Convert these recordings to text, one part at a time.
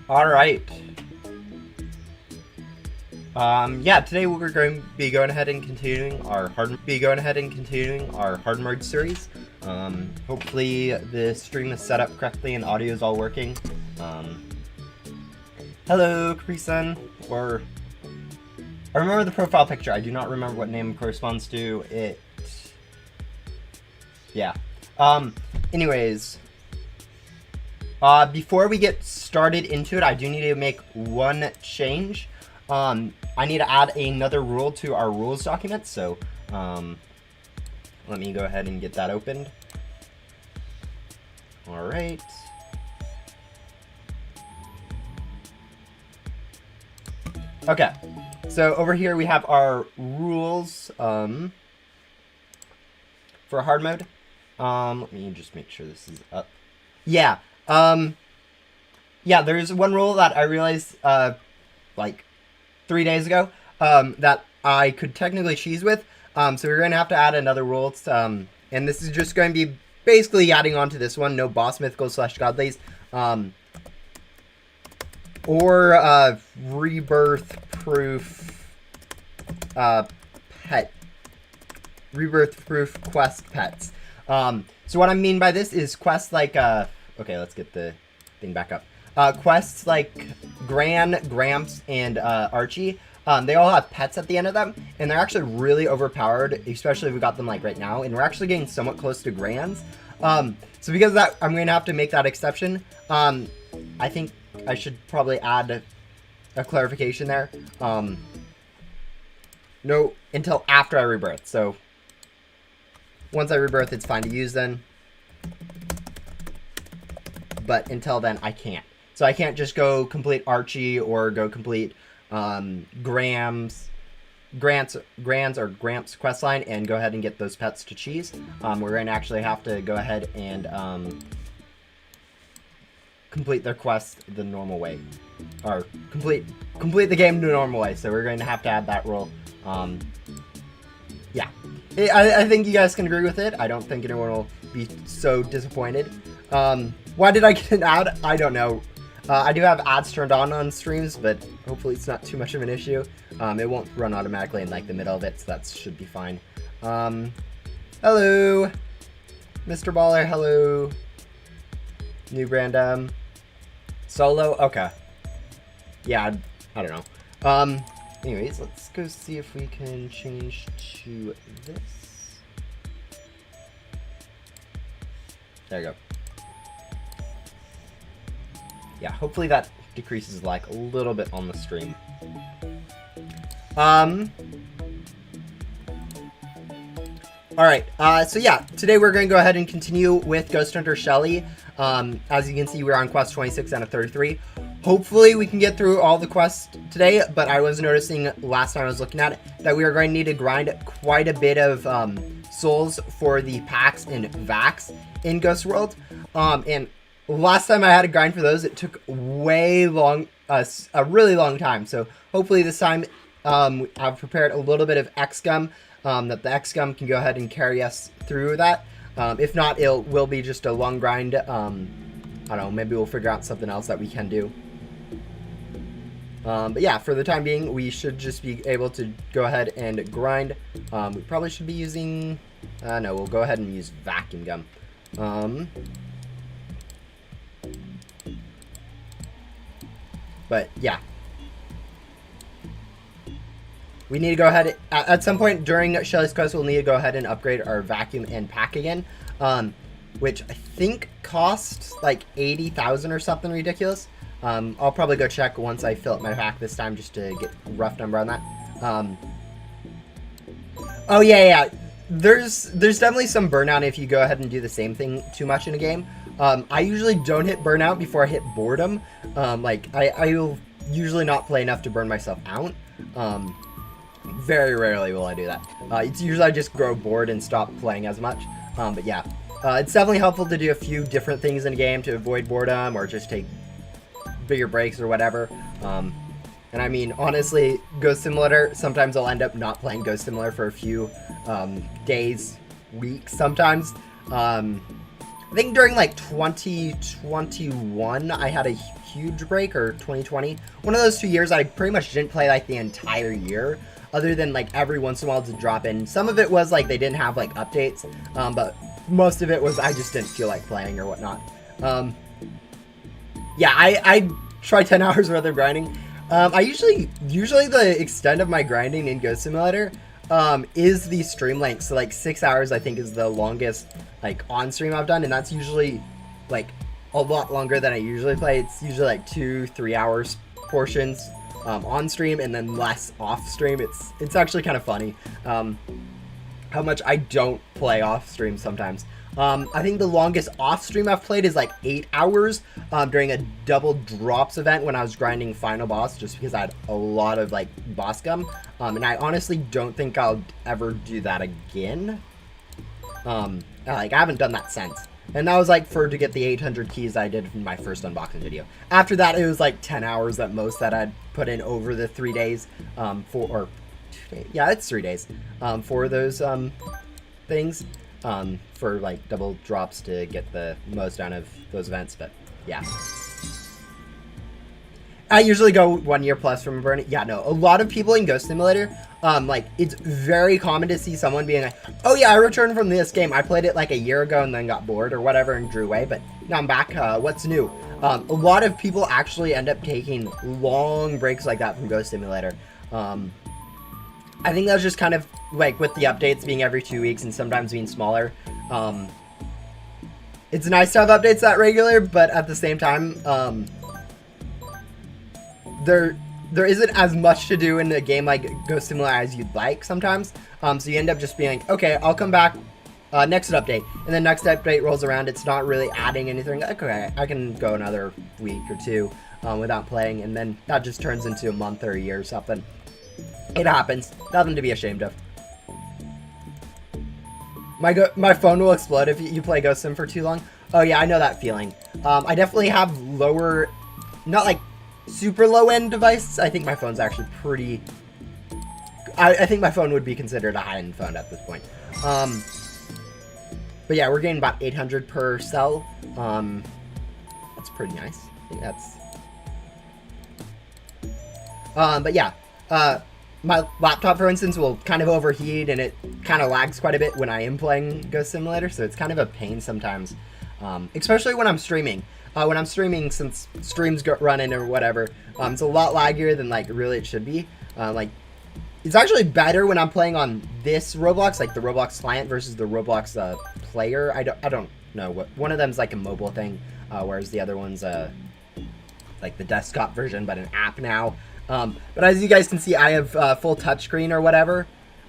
All right. Yeah, today we're going to be going ahead and continuing our hard mode series. Hopefully the stream is set up correctly and audio is all working. Hello, Capri-san. Or I remember the profile picture. I do not remember what name it corresponds to. Yeah. Anyways. Before we get started into it, I do need to make one change. I need to add another rule to our rules document, so let me go ahead and get that opened. All right. Okay, so over here we have our rules for hard mode. Let me just make sure this is up. Yeah. Yeah, there's one rule that I realized, like 3 days ago, that I could technically cheese with. So we're going to have to add another rule. And this is just going to be basically adding on to this one. No boss mythicals / godlies. Or, rebirth proof, rebirth proof quest pets. So what I mean by this is quests like, okay, let's get the thing back up. Quests like Gran, Gramps, and Archie, they all have pets at the end of them, and they're actually really overpowered, especially if we got them like right now, and we're actually getting somewhat close to Grans. So because of that, I'm going to have to make that exception. I think I should probably add a clarification there. No, until after I rebirth, so once I rebirth, it's fine to use then. But until then, I can't. So I can't just go complete Archie or go complete Grants or Gramps questline and go ahead and get those pets to cheese. We're going to actually have to go ahead and complete their quest the normal way, or complete the game the normal way. So we're going to have to add that rule. Yeah, I think you guys can agree with it. I don't think anyone will be so disappointed. Why did I get an ad? I don't know. I do have ads turned on streams, but hopefully it's not too much of an issue. It won't run automatically in like the middle of it, so that should be fine. Hello, Mr. Baller. Hello, new brand. Solo. Okay. Yeah, I don't know. Anyways, let's go see if we can change to this. There you go. Yeah, hopefully that decreases like a little bit on the stream. Alright, so yeah, today we're going to go ahead and continue with Ghost Hunter Shelly. As you can see, we're on quest 26 out of 33. Hopefully we can get through all the quests today, but I was noticing last time I was looking at it that we are going to need to grind quite a bit of souls for the packs and Vax in Ghost World. And last time I had to grind for those, it took way long, a really long time. So hopefully this time I've prepared a little bit of XGum, that the XGum can go ahead and carry us through that. If not, it will be just a long grind. I don't know, maybe we'll figure out something else that we can do. But yeah, for the time being, we should just be able to go ahead and grind. We probably should be using, no, we'll go ahead and use vacuum gum. But yeah, we need to go ahead, at some point during Shelly's quest, we'll need to go ahead and upgrade our vacuum and pack again, which I think costs like 80,000 or something ridiculous. I'll probably go check once I fill up my pack this time just to get a rough number on that. Oh yeah, there's definitely some burnout if you go ahead and do the same thing too much in a game. I usually don't hit burnout before I hit boredom. Like, I will usually not play enough to burn myself out. Very rarely will I do that. It's usually I just grow bored and stop playing as much. But yeah, it's definitely helpful to do a few different things in a game to avoid boredom or just take bigger breaks or whatever. And I mean, honestly, Ghost Simulator, sometimes I'll end up not playing Ghost Simulator for a few days, weeks sometimes. I think during like 2021, I had a huge break, or 2020. One of those 2 years, I pretty much didn't play like the entire year, other than like every once in a while to drop in. Some of it was like they didn't have like updates, but most of it was I just didn't feel like playing or whatnot. Yeah, I try 10 hours worth of grinding. I usually the extent of my grinding in Ghost Simulator is the stream length. So like 6 hours I think is the longest like on stream I've done, and that's usually like a lot longer than I usually play. It's usually like 2-3 hours portions on stream, and then less off stream. It's actually kind of funny how much I don't play off stream sometimes. I think the longest off stream I've played is like 8 hours during a double drops event when I was grinding final boss, just because I had a lot of like boss gum, and I honestly don't think I'll ever do that again. Like I haven't done that since, and that was like to get the 800 keys I did in my first unboxing video. After that, it was like 10 hours at most that I'd put in over the 3 days or 2 days. Yeah, it's 3 days for those things. For like double drops to get the most out of those events. But yeah, I usually go 1 year plus from burning. Yeah, no, a lot of people in Ghost Simulator, like it's very common to see someone being like, oh yeah, I returned from this game, I played it like a year ago and then got bored or whatever and drew away, but now I'm back. What's new? A lot of people actually end up taking long breaks like that from Ghost Simulator. I think that's just kind of like with the updates being every 2 weeks and sometimes being smaller. It's nice to have updates that regular, but at the same time, there isn't as much to do in a game like Ghost Simulator as you'd like sometimes. So you end up just being like, okay, I'll come back next update, and then next update rolls around. It's not really adding anything. Okay, I can go another week or two without playing, and then that just turns into a month or a year or something. It happens. Nothing to be ashamed of. My phone will explode if you play Ghost Sim for too long. Oh yeah, I know that feeling. I definitely have lower, not like super low end device. I think my phone's actually pretty. I think my phone would be considered a high end phone at this point. But yeah, we're getting about 800 per cell. That's pretty nice. I think that's. But yeah. My laptop, for instance, will kind of overheat, and it kind of lags quite a bit when I am playing Ghost Simulator, so it's kind of a pain sometimes, especially when I'm streaming. When I'm streaming, since streams go running or whatever, it's a lot laggier than like really it should be. Like, it's actually better when I'm playing on this Roblox, like the Roblox client versus the Roblox player. I don't know what one of them's like a mobile thing, whereas the other one's like the desktop version, but an app now. But as you guys can see, I have full touchscreen or whatever.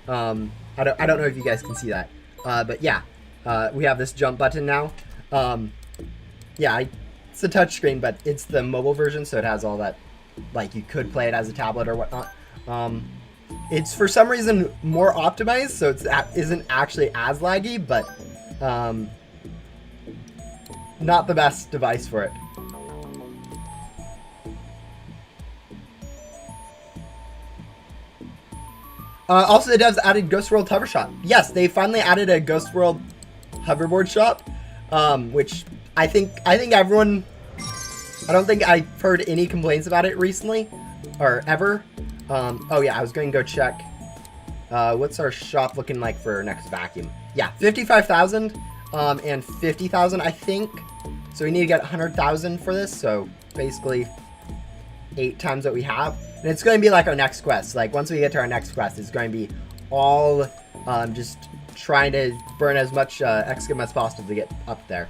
I don't know if you guys can see that. But yeah, we have this jump button now. Yeah, it's a touchscreen, but it's the mobile version, so it has all that. Like, you could play it as a tablet or whatnot. It's for some reason more optimized, so it isn't actually as laggy, but not the best device for it. Also, the devs added Ghost World Hover Shop. Yes, they finally added a Ghost World hoverboard shop, which I think everyone. I don't think I've heard any complaints about it recently, or ever. Oh yeah, I was going to go check. What's our shop looking like for our next vacuum? Yeah, 55,000 and 50,000, I think. So we need to get 100,000 for this. So basically 8 times what we have. And it's going to be like our next quest. Like, once we get to our next quest, it's going to be all just trying to burn as much XCOM as possible to get up there.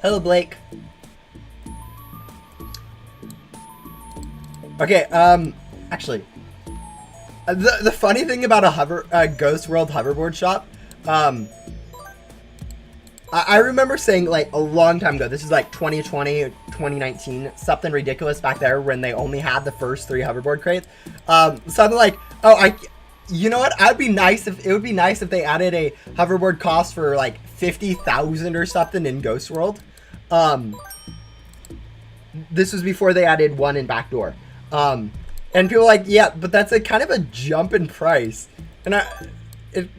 Hello, Blake. Okay, actually, the funny thing about a Ghost World hoverboard shop, I remember saying, like, a long time ago, this is like 2020 or 2019, something ridiculous back there when they only had the first 3 hoverboard crates. Something like, oh, you know what? It would be nice if they added a hoverboard cost for like 50,000 or something in Ghost World. This was before they added one in Backdoor. And people were like, yeah, but that's a kind of a jump in price. And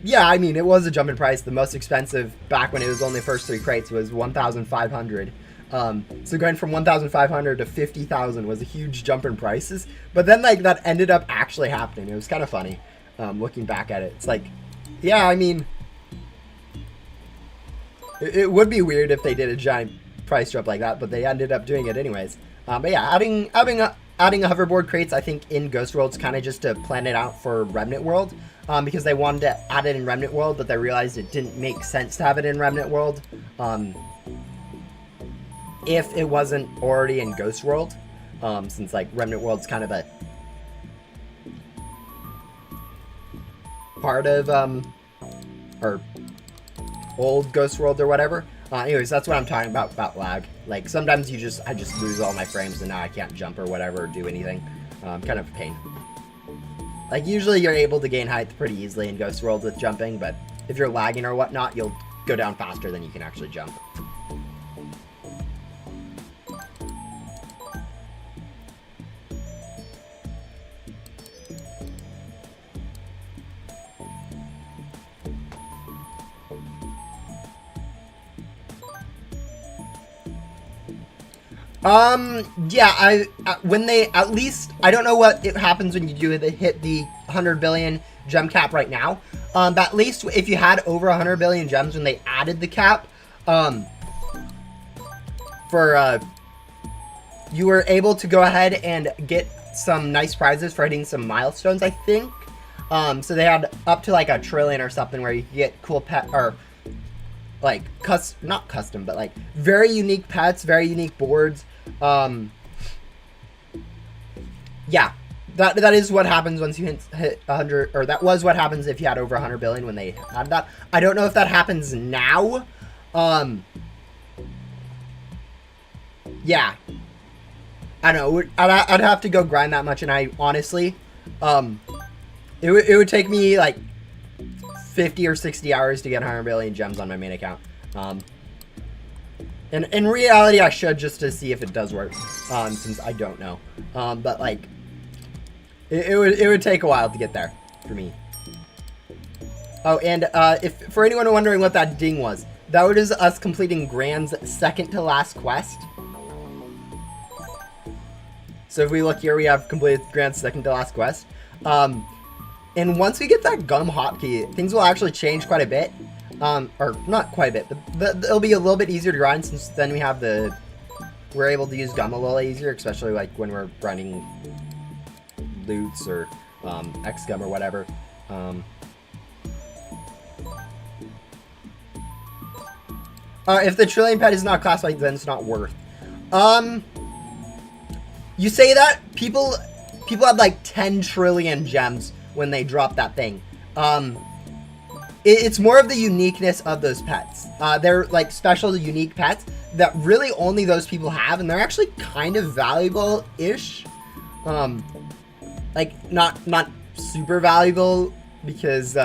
yeah, I mean, it was a jump in price. The most expensive back when it was only the first 3 crates was 1,500. So going from 1,500 to 50,000 was a huge jump in prices. But then like that ended up actually happening. It was kind of funny looking back at it. It's like, yeah, I mean, it would be weird if they did a giant price drop like that, but they ended up doing it anyways. But yeah, adding hoverboard crates, I think in Ghost World's kind of just to plan it out for Remnant World, because they wanted to add it in Remnant World, but they realized it didn't make sense to have it in Remnant World if it wasn't already in Ghost World, since like Remnant World's kind of a part of or old Ghost World or whatever. Anyways, that's what I'm talking about lag. Like sometimes I just lose all my frames and now I can't jump or whatever or do anything. Kind of a pain. Like usually you're able to gain height pretty easily in Ghost World with jumping, but if you're lagging or whatnot, you'll go down faster than you can actually jump. Yeah, when they, at least, I don't know what it happens when you do hit the 100 billion gem cap right now, but at least if you had over 100 billion gems when they added the cap, you were able to go ahead and get some nice prizes for hitting some milestones, I think. So they had up to like 1 trillion or something where you could get cool pet, or like, not custom, but like very unique pets, very unique boards. Yeah, that is what happens once you hit 100, or that was what happens if you had over 100 billion when they had that. I don't know if that happens now. Yeah, I don't know. I'd have to go grind that much, and I honestly, it would take me like 50 or 60 hours to get 100 billion gems on my main account. And in reality, I should, just to see if it does work, since I don't know. But like, it would take a while to get there for me. Oh, and if for anyone wondering what that ding was, that was us completing Grand's second to last quest. So if we look here, we have completed Grand's second to last quest. And once we get that gum hotkey, things will actually change quite a bit. Or not quite a bit, but it'll be a little bit easier to grind, since then we're able to use gum a little easier, especially like when we're grinding loots or X gum or whatever. If the trillion pet is not classified, then it's not worth. You say that people have like 10 trillion gems when they drop that thing. It's more of the uniqueness of those pets. They're like special, unique pets that really only those people have, and they're actually kind of valuable-ish. Like not super valuable because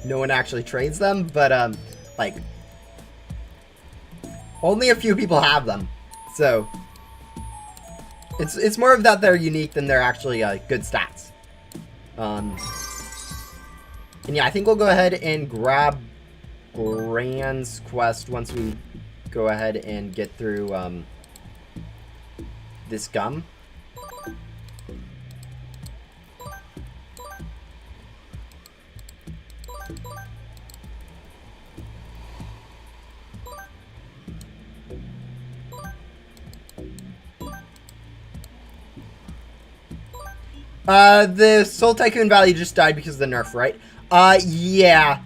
no one actually trades them, but like only a few people have them. So it's more of that they're unique than they're actually good stats. And yeah, I think we'll go ahead and grab Grand's quest once we go ahead and get through this gum. The Soul Tycoon value just died because of the nerf, right? Yeah.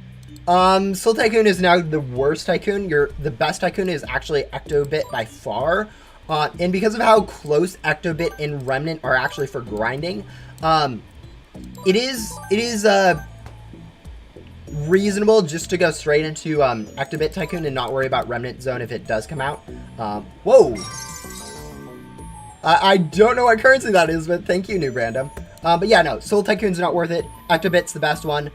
Soul Tycoon is now the worst Tycoon. The best Tycoon is actually Ectobit by far. And because of how close Ectobit and Remnant are actually for grinding, it is reasonable just to go straight into Ectobit Tycoon and not worry about Remnant Zone if it does come out. Whoa! I don't know what currency that is, but thank you, Noob Random. But yeah, no, Soul Tycoon's not worth it. Ectobit's the best one.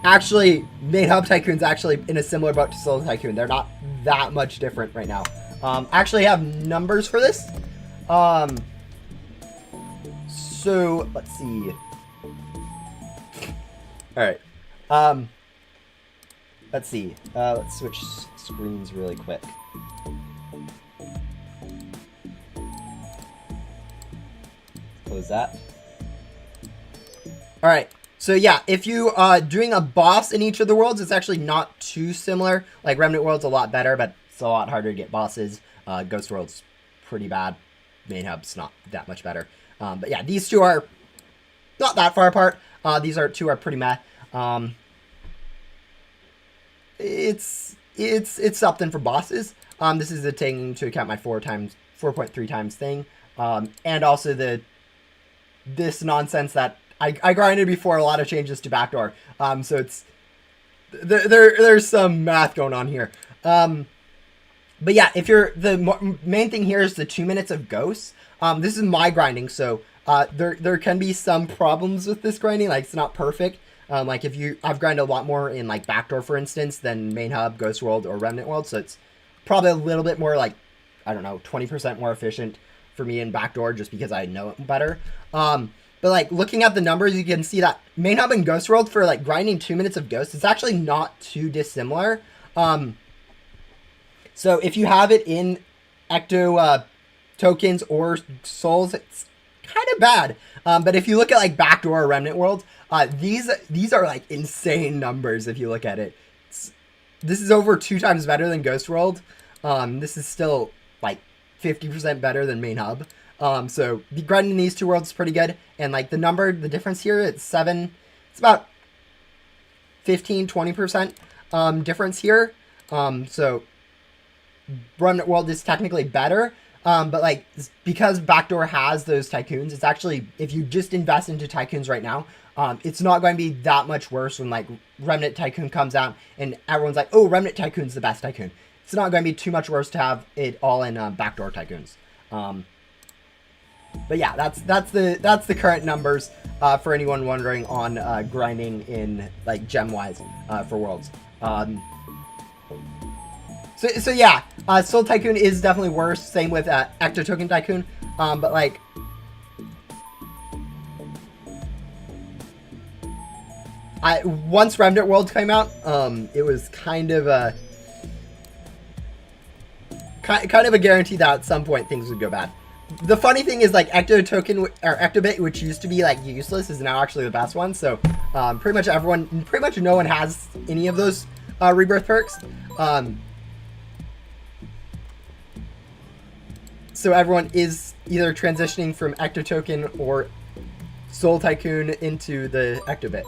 Actually, Main Hub Tycoon's actually in a similar boat to Soul Tycoon. They're not that much different right now. I actually have numbers for this. So, let's see. Alright. Um, let's see. Let's switch screens really quick. Close that. All right. So yeah, if you doing a boss in each of the worlds, it's actually not too similar. Like Remnant World's a lot better, but it's a lot harder to get bosses. Ghost World's pretty bad. Main Hub's not that much better. But yeah, these two are not that far apart. These two are pretty meh. It's something for bosses. This is taking into account my 4.3 times thing, and also this nonsense that I grinded before a lot of changes to backdoor. So it's there's some math going on here. But yeah, if you're main thing here is the 2 minutes of ghosts. This is my grinding, so there can be some problems with this grinding. Like it's not perfect. Like I've grinded a lot more in like backdoor, for instance, than main hub, ghost world, or remnant world. So it's probably a little bit more like, I don't know, 20% more efficient for me in backdoor just because I know it better. But like looking at the numbers, you can see that main hub and ghost world for like grinding 2 minutes of ghosts, it's actually not too dissimilar. So if you have it in ecto tokens or souls, it's kind of bad. But if you look at like backdoor or remnant world, these are like insane numbers if you look at it. This is over 2 times better than ghost world. This is still like 50% better than main hub. So the grinding in these two worlds is pretty good. And like the difference here, it's about 15-20% difference here. So Remnant World is technically better. But like because backdoor has those tycoons, it's actually, if you just invest into tycoons right now, it's not going to be that much worse when like Remnant Tycoon comes out and everyone's like, oh, Remnant Tycoon's the best tycoon. It's not going to be too much worse to have it all in backdoor tycoons. But yeah, that's the current numbers for anyone wondering on grinding in like gem wise for worlds. So yeah, Soul Tycoon is definitely worse. Same with Ecto Token Tycoon. But like, once Remnant World came out, it was kind of a guarantee that at some point things would go bad. The funny thing is, like, Ecto Token or Ectobit, which used to be like useless, is now actually the best one. So pretty much no one has any of those rebirth perks. So everyone is either transitioning from Ecto Token or Soul Tycoon into the Ectobit.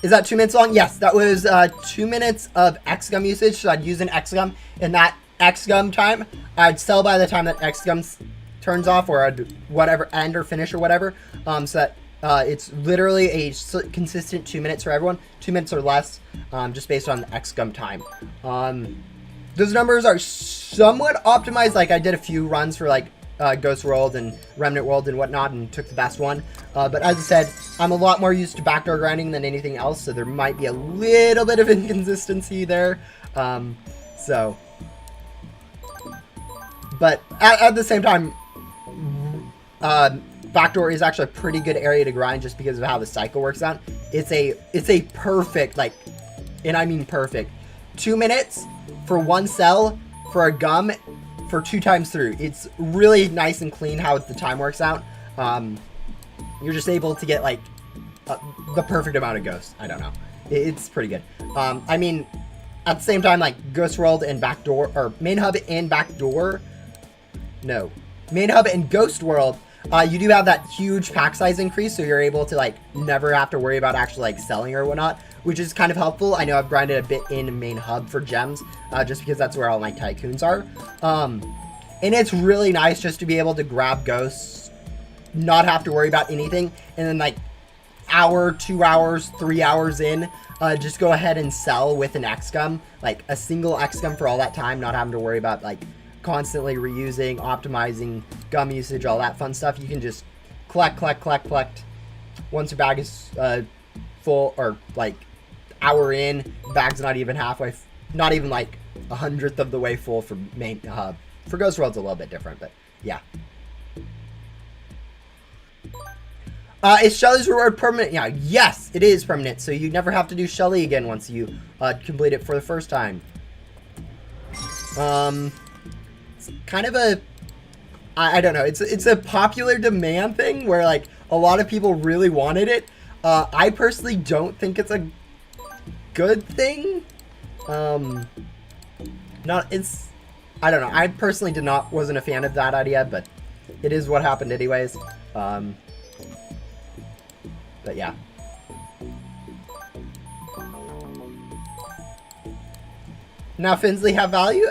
Is that 2 minutes long? Yes, that was 2 minutes of X-Gum usage. So I'd use an X-Gum. In that X-Gum time, I'd sell by the time that X-Gum turns off, or I'd whatever, end or finish or whatever. So that it's literally a consistent 2 minutes for everyone. 2 minutes or less, just based on the X-Gum time. Those numbers are somewhat optimized. Like I did a few runs for like Ghost World and Remnant World and whatnot, and took the best one. But as I said, I'm a lot more used to backdoor grinding than anything else, so there might be a little bit of inconsistency there. But at the same time, backdoor is actually a pretty good area to grind just because of how the cycle works out. It's a perfect, like, and I mean perfect, 2 minutes for one cell for a gum for 2 times through. It's really nice and clean how the time works out. You're just able to get like the perfect amount of ghosts. I don't know. It's pretty good. I mean, at the same time, like Ghost World and backdoor, or main hub and backdoor, no, main hub and Ghost World, you do have that huge pack size increase, so you're able to like never have to worry about actually like selling or whatnot, which is kind of helpful. I know I've grinded a bit in main hub for gems, just because that's where all my tycoons are. And it's really nice just to be able to grab ghosts, not have to worry about anything, and then like hour, 2 hours, 3 hours in, just go ahead and sell with an X-Gum, like a single X-Gum for all that time, not having to worry about like constantly reusing, optimizing gum usage, all that fun stuff. You can just collect. Once your bag is full, or like hour in, bag's not even halfway, not even like 1/100th of the way full for main hub. For Ghost World's a little bit different, but Yeah. Is Shelly's reward permanent? Yeah, yes, it is permanent. So you never have to do Shelly again once you complete it for the first time. It's kind of a, I don't know. It's a popular demand thing where like a lot of people really wanted it. I personally don't think it's a good thing. I don't know. I personally wasn't a fan of that idea, but it is what happened anyways. But yeah. Now Finsley have value?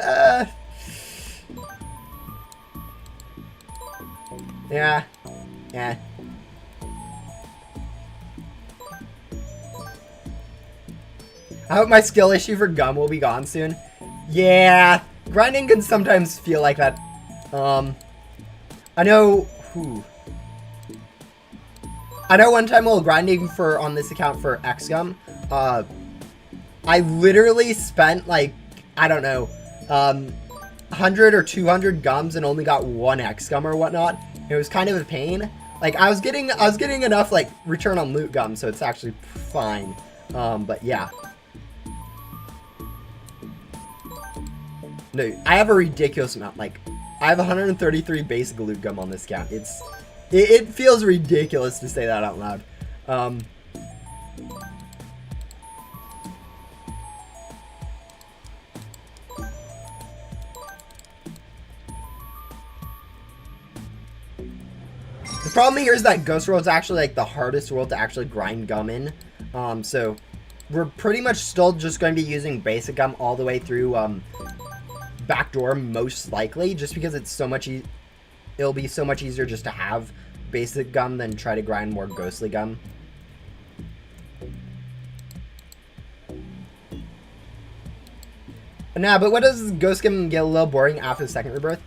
Yeah. Yeah. I hope my skill issue for gum will be gone soon. Yeah. Grinding can sometimes feel like that. I know... I know one time while grinding on this account for XGum, I literally spent like, I don't know, 100 or 200 gums and only got 1 XGum or whatnot. It was kind of a pain. Like I was getting enough like return on loot gum, so it's actually fine. But yeah. No, I have a ridiculous amount. Like I have 133 basic loot gum on this account. It feels ridiculous to say that out loud. The problem here is that Ghost World is actually like the hardest world to actually grind gum in. So we're pretty much still just going to be using basic gum all the way through backdoor most likely, just because it's so much it'll be so much easier just to have basic gum than try to grind more ghostly gum. Nah, but what does ghost gum get a little boring after the second rebirth?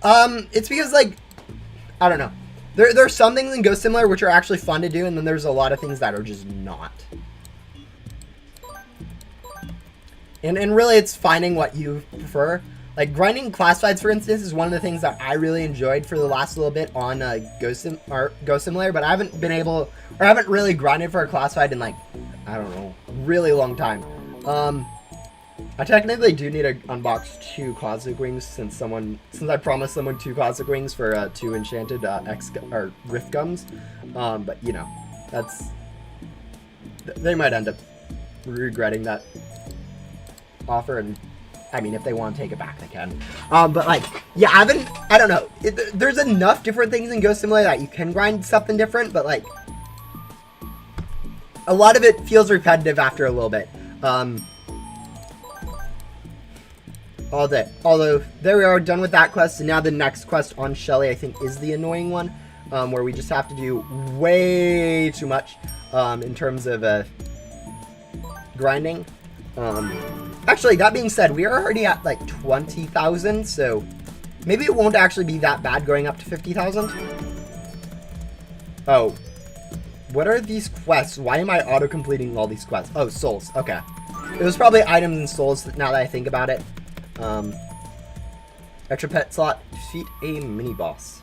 It's because like, I don't know. There's some things in Ghost Simulator which are actually fun to do, and then there's a lot of things that are just not. And really it's finding what you prefer. Like grinding classifieds, for instance, is one of the things that I really enjoyed for the last little bit on Ghost Simulator, but I haven't been able, or I haven't really grinded for a classified in like, I don't know, really long time. I technically do need to unbox 2 Cosmic Rings since I promised someone 2 Cosmic Rings for 2 enchanted Rift Gums. But you know, they might end up regretting that offer, and I mean, if they want to take it back, they can. But like, yeah, I don't know. There's enough different things in Ghost Simulator that you can grind something different, but like, a lot of it feels repetitive after a little bit. Although, there we are, done with that quest, and now the next quest on Shelly, I think, is the annoying one, where we just have to do way too much, in terms of, grinding. Actually, that being said, we are already at, like, 20,000, so maybe it won't actually be that bad going up to 50,000. Oh. What are these quests? Why am I auto-completing all these quests? Oh, souls. Okay. It was probably items and souls, now that I think about it. Extra pet slot. Defeat a mini-boss.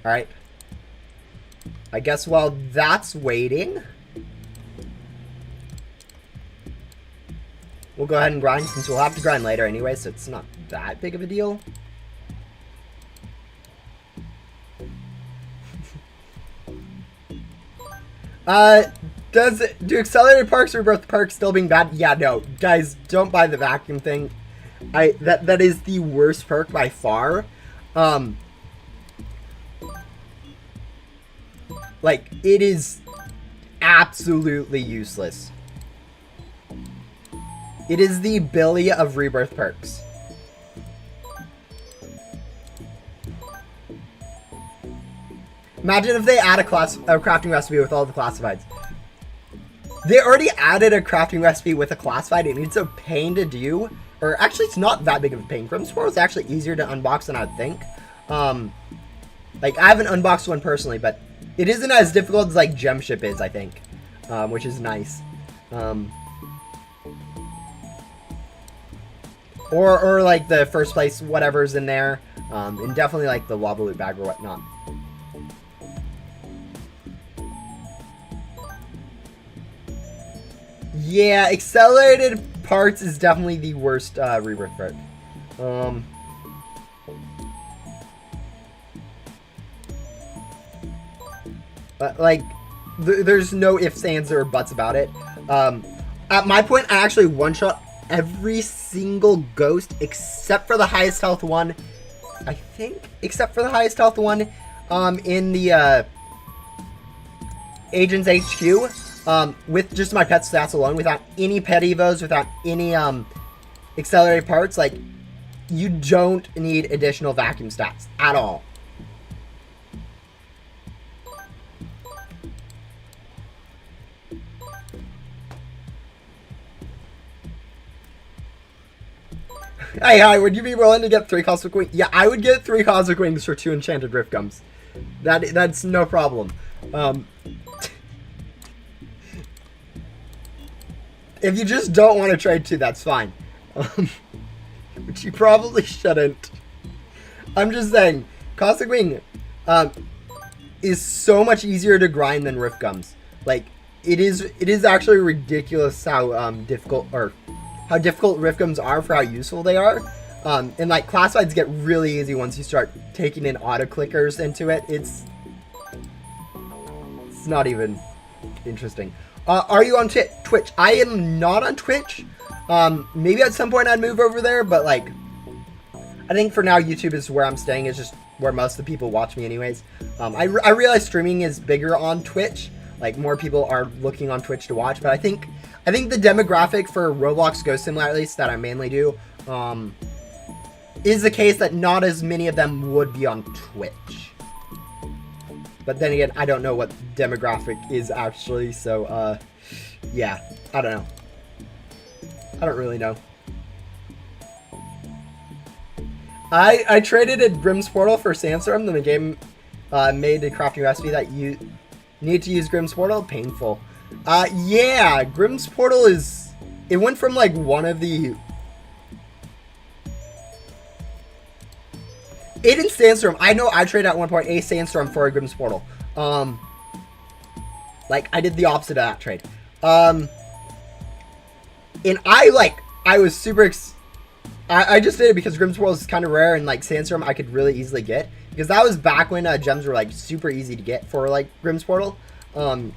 Alright. I guess while that's waiting, we'll go ahead and grind, since we'll have to grind later anyway, so it's not that big of a deal. Do accelerated perks or rebirth perks still being bad? Yeah, no. Guys, don't buy the vacuum thing. That is the worst perk by far. Like, it is absolutely useless. It is the Billy of rebirth perks. Imagine if they add a crafting recipe with all the classifieds. They already added a crafting recipe with a classified, and it's a pain to do. Or actually, it's not that big of a pain. From Spore is actually easier to unbox than I'd think. Like, I haven't unboxed one personally, but it isn't as difficult as, like, Gem Ship is, I think. Which is nice. or like the first place, whatever's in there. And definitely like the lava loot bag or whatnot. Yeah, accelerated parts is definitely the worst rebirth part. But like, there's no ifs, ands, or buts about it. At my point, I actually one-shot every single ghost except for the highest health one. I think, except for the highest health one, in the Agent's HQ. With just my pet stats alone, without any pet evos, without any accelerated parts, like, you don't need additional vacuum stats at all. Hey, hi, would you be willing to get 3 Cosmic Wings? Yeah, I would get 3 Cosmic Wings for 2 Enchanted Rift Gums. That's no problem. If you just don't want to trade 2, that's fine. Which you probably shouldn't. I'm just saying, Cosmic Wing is so much easier to grind than Rift Gums. Like, it is actually ridiculous how difficult Rift Gums are for how useful they are. And like, classifieds get really easy once you start taking in auto clickers into it. It's not even interesting. Are you on Twitch? I am not on Twitch. Maybe at some point I'd move over there, but like, I think for now YouTube is where I'm staying. It's just where most of the people watch me anyways. I realize streaming is bigger on Twitch. Like, more people are looking on Twitch to watch, but I think the demographic for Roblox Ghost Simulator, at least that I mainly do, is the case that not as many of them would be on Twitch. But then again, I don't know what demographic is actually, so, yeah, I don't know. I don't really know. I traded a Grimm's Portal for Sandstorm, then the game made a crafting recipe that you need to use Grimm's Portal. Painful. Yeah, Grimm's Portal is... It went from, like, one of the... It and Sandstorm. I know I traded at one point a Sandstorm for a Grimm's Portal. Like, I did the opposite of that trade. And I was super... I just did it because Grimm's Portal is kind of rare, and, like, Sandstorm I could really easily get. Because that was back when gems were, like, super easy to get for, like, Grimm's Portal. But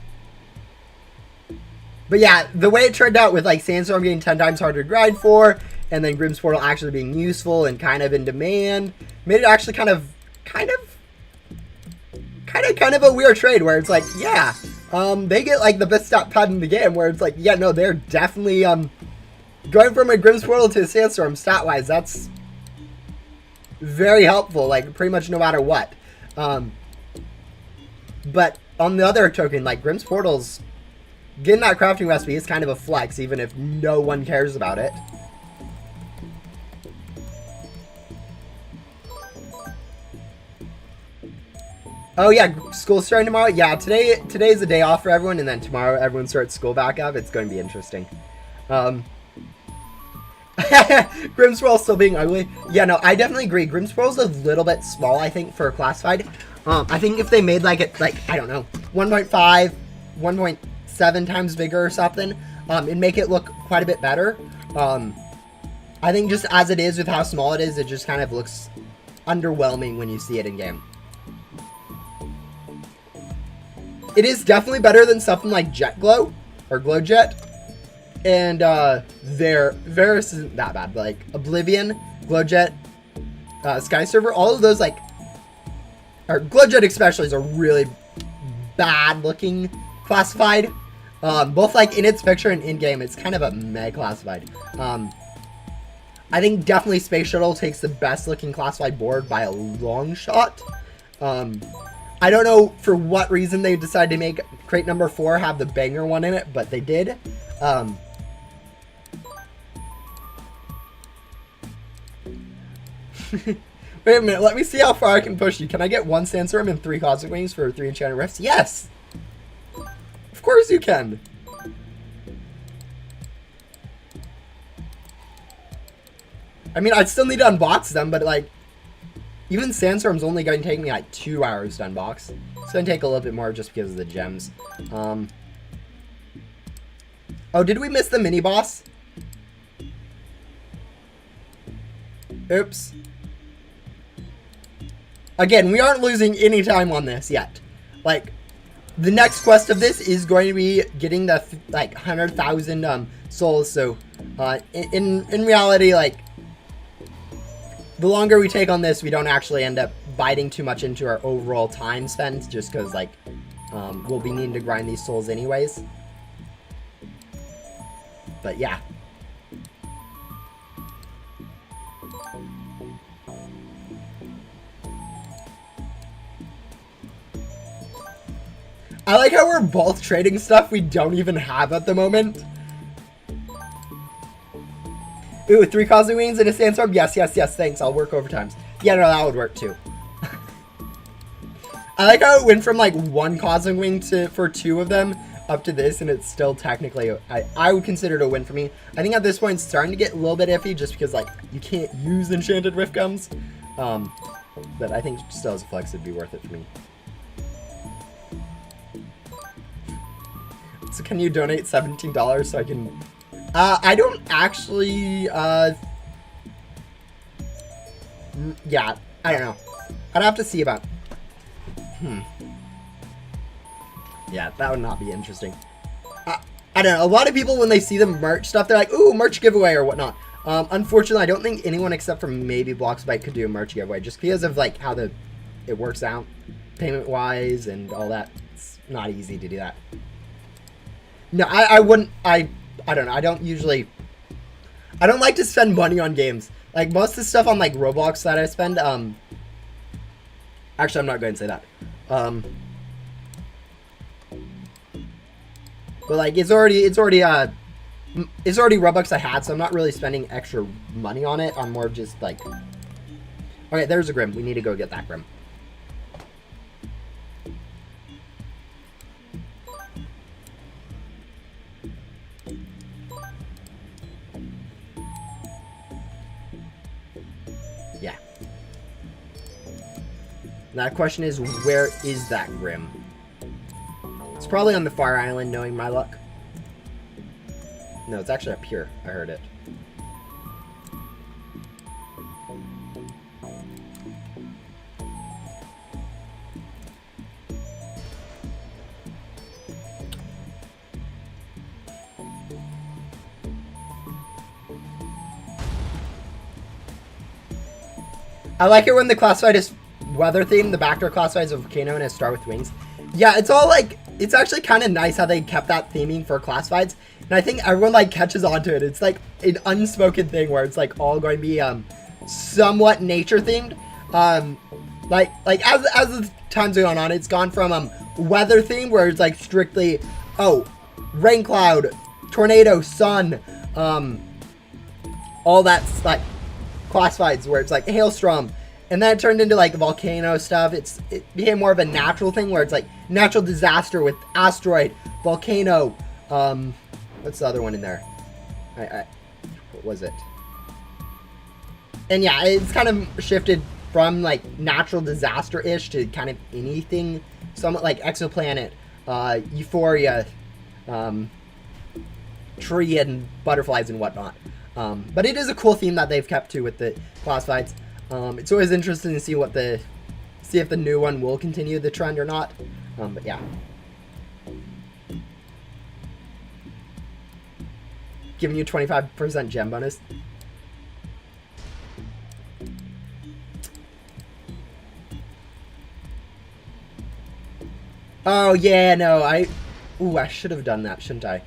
yeah, the way it turned out with, like, Sandstorm getting 10 times harder to grind for, and then Grimm's Portal actually being useful and kind of in demand, made it actually kind of a weird trade where it's like, yeah, they get, like, the best stat pad in the game, where it's like, yeah, no, they're definitely, going from a Grimm's Portal to a Sandstorm stat-wise, that's very helpful, like, pretty much no matter what. But on the other token, like, Grimm's Portals, getting that crafting recipe is kind of a flex, even if no one cares about it. Oh yeah, school's starting tomorrow? Yeah, today's a day off for everyone, and then tomorrow everyone starts school back up. It's going to be interesting. Grimm's Portal still being ugly. Yeah, no, I definitely agree. Grimm's Portal's a little bit small, I think, for a classified. I think if they made, like, it, like, I don't know, 1.5, 1.7 times bigger or something, and make it look quite a bit better. I think just as it is with how small it is, it just kind of looks underwhelming when you see it in game. It is definitely better than something like Jet Glow, or Glow Jet. And, Varus isn't that bad, but, like, Oblivion, Glowjet, Sky Server, all of those, like, or Glowjet especially is a really bad looking classified. Both, like, in its picture and in-game, it's kind of a meh classified. I think definitely Space Shuttle takes the best looking classified board by a long shot. I don't know for what reason they decided to make crate number 4 have the banger one in it, but they did. Wait a minute, let me see how far I can push you. Can I get 1 Sandstorm and 3 Cosmic Wings for 3 Enchanted Rifts? Yes! Of course you can! I mean, I'd still need to unbox them, but like, even Sandstorm's only going to take me like 2 hours to unbox. It's going to take a little bit more just because of the gems. Oh, did we miss the mini boss? Oops. Again, we aren't losing any time on this yet. Like, the next quest of this is going to be getting the like 100,000 souls. So, in reality, like, the longer we take on this, we don't actually end up biting too much into our overall time spent, just because like we'll be needing to grind these souls anyways. But yeah. I like how we're both trading stuff we don't even have at the moment. Ooh, 3 Cosmic Wings and a Sandstorm? Yes, yes, yes, thanks. I'll work overtimes. Yeah, no, that would work too. I like how it went from like 1 Cosmic Wing for 2 of them up to this, and it's still technically, I would consider it a win for me. I think at this point it's starting to get a little bit iffy just because like you can't use Enchanted Rift Gums. But I think still as a flex it'd be worth it for me. So can you donate $17 so I can... I don't actually, yeah, I don't know. I'd have to see about... Yeah, that would not be interesting. I don't know. A lot of people, when they see the merch stuff, they're like, ooh, merch giveaway or whatnot. Unfortunately, I don't think anyone except for maybe Bloxbite could do a merch giveaway just because of, like, how it works out payment-wise and all that. It's not easy to do that. No, I wouldn't... I don't know. I don't like to spend money on games. Like, most of the stuff on, like, Roblox that I spend, actually, I'm not going to say that. But, like, it's already Robux I had, so I'm not really spending extra money on it. I'm more just, like... Okay, there's a Grim. We need to go get that Grim. Yeah. Now the question is, where is that Grim? It's probably on the Fire Island, knowing my luck. No, it's actually up here. I heard it. I like it when the classified is weather themed. The backdoor classified is a volcano and a star with wings. Yeah, it's all like, it's actually kind of nice how they kept that theming for classifieds. And I think everyone like catches on to it. It's like an unspoken thing where it's like all going to be somewhat nature themed. Like as the time's going on, it's gone from weather themed where it's like strictly, oh, rain cloud, tornado, sun, all that's like classifieds where it's like hailstorm, and then it turned into like volcano stuff. It became more of a natural thing where it's like natural disaster with asteroid, volcano, what's the other one in there? What was it? And yeah, it's kind of shifted from like natural disaster-ish to kind of anything, somewhat like exoplanet, euphoria, tree and butterflies and whatnot. But it is a cool theme that they've kept to with the classifieds. It's always interesting to see see if the new one will continue the trend or not. But yeah. Giving you 25% gem bonus. Oh yeah, no, I should have done that, shouldn't I?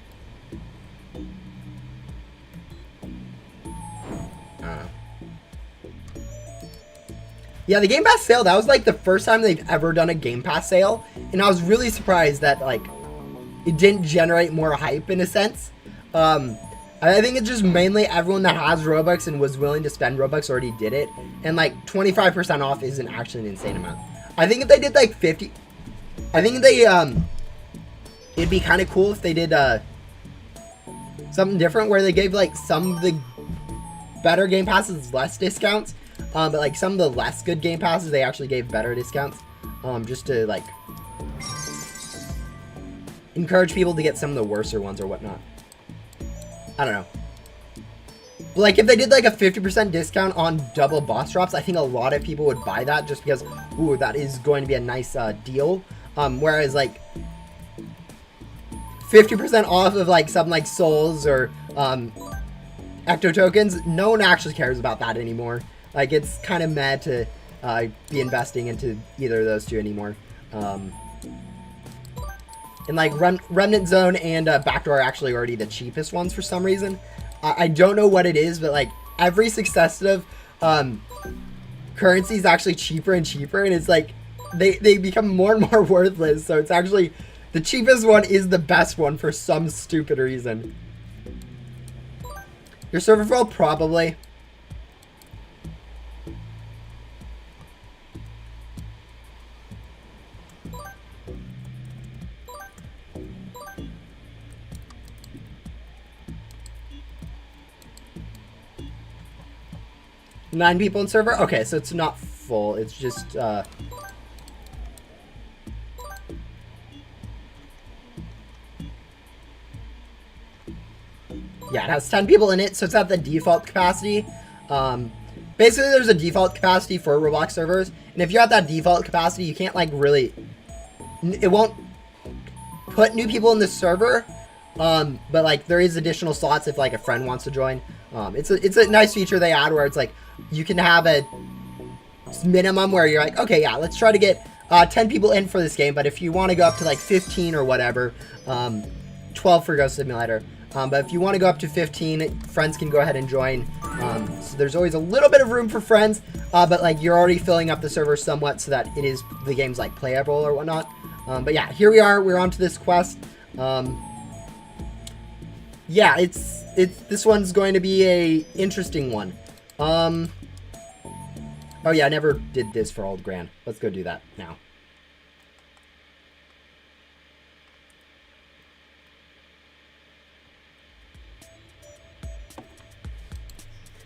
Yeah, the Game Pass sale, that was like the first time they've ever done a Game Pass sale, and I was really surprised that like it didn't generate more hype in a sense. I think it's just mainly everyone that has Robux and was willing to spend Robux already did it, and like 25% off isn't actually an insane amount. I think if they did like 50, I think they it'd be kind of cool if they did something different where they gave like some of the better game passes less discounts, but like some of the less good game passes they actually gave better discounts, just to like encourage people to get some of the worser ones or whatnot. I don't know. But like if they did like a 50% discount on double boss drops, I think a lot of people would buy that just because, ooh, that is going to be a nice deal. Whereas like 50% off of like something like souls or ecto tokens, no one actually cares about that anymore. Like it's kind of mad to be investing into either of those two anymore. And like Remnant Zone and Backdoor are actually already the cheapest ones for some reason. I don't know what it is, but like every successive currency is actually cheaper and cheaper, and it's like they become more and more worthless. So it's actually the cheapest one is the best one for some stupid reason. Your server full? Probably. Nine people in server? Okay, so it's not full. It's just, yeah, it has 10 people in it, so it's at the default capacity. Basically, there's a default capacity for Roblox servers, and if you're at that default capacity, you can't, like, really... It won't put new people in the server, but, like, there is additional slots if, like, a friend wants to join. It's a nice feature they add where it's, like, you can have a minimum where you're like, okay, yeah, let's try to get 10 people in for this game, but if you want to go up to, like, 15 or whatever, 12 for Ghost Simulator, but if you want to go up to 15, friends can go ahead and join. So there's always a little bit of room for friends, but like you're already filling up the server somewhat so that it is the game's like playable or whatnot. But yeah, here we are. We're on to this quest. Yeah, it's this one's going to be a interesting one. Oh yeah, I never did this for Old Grand. Let's go do that now.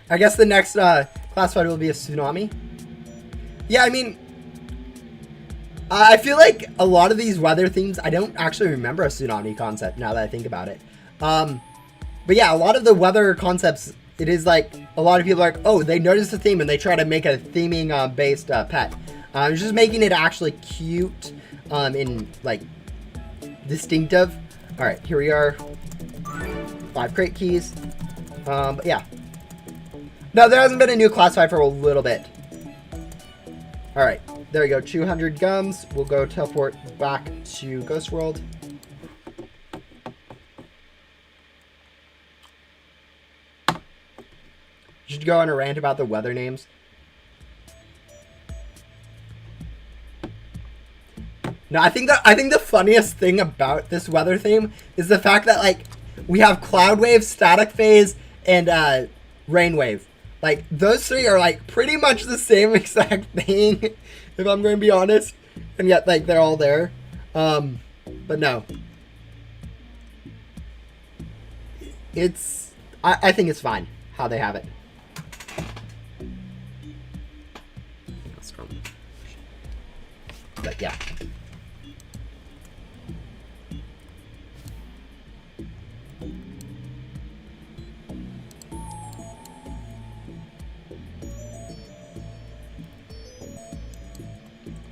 I guess the next classified will be a tsunami. Yeah, I mean, I feel like a lot of these weather themes, I don't actually remember a tsunami concept now that I think about it. But yeah, a lot of the weather concepts, it is like, a lot of people are like, oh, they notice the theme and they try to make a theming based pet. It's just making it actually cute and like distinctive. All right, here we are. 5 crate keys. But yeah. No, there hasn't been a new classified for a little bit. Alright, there we go. 200 gums. We'll go teleport back to Ghost World. Should go on a rant about the weather names. No, I think the funniest thing about this weather theme is the fact that like we have cloud wave, static phase, and rain wave. Like, those three are, like, pretty much the same exact thing, if I'm going to be honest. And yet, like, they're all there. But no. It's... I think it's fine how they have it. But, yeah.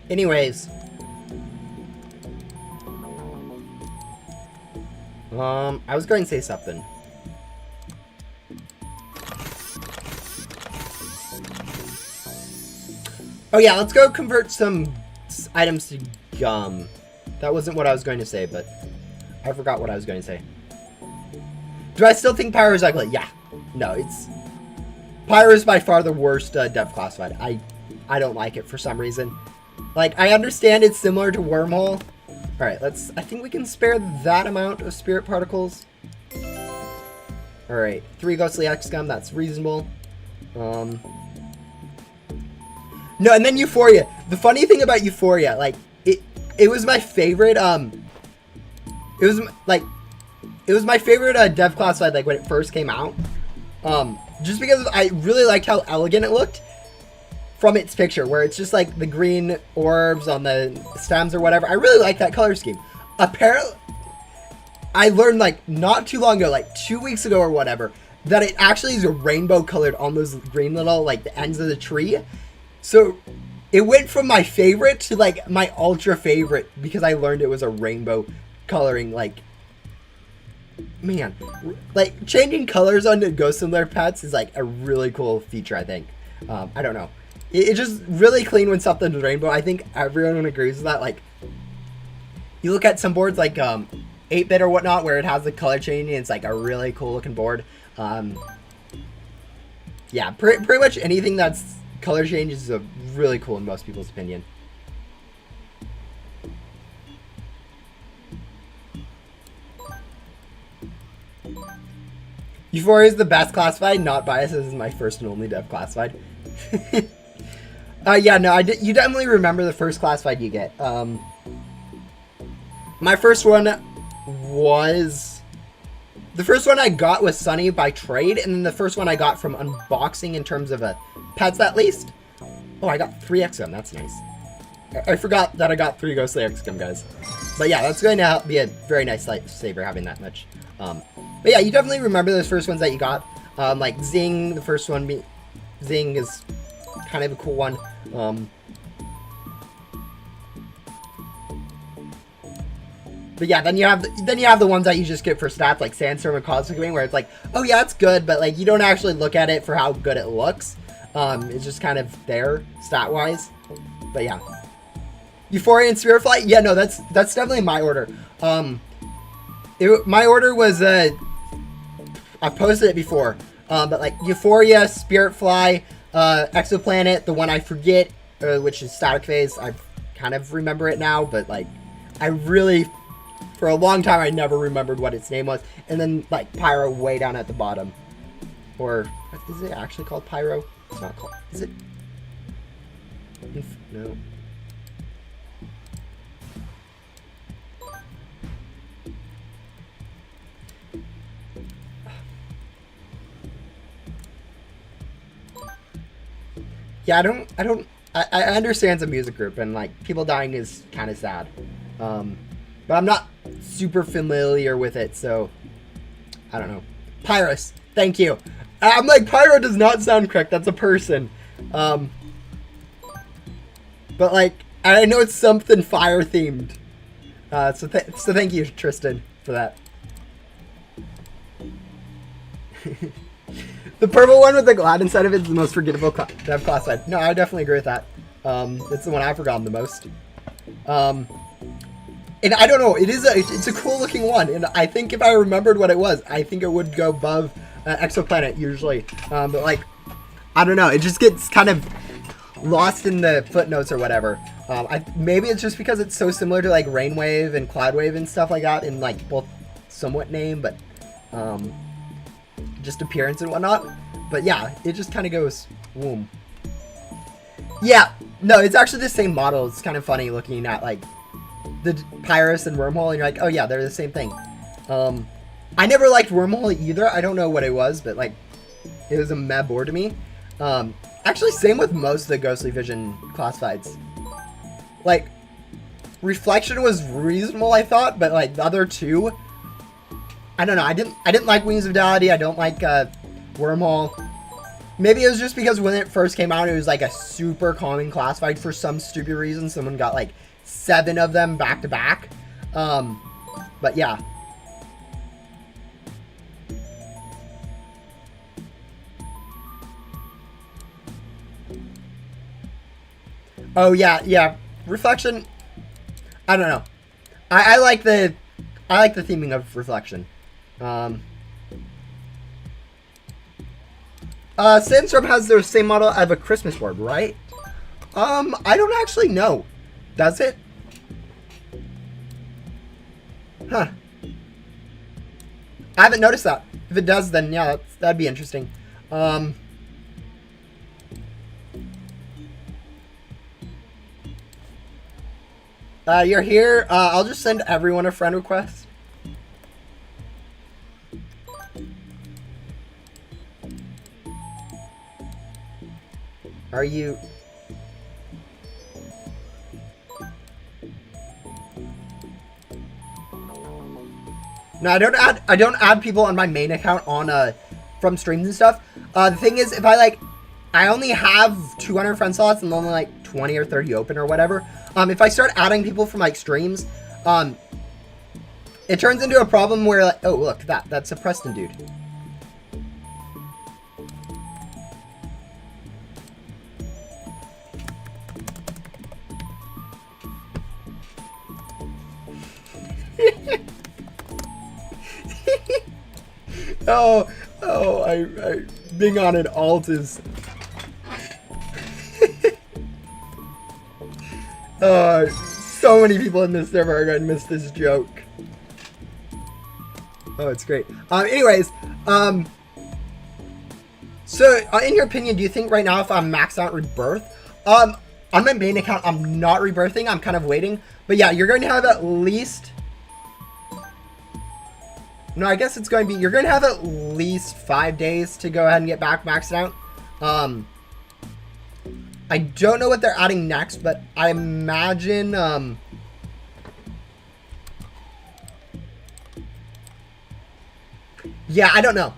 Anyways, I was going to say something. Oh yeah, let's go convert some items to gum. That wasn't what I was going to say, but I forgot what I was going to say. Do I still think Pyro is ugly? Yeah. No, it's... Pyro is by far the worst dev classified. I don't like it for some reason. Like, I understand it's similar to Wormhole. Alright, let's... I think we can spare that amount of spirit particles. Alright, 3 Ghostly X Gum, that's reasonable. No, and then Euphoria. The funny thing about Euphoria, like, it was my favorite, it was my favorite dev classified, like, when it first came out. just because I really liked how elegant it looked from its picture, where it's just like the green orbs on the stems or whatever. I really like that color scheme. Apparently, I learned like not too long ago, like 2 weeks ago or whatever, that it actually is a rainbow colored on those green little like the ends of the tree. So it went from my favorite to like my ultra favorite because I learned it was a rainbow coloring. Like, man, like changing colors on the Ghost Simulator pets is like a really cool feature, I think. I don't know. It's just really clean when something's rainbow. I think everyone agrees with that. Like, you look at some boards like 8-bit or whatnot where it has the color changing. It's like a really cool looking board. Yeah, pretty much anything that's color changes is really cool in most people's opinion. Euphoria is the best classified, not biased. This is my first and only dev classified. Yeah, no, you definitely remember the first classified you get. My first one was... The first one I got was Sunny by trade, and then the first one I got from unboxing in terms of pets at least. Oh, I got 3 XM, that's nice. I forgot that I got 3 Ghostly XM, guys. But yeah, that's going to be a very nice lifesaver having that much. But yeah, you definitely remember those first ones that you got. Like Zing, the first one, Zing is kind of a cool one. But yeah, then you have the ones that you just get for stats, like Sandstorm and Cosmic Wing, where it's like, oh yeah, it's good, but like you don't actually look at it for how good it looks. It's just kind of there stat wise. But yeah, Euphoria and Spirit Flight. Yeah, no, that's definitely my order. My order was I posted it before, but like Euphoria, Spirit Fly, Exoplanet, the one I forget, which is Static Phase. I kind of remember it now, but like I really. For a long time, I never remembered what its name was. And then, like, Pyro way down at the bottom. Or, is it actually called Pyro? It's not called. Is it? No. Yeah, I understand it's a music group, and, like, people dying is kind of sad. But I'm not super familiar with it, so I don't know. Pyrus, thank you. I'm like, Pyro does not sound correct. That's a person. But like, I know it's something fire themed. So thank you, Tristan, for that. The purple one with the glad inside of it is the most forgettable dev classified. No, I definitely agree with that. It's the one I've forgotten the most. And I don't know, it's a cool looking one, and I think if I remembered what it was, I think it would go above Exoplanet usually. But like, I don't know, it just gets kind of lost in the footnotes or whatever. Maybe it's just because it's so similar to like Rainwave and Cloudwave and stuff like that in like both somewhat name, but just appearance and whatnot. But yeah, it just kind of goes, whoom. Yeah, no, it's actually the same model. It's kind of funny looking at like the Pyrus and Wormhole, and you're like, oh yeah, they're the same thing. I never liked Wormhole either. I don't know what it was, but like, it was a meh board to me. Actually, same with most of the Ghostly Vision classifieds. Like, Reflection was reasonable, I thought, but like the other two, I don't know. I didn't like Wings of Duality. I don't like Wormhole. Maybe it was just because when it first came out, it was like a super common classified for some stupid reason. Someone got like 7 of them back to back. But yeah. Oh yeah. Reflection. I don't know. I like the theming of Reflection. Sandstorm has the same model of a Christmas board, right? I don't actually know. Does it? Huh. I haven't noticed that. If it does, then yeah, that'd be interesting. You're here. I'll just send everyone a friend request. Are you... No, I don't add people on my main account on from streams and stuff. The thing is, if I only have 200 friend slots and only like 20 or 30 open or whatever. If I start adding people from like streams, it turns into a problem where like, oh look, that's a Preston dude. I being on an alt is so many people in this server are gonna miss this joke. Oh, it's great. Anyways, so in your opinion, do you think right now if I'm maxed out rebirth, on my main account, I'm not rebirthing, I'm kind of waiting, but yeah, you're going to have at least, no, I guess it's going to be, you're going to have at least 5 days to go ahead and get back maxed out. I don't know what they're adding next, but I imagine, yeah, I don't know.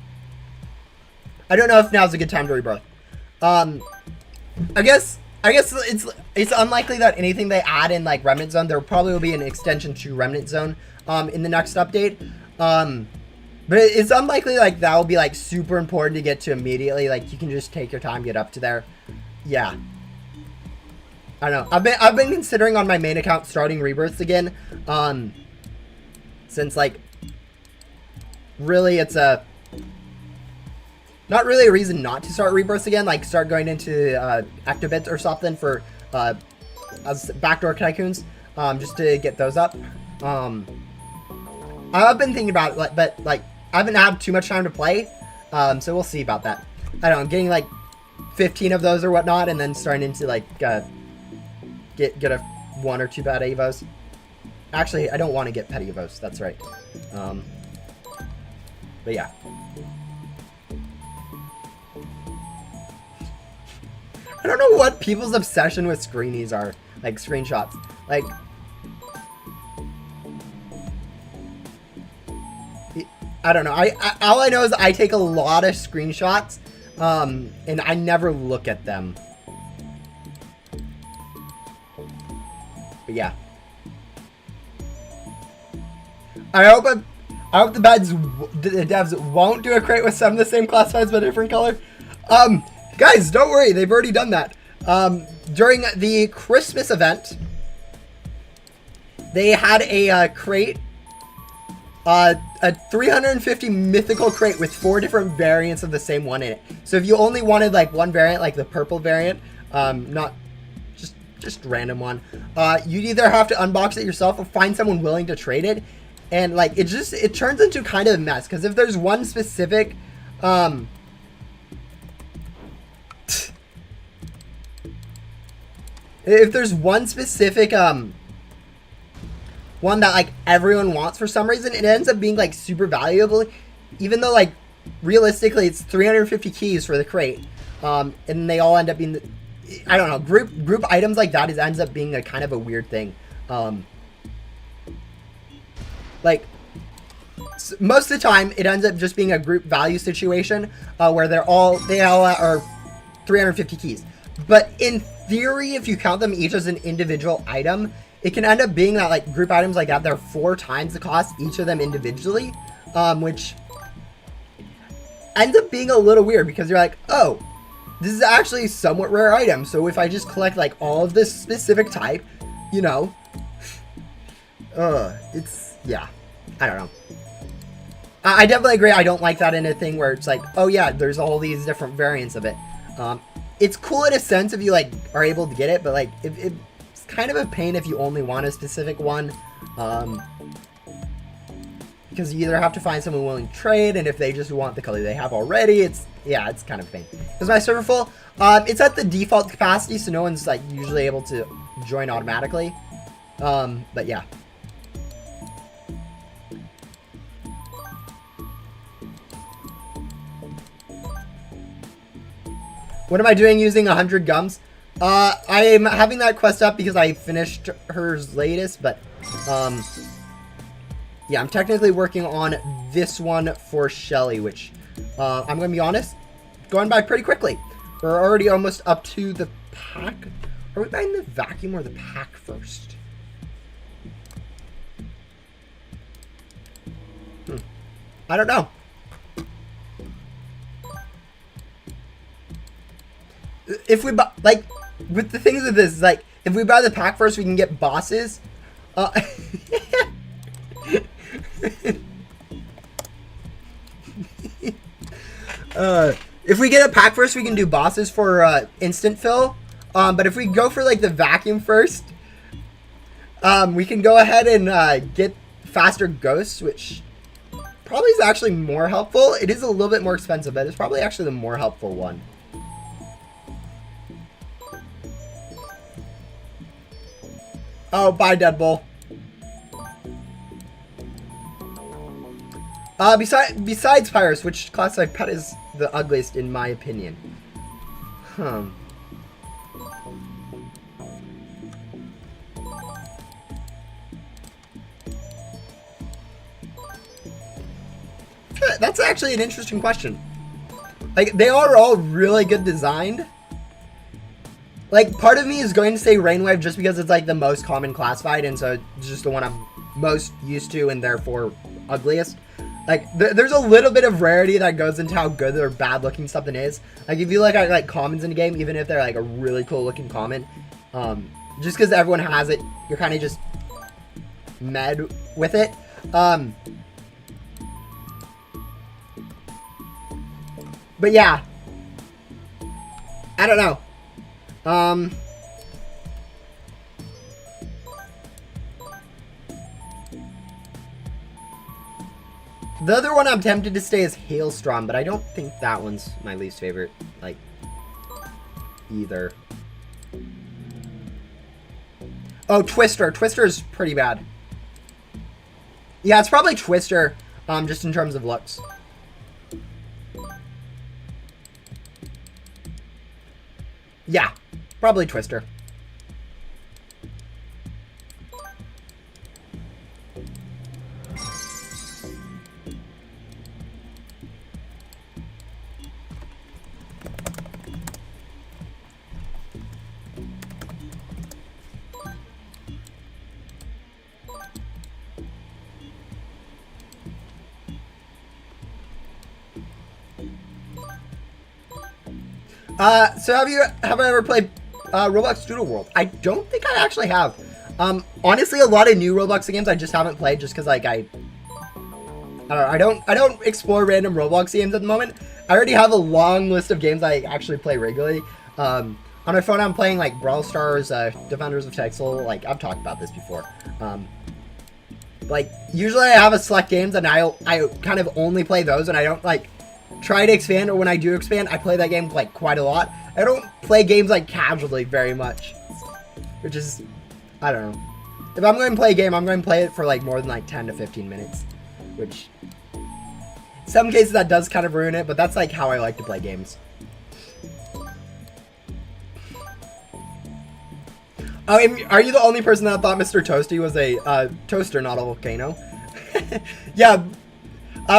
I don't know if now's a good time to rebirth. I guess it's unlikely that anything they add in like Remnant Zone, there probably will be an extension to Remnant Zone in the next update. But it's unlikely like that will be like super important to get to immediately. Like you can just take your time, get up to there. Yeah. I don't know. I've been considering on my main account starting rebirths again. Since like really it's not really a reason not to start rebirths again, like start going into Actibits or something for as backdoor tycoons, just to get those up. I've been thinking about it, but like I haven't had too much time to play, so we'll see about that. I don't know, getting like 15 of those or whatnot, and then starting into like get a 1 or 2 bad evos. Actually, I don't want to get petty evos. That's right. But yeah. I don't know what people's obsession with screenies are, like screenshots. Like, I don't know. All I know is I take a lot of screenshots, and I never look at them. But yeah. I hope the devs won't do a crate with some of the same classifieds but a different color. Guys, don't worry, they've already done that. During the Christmas event, they had a crate, a 350 mythical crate with 4 different variants of the same one in it. So if you only wanted like one variant, like the purple variant, not just random one, you'd either have to unbox it yourself or find someone willing to trade it. And like it turns into kind of a mess, because if there's one specific if there's one specific one that like everyone wants for some reason, it ends up being like super valuable, even though like realistically it's 350 keys for the crate, and they all end up being I don't know, group items like that ends up being a kind of a weird thing. Like most of the time it ends up just being a group value situation, where they all are 350 keys. But in theory, if you count them each as an individual item, it can end up being that like group items like that, they're 4 times the cost, each of them individually, which ends up being a little weird, because you're like, oh, this is actually a somewhat rare item. So if I just collect like all of this specific type, you know, it's, yeah, I don't know. I definitely agree. I don't like that in a thing where it's like, oh yeah, there's all these different variants of it. It's cool in a sense if you like are able to get it, but like it's kind of a pain if you only want a specific one, because you either have to find someone willing to trade, and if they just want the color they have already, it's kind of a pain. Is my server full? It's at the default capacity, so no one's like usually able to join automatically. But yeah. What am I doing using 100 gums? I'm having that quest up because I finished hers latest, but, yeah, I'm technically working on this one for Shelly, which, I'm going to be honest, going by pretty quickly. We're already almost up to the pack. Are we buying the vacuum or the pack first? I don't know. If we buy, like, with the things with this, like, if we buy the pack first, we can get bosses. If we get a pack first, we can do bosses for instant fill. But if we go for like the vacuum first, we can go ahead and get faster ghosts, which probably is actually more helpful. It is a little bit more expensive, but it's probably actually the more helpful one. Oh, bye, Deadbolt. Besides Pyrus, which classified pet is the ugliest in my opinion? That's actually an interesting question. Like, they are all really good designed. Like, part of me is going to say Rainwave just because it's, like, the most common classified, and so it's just the one I'm most used to and therefore ugliest. Like, there's a little bit of rarity that goes into how good or bad looking something is. Like, if you look at, like, commons in a game, even if they're, like, a really cool looking common, just because everyone has it, you're kind of just mad with it. But yeah, I don't know. The other one I'm tempted to say is Hailstorm, but I don't think that one's my least favorite, like, either. Oh, Twister. Twister's pretty bad. Yeah, it's probably Twister, just in terms of looks. Yeah, probably Twister. So have I ever played Roblox Doodle World? I don't think I actually have. Honestly, a lot of new Roblox games I just haven't played just because, like, I don't explore random Roblox games at the moment. I already have a long list of games I actually play regularly. On my phone, I'm playing, like, Brawl Stars, Defenders of Texel. Like, I've talked about this before. Like, usually I have a select games, and I kind of only play those, and I don't, like, try to expand, or when I do expand, I play that game, like, quite a lot. I don't play games, like, casually very much, which is, I don't know. If I'm going to play a game, I'm going to play it for, like, more than, like, 10 to 15 minutes, which, in some cases, that does kind of ruin it, but that's, like, how I like to play games. Oh, are you the only person that thought Mr. Toasty was a toaster, not a volcano? Yeah,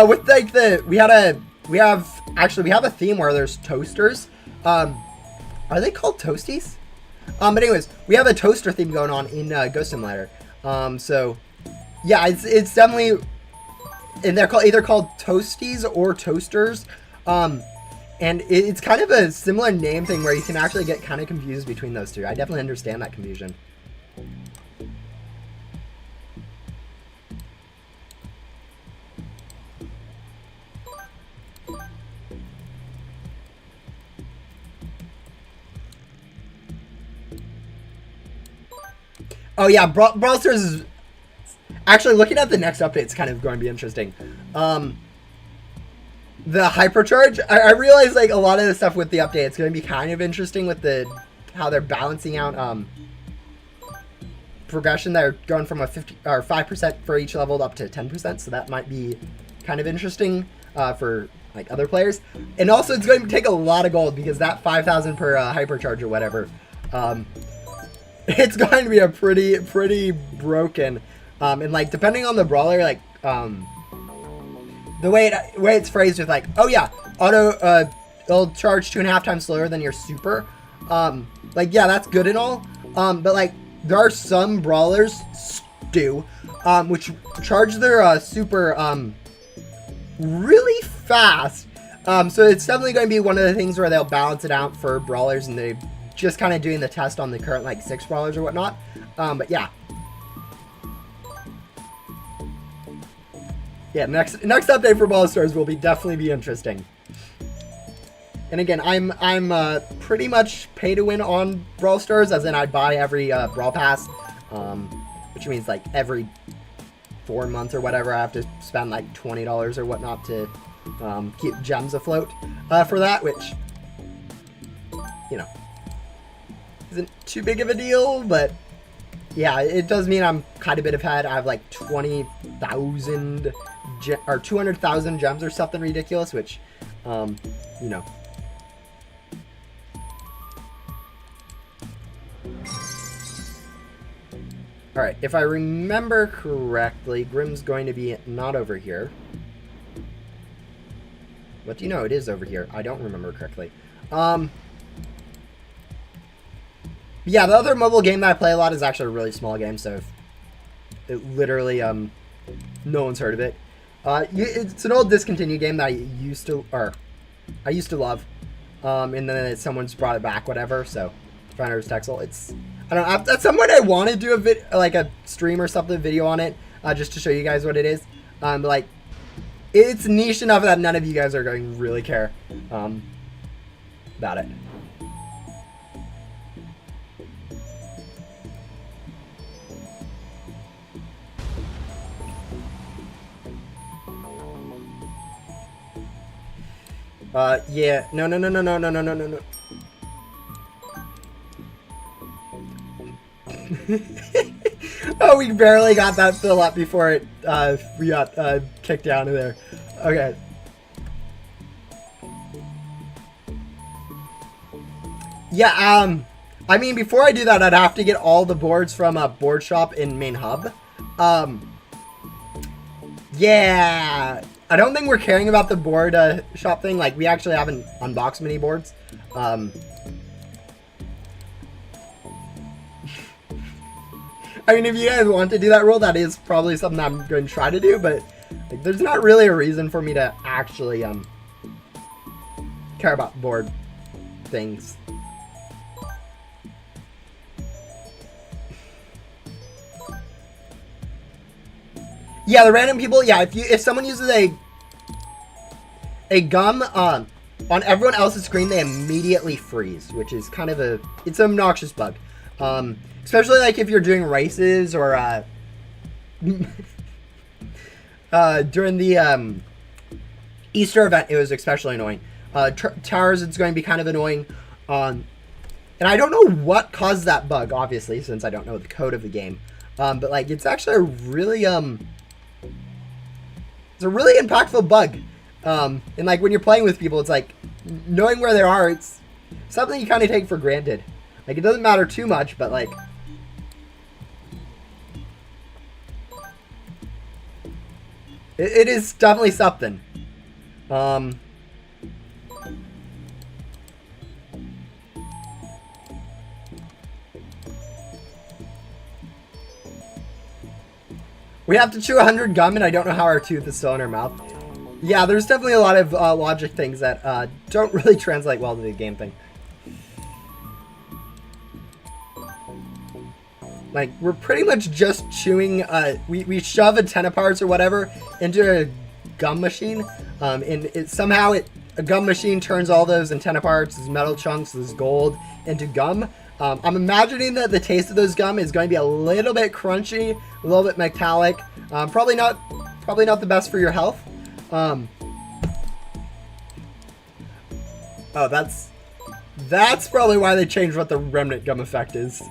with, like, we have a theme where there's toasters. Are they called toasties? But anyways, we have a toaster theme going on in Ghost Simulator. So yeah, it's definitely, and they're either called toasties or toasters. And it's kind of a similar name thing where you can actually get kind of confused between those two. I definitely understand that confusion. Oh yeah, Brawl Stars is actually, looking at the next update, it's kind of going to be interesting. The hypercharge, I realize, like, a lot of the stuff with the update, it's going to be kind of interesting with how they're balancing out progression. They're going from a 5% for each level up to 10%, so that might be kind of interesting for like other players. And also it's going to take a lot of gold because that 5,000 per hypercharge or whatever, it's going to be a pretty broken. And like depending on the brawler, like the way it's phrased with like, oh yeah, auto it'll charge 2.5 times slower than your super. Like yeah, that's good and all. But like there are some brawlers, which charge their super really fast. So it's definitely going to be one of the things where they'll balance it out for brawlers, and they're just kind of doing the test on the current like 6 brawlers or whatnot. But yeah. Yeah, next update for Brawl Stars will definitely be interesting. And again, I'm pretty much pay to win on Brawl Stars, as in I buy every Brawl Pass, which means like every 4 months or whatever I have to spend like $20 or whatnot to keep gems afloat for that, which, you know, isn't too big of a deal, but yeah, it does mean I'm kind of a bit ahead. I have like 20,000 or 200,000 gems or something ridiculous, which, you know. Alright, if I remember correctly, Grim's going to be not over here. What do you know? It is over here. I don't remember correctly. Yeah, the other mobile game that I play a lot is actually a really small game, so it literally, no one's heard of it. It's an old discontinued game that I used to love. And then someone's brought it back, whatever, so Founders Texel. It's, I don't know, at some point I want to do a stream or something, video on it, just to show you guys what it is. But like, it's niche enough that none of you guys are going to really care, about it. Yeah, no. Oh, we barely got that fill up before it, we got, kicked out of there. Okay. Yeah, I mean, before I do that, I'd have to get all the boards from a board shop in main hub. Yeah, I don't think we're caring about the board, shop thing. Like, we actually haven't unboxed many boards. I mean, if you guys want to do that rule, that is probably something I'm going to try to do, but like, there's not really a reason for me to actually care about board things. Yeah, the random people, yeah, if someone uses a gum on everyone else's screen, they immediately freeze, which is kind of it's an obnoxious bug. Especially like if you're doing races or during the Easter event, it was especially annoying. Towers, it's going to be kind of annoying. And I don't know what caused that bug, obviously, since I don't know the code of the game. But like, it's actually a really it's a really impactful bug. And like when you're playing with people, it's like knowing where they are, it's something you kind of take for granted. Like, it doesn't matter too much, but like, it is definitely something. We have to chew 100 gum, and I don't know how our tooth is still in our mouth. Yeah, there's definitely a lot of logic things that don't really translate well to the game thing. Like, we're pretty much just chewing, we shove antenna parts or whatever into a gum machine, and somehow a gum machine turns all those antenna parts, those metal chunks, this gold, into gum. I'm imagining that the taste of those gum is going to be a little bit crunchy, a little bit metallic, probably not the best for your health. Oh, that's probably why they changed what the remnant gum effect is.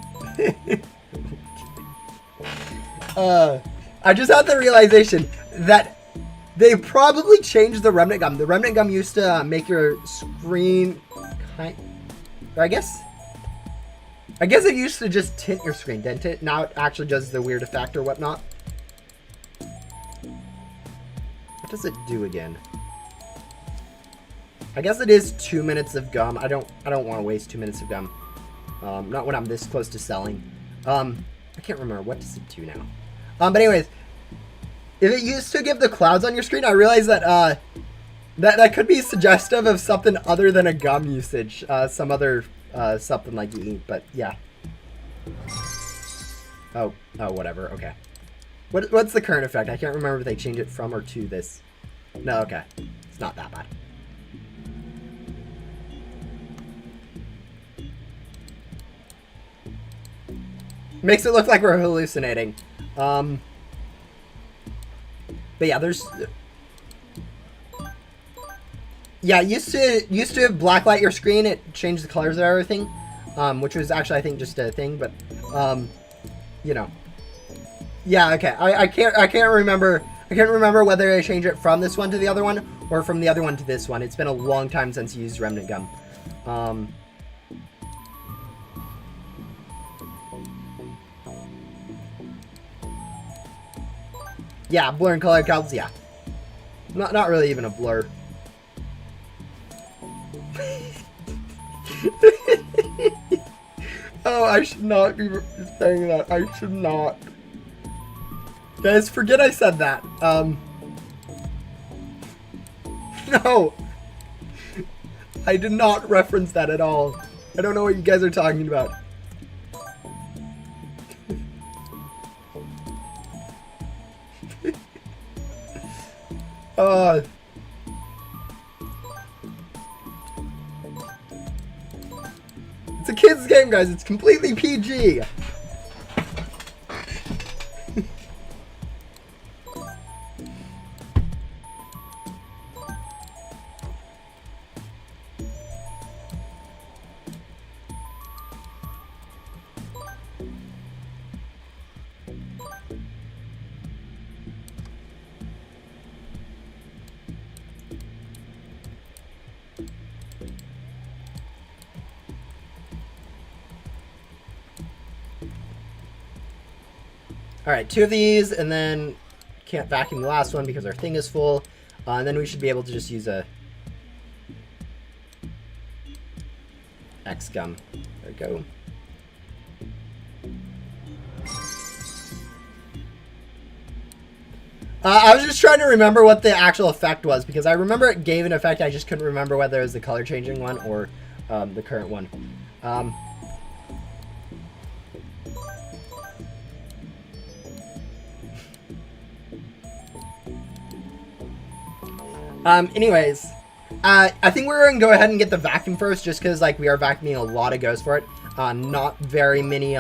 I just had the realization that They probably changed the remnant gum. The remnant gum used to make your screen I guess it used to just tint your screen, didn't it? Now it actually does the weird effect or whatnot. What does it do again? I guess it is 2 minutes of gum. I don't want to waste 2 minutes of gum. Not when I'm this close to selling. I can't remember. What does it do now? But anyways, if it used to give the clouds on your screen, I realized that that could be suggestive of something other than a gum usage. Some other something like you eat, but yeah. Oh, whatever. Okay. What's the current effect? I can't remember if they changed it from or to this. No, okay. It's not that bad. Makes it look like we're hallucinating. But yeah, there's... Yeah, used to blacklight your screen. It changed the colors of everything, which was actually, I think, just a thing. But, you know, yeah, okay. I can't remember. I can't remember whether I changed it from this one to the other one or from the other one to this one. It's been a long time since you used remnant gum. Yeah, blur and color counts. Yeah, not really even a blur. Oh, I should not be saying that. I should not. Guys, forget I said that. No. I did not reference that at all. I don't know what you guys are talking about. It's a kid's game, guys. It's completely PG. Alright, 2 of these, and then can't vacuum the last one because our thing is full. And then we should be able to just use a X gum. There we go. I was just trying to remember what the actual effect was, because I remember it gave an effect, I just couldn't remember whether it was the color changing one or the current one. Anyways, I think we're going to go ahead and get the vacuum first, just because, like, we are vacuuming a lot of ghosts for it. Not very many,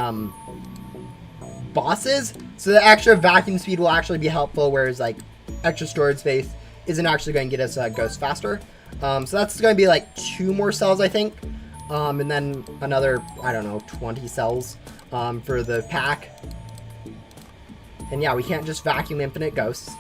bosses, so the extra vacuum speed will actually be helpful, whereas, like, extra storage space isn't actually going to get us, ghosts faster. So that's going to be, like, 2 more cells, I think. And then another, I don't know, 20 cells, for the pack. And yeah, we can't just vacuum infinite ghosts.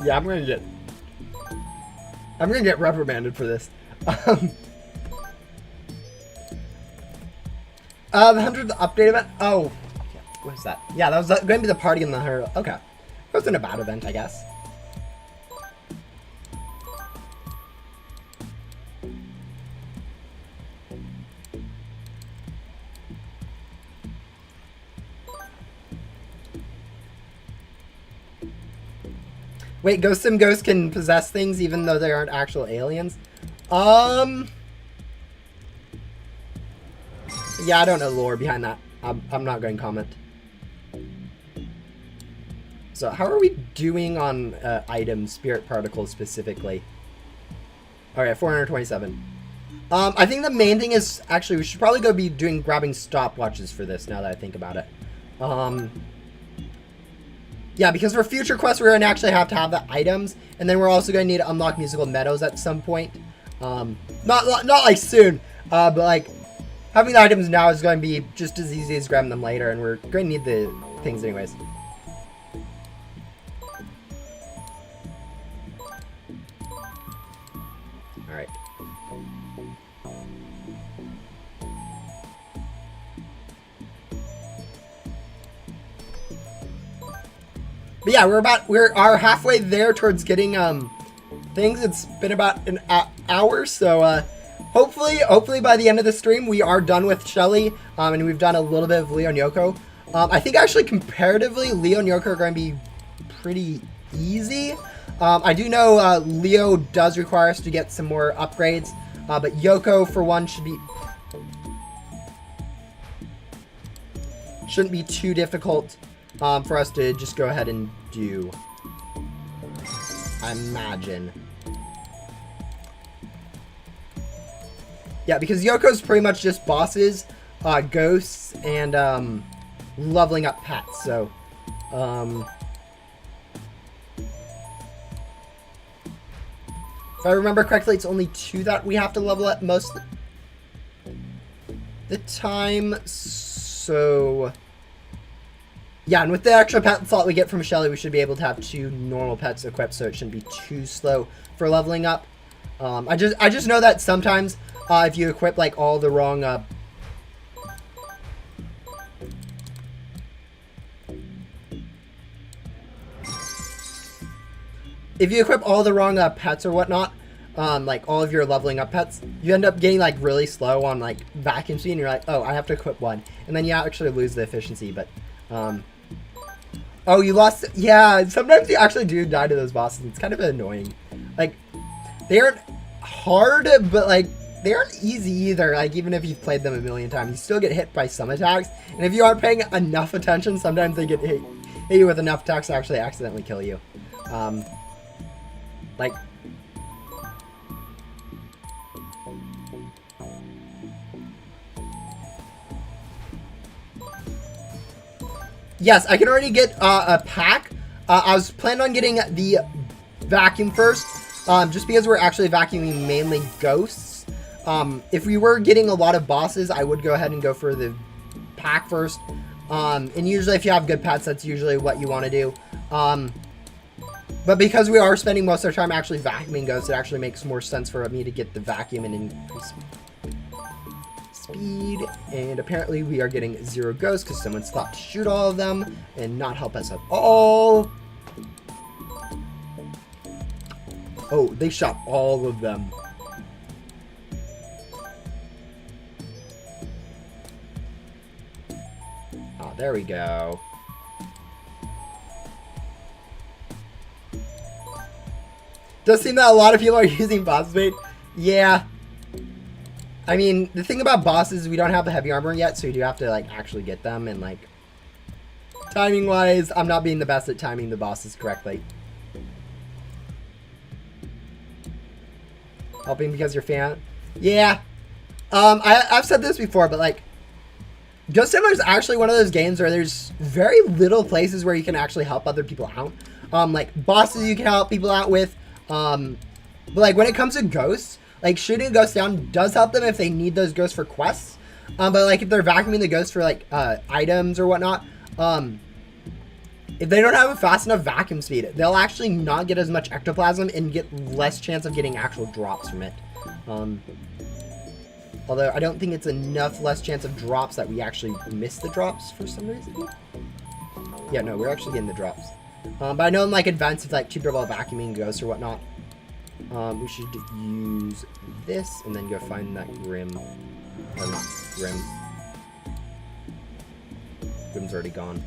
Yeah, I'm gonna get reprimanded for this. The 100th update event. Oh, what is that? Yeah, that was going to be the party in the hurdle. Okay, it wasn't a bad event, I guess. Wait, Ghost Sim Ghosts can possess things even though they aren't actual aliens? Yeah, I don't know the lore behind that. I'm not going to comment. So, how are we doing on items, spirit particles specifically? Alright, 427. I think the main thing is, actually, we should probably go be grabbing stopwatches for this, now that I think about it. Yeah, because for future quests, we're going to actually have to have the items, and then we're also going to need to unlock musical meadows at some point. Not like soon, but like, having the items now is going to be just as easy as grabbing them later, and we're going to need the things anyways. Alright. But yeah, we're halfway there towards getting things. It's been about an hour, so hopefully by the end of the stream we are done with Shelly, and we've done a little bit of Leo and Yoko. I think actually comparatively Leo and Yoko are going to be pretty easy. I do know Leo does require us to get some more upgrades, but Yoko for one shouldn't be too difficult for us to just go ahead and do, I imagine. Yeah, because Yoko's pretty much just bosses, ghosts, and leveling up pets, so if I remember correctly, it's only 2 that we have to level up most of the time, so yeah, and with the extra pet slot we get from Shelly, we should be able to have 2 normal pets equipped, so it shouldn't be too slow for leveling up. I just know that sometimes if you equip like all the wrong if you equip all the wrong pets or whatnot, like all of your leveling up pets, you end up getting like really slow on like vacuum speed, and you're like, oh, I have to equip one, and then you actually lose the efficiency. But oh, you lost. Yeah, sometimes you actually do die to those bosses. It's kind of annoying. Like, they aren't hard, but like they aren't easy either. Like, even if you've played them a million times, you still get hit by some attacks, and if you aren't paying enough attention, sometimes they hit you with enough attacks to actually accidentally kill you. Like, yes, I can already get a pack. I was planning on getting the vacuum first, just because we're actually vacuuming mainly ghosts. If we were getting a lot of bosses, I would go ahead and go for the pack first. And usually if you have good pets, that's usually what you want to do. But because we are spending most of our time actually vacuuming ghosts, it actually makes more sense for me to get the vacuum and increase speed. And apparently we are getting 0 ghosts because someone's thought to shoot all of them and not help us at all. Oh, they shot all of them. Oh, there we go. Does seem that a lot of people are using boss bait. Yeah. I mean, the thing about bosses is we don't have the heavy armor yet, so you do have to, like, actually get them. And, like, timing-wise, I'm not being the best at timing the bosses correctly. Helping because you're a fan? Yeah. I've said this before, but, like, Ghost Simulator is actually one of those games where there's very little places where you can actually help other people out. Like, bosses you can help people out with. But like when it comes to ghosts, like shooting ghosts down does help them if they need those ghosts for quests. But like if they're vacuuming the ghosts for like items or whatnot, if they don't have a fast enough vacuum speed, they'll actually not get as much ectoplasm and get less chance of getting actual drops from it. Although I don't think it's enough less chance of drops that we actually miss the drops for some reason. Yeah, no, we're actually getting the drops. But I know in like advanced, like tuber ball vacuuming ghosts or whatnot, we should use this and then go find that Grim. Or not Grim. Grim's already gone.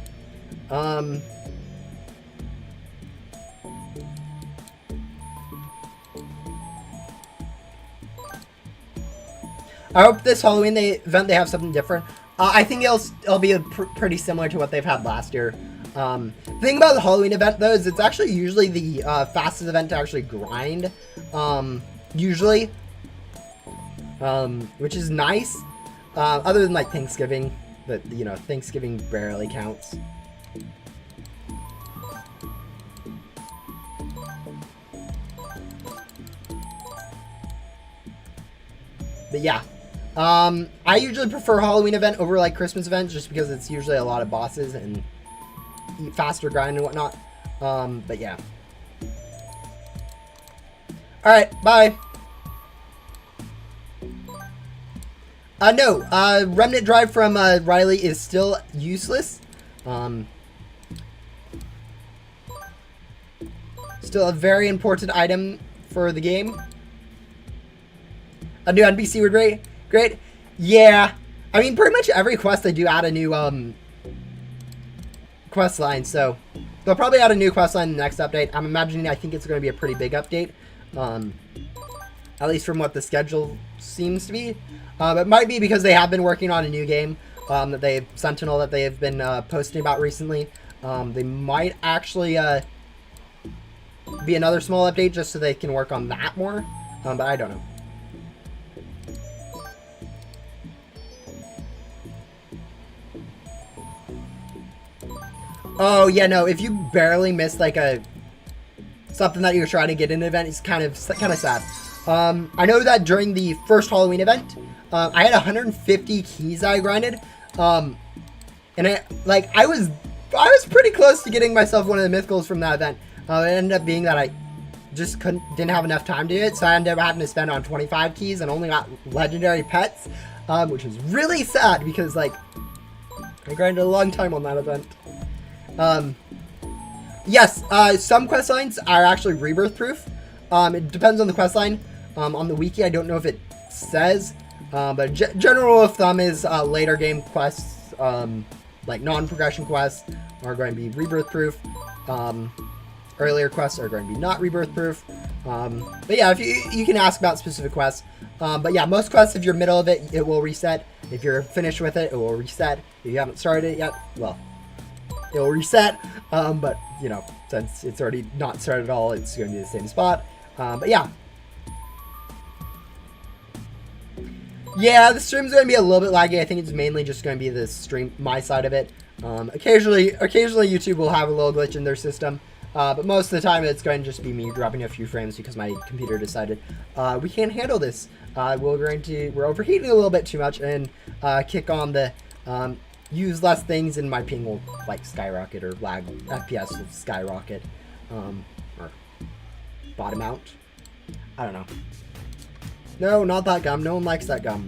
I hope this Halloween event they have something different. I think it'll be pretty similar to what they've had last year. The thing about the Halloween event, though, is it's actually usually the fastest event to actually grind. Usually. which is nice. Other than like Thanksgiving, but you know, Thanksgiving barely counts. But yeah, I usually prefer Halloween event over like Christmas event just because it's usually a lot of bosses and faster grind and whatnot. But yeah. All right, bye. No, Remnant Drive from Riley is still useless. Still a very important item for the game. A new NPC would be great. Yeah, I mean, pretty much every quest they do add a new quest line, so they'll probably add a new quest line in the next update. I'm imagining, I think it's going to be a pretty big update, at least from what the schedule seems to be. It might be because they have been working on a new game, Sentinel, that they have been posting about recently. They might actually be another small update just so they can work on that more, but I don't know. Oh yeah, no. If you barely missed like something that you're trying to get in an event, it's kind of sad. I know that during the first Halloween event, I had 150 keys I grinded, and I was pretty close to getting myself one of the mythicals from that event. It ended up being that I just didn't have enough time to do it, so I ended up having to spend on 25 keys and only got legendary pets, which was really sad because like I grinded a long time on that event. Yes, some quest lines are actually rebirth proof. It depends on the quest line. On the wiki, I don't know if it says, but general rule of thumb is later game quests, like non-progression quests, are going to be rebirth proof. Earlier quests are going to be not rebirth proof. But yeah, if you can ask about specific quests. But yeah, most quests, if you're middle of it, it will reset. If you're finished with it, it will reset. If you haven't started it yet, well, it will reset. But you know, since it's already not started at all, it's going to be the same spot. But yeah. Yeah, the stream's going to be a little bit laggy. I think it's mainly just going to be the stream, my side of it. Occasionally YouTube will have a little glitch in their system. But most of the time it's going to just be me dropping a few frames because my computer decided we can't handle this. We're overheating a little bit too much and kick on the use less things and my ping will like skyrocket or lag FPS will skyrocket or bottom out. I don't know. No, not that gum. No one likes that gum.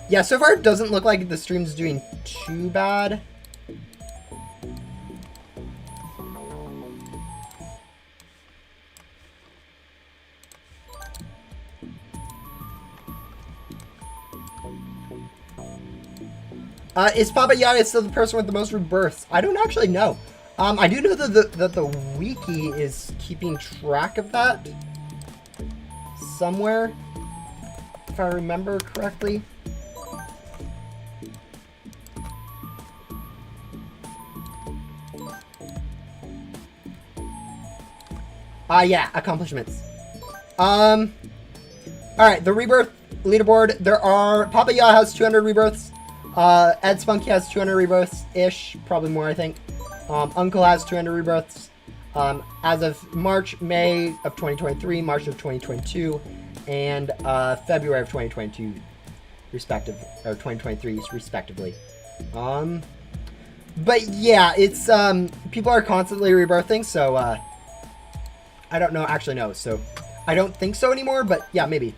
Yeah, so far it doesn't look like the stream's doing too bad. Is Papa Yaga still the person with the most rebirths? I don't actually know. I do know that the wiki is keeping track of that somewhere, if I remember correctly. Yeah, accomplishments. Alright, the rebirth leaderboard. Papa Ya has 200 rebirths. Ed Spunky has 200 rebirths-ish, probably more, I think. Uncle has 200 rebirths. As of May of 2023, March of 2022, and February of 2022, 2023, respectively. But yeah, it's people are constantly rebirthing, so I don't know, actually no, so I don't think so anymore, but yeah, maybe.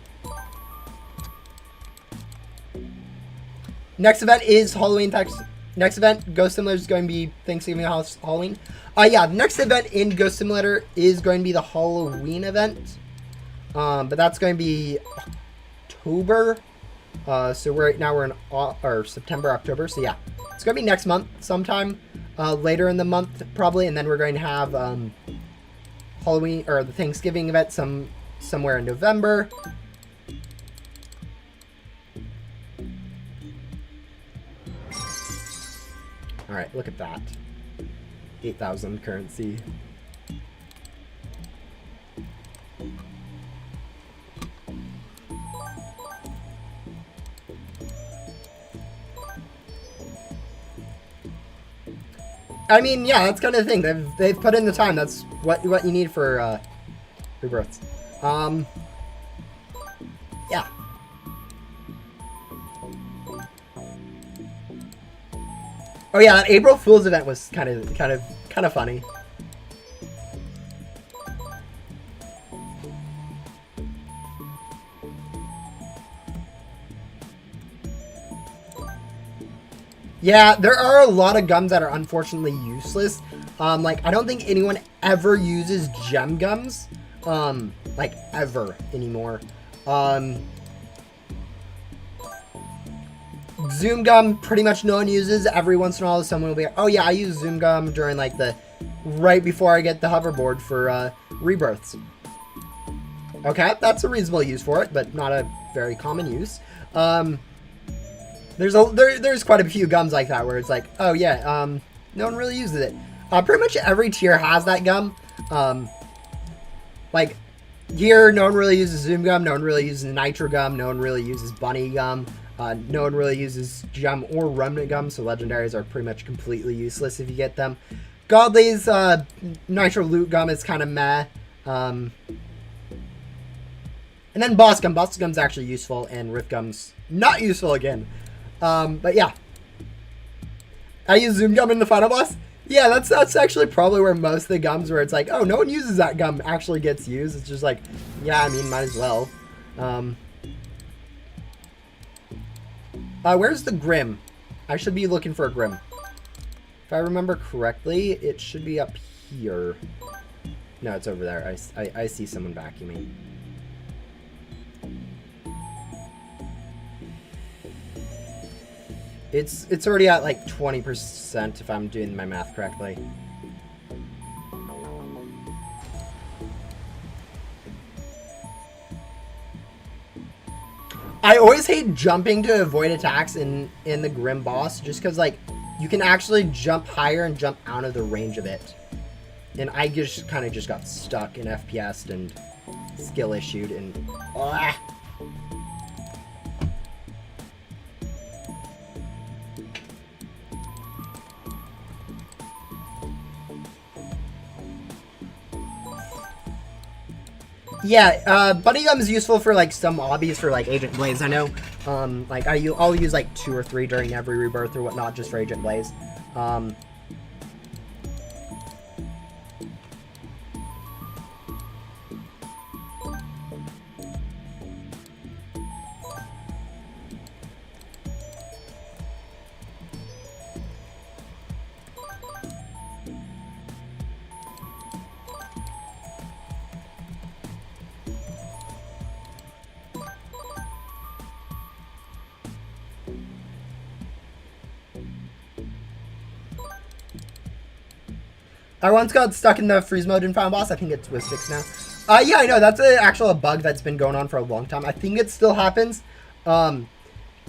Next event is Halloween. Next event, Ghost Simulator, is going to be Thanksgiving, Halloween. Yeah, the next event in Ghost Simulator is going to be the Halloween event. But that's going to be October. So we're in September, October. So yeah, it's going to be next month, sometime later in the month probably, and then we're going to have Halloween or the Thanksgiving event somewhere in November. All right, look at that. 8,000 currency. I mean, yeah, that's kind of the thing. They've put in the time. That's what you need for rebirths. Yeah. Oh yeah, that April Fool's event was kind of funny. Yeah, there are a lot of gums that are unfortunately useless. Like, I don't think anyone ever uses gem gums, like, ever anymore. Zoom gum, pretty much no one uses. Every once in a while, someone will be like, oh yeah, I use Zoom gum during, like, right before I get the hoverboard for, rebirths. Okay, that's a reasonable use for it, but not a very common use. There's quite a few gums like that where it's like, oh yeah, no one really uses it. Pretty much every tier has that gum. Like, here, no one really uses Zoom gum, no one really uses Nitro gum, no one really uses Bunny gum, no one really uses gem or remnant gum, so legendaries are pretty much completely useless if you get them. Godly's Nitro loot gum is kind of meh. And then boss gum. Boss gum's actually useful, and rift gum's not useful again. But yeah. I use Zoom gum in the final boss. Yeah, that's actually probably where most of the gums where it's like, oh, no one uses that gum actually gets used. It's just like, yeah, I mean, might as well. Where's the Grim? I should be looking for a Grim. If I remember correctly, it should be up here. No, it's over there. I see someone vacuuming. It's already at like 20% if I'm doing my math correctly. I always hate jumping to avoid attacks in the Grim boss, just because like you can actually jump higher and jump out of the range of it. And I just kind of just got stuck in FPS and skill issued and yeah, Bunny Gum is useful for like some obbies for like Agent Blaze. I know, like I'll use like 2 or 3 during every rebirth or whatnot just for Agent Blaze. I once got stuck in the freeze mode in Final Boss. I think it was 6 now. Yeah, I know. That's an actual bug that's been going on for a long time. I think it still happens. Devs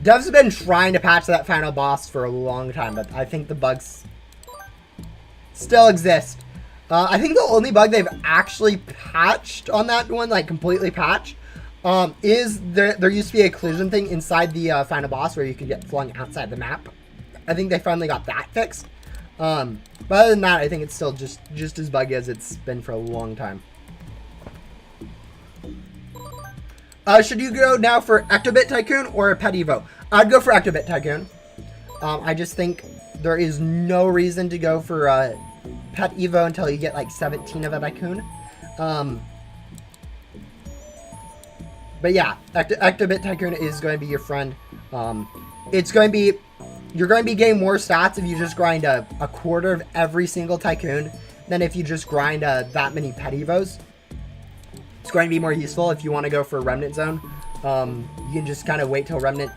have been trying to patch that Final Boss for a long time, but I think the bugs still exist. I think the only bug they've actually patched on that one, like completely patched, is there used to be a collision thing inside the Final Boss where you could get flung outside the map. I think they finally got that fixed. But other than that, I think it's still just as buggy as it's been for a long time. Should you go now for Ectobit Tycoon or a Pet Evo? I'd go for Ectobit Tycoon. I just think there is no reason to go for Pet Evo until you get like 17 of a Tycoon. But yeah, Ectobit Tycoon is going to be your friend. It's going to be... You're going to be getting more stats if you just grind a quarter of every single Tycoon than if you just grind that many Pet Evos. It's going to be more useful if you want to go for Remnant Zone. You can just kind of wait till Remnant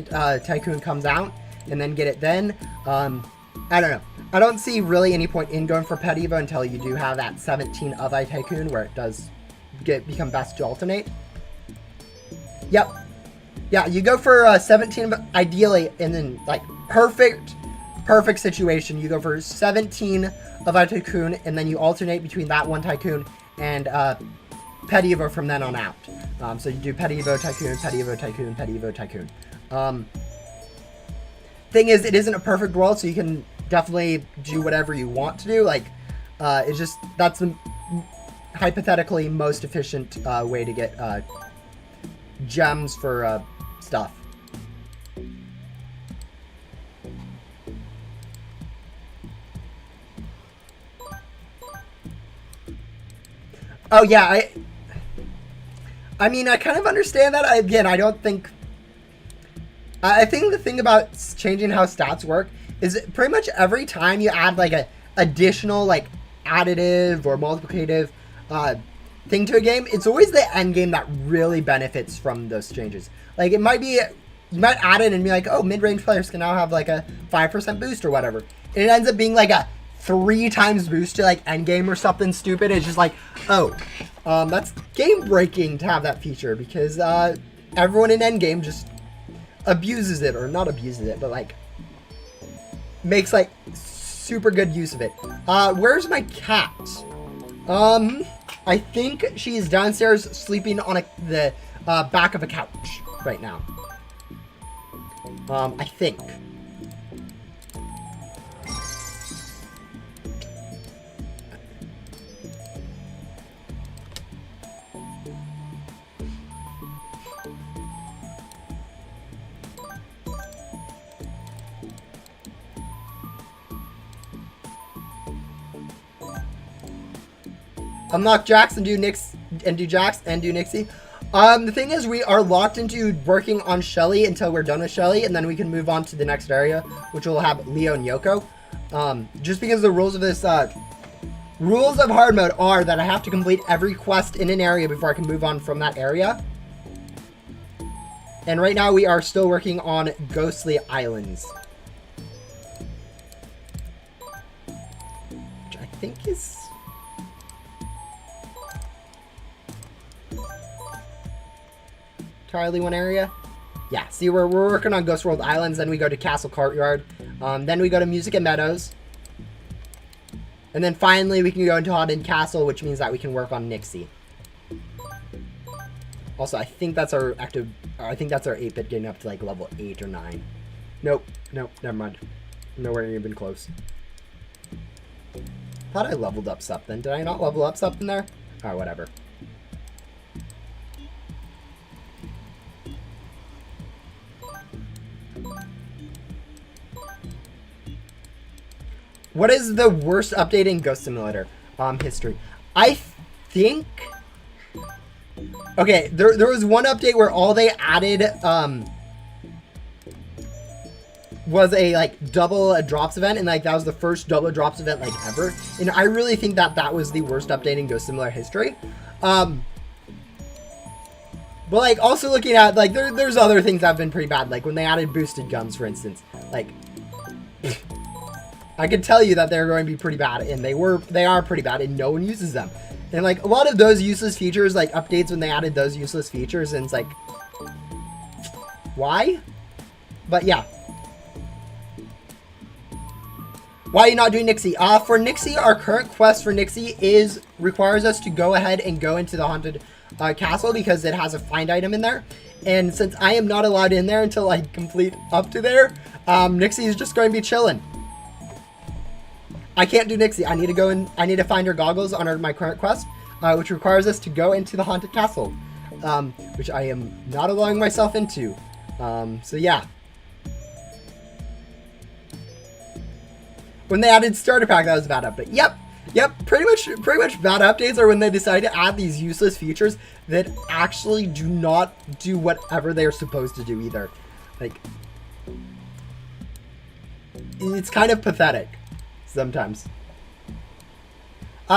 Tycoon comes out and then get it then. I don't know. I don't see really any point in going for Pet Evo until you do have that 17 of a Tycoon where it does become best to alternate. Yep. Yeah, you go for 17 ideally, and then like perfect perfect situation. You go for 17 of a tycoon, and then you alternate between that one tycoon and Petty Evo from then on out. So you do Petty Evo Tycoon, Petty Evo Tycoon, Petty Evo Tycoon. Thing is, it isn't a perfect world, so you can definitely do whatever you want to do. Like, it's just, that's the hypothetically most efficient way to get gems for stuff. Oh yeah, I mean, I kind of understand that. Again, I don't think... I think the thing about changing how stats work is pretty much every time you add, like, a additional, like, additive or multiplicative thing to a game, it's always the end game that really benefits from those changes. Like, it might be... You might add it and be like, oh, mid-range players can now have, like, a 5% boost or whatever. And it ends up being, like, a 3 times boost to, like, endgame or something stupid. It's just like, oh, that's game-breaking to have that feature, because everyone in endgame just abuses it, or not abuses it, but, like, makes, like, super good use of it. Where's my cat? I think she's downstairs sleeping on the back of a couch right now. I think. Unlock Jax and do Nix and do Jax and do Nixie. The thing is, we are locked into working on Shelly until we're done with Shelly, and then we can move on to the next area, which will have Leo and Yoko. Just because the rules of this rules of hard mode are that I have to complete every quest in an area before I can move on from that area. And right now we are still working on Ghostly Islands, which I think is... entirely one area. Yeah, see, we're working on Ghost World Islands, then we go to Castle Courtyard, then we go to Music and Meadows, and then finally we can go into Haunted Castle, which means that we can work on Nixie. Also, I think that's our active, I think that's our 8-bit getting up to like level 8 or 9. Nope, never mind. Nowhere even close. Thought I leveled up something. Did I not level up something there? Oh, whatever. What is the worst update in Ghost Simulator history? I think... Okay, there was one update where all they added was a, like, double drops event, and, like, that was the first double drops event, like, ever. And I really think that that was the worst update in Ghost Simulator history. But, like, also looking at, like, there's other things that have been pretty bad. Like, when they added boosted guns, for instance. Like... I can tell you that they're going to be pretty bad, and they are pretty bad, and no one uses them. And like a lot of those useless features, like updates when they added those useless features, and it's like, why? But yeah. Why are you not doing Nixie? For Nixie, our current quest for Nixie requires us to go ahead and go into the haunted castle because it has a find item in there. And since I am not allowed in there until I complete up to there, Nixie is just going to be chilling. I can't do Nixie. I need to go in. I need to find her goggles on my current quest, which requires us to go into the haunted castle, which I am not allowing myself into. So yeah. When they added starter pack, that was a bad update. Yep. Pretty much bad updates are when they decide to add these useless features that actually do not do whatever they're supposed to do either. Like, it's kind of pathetic. Sometimes.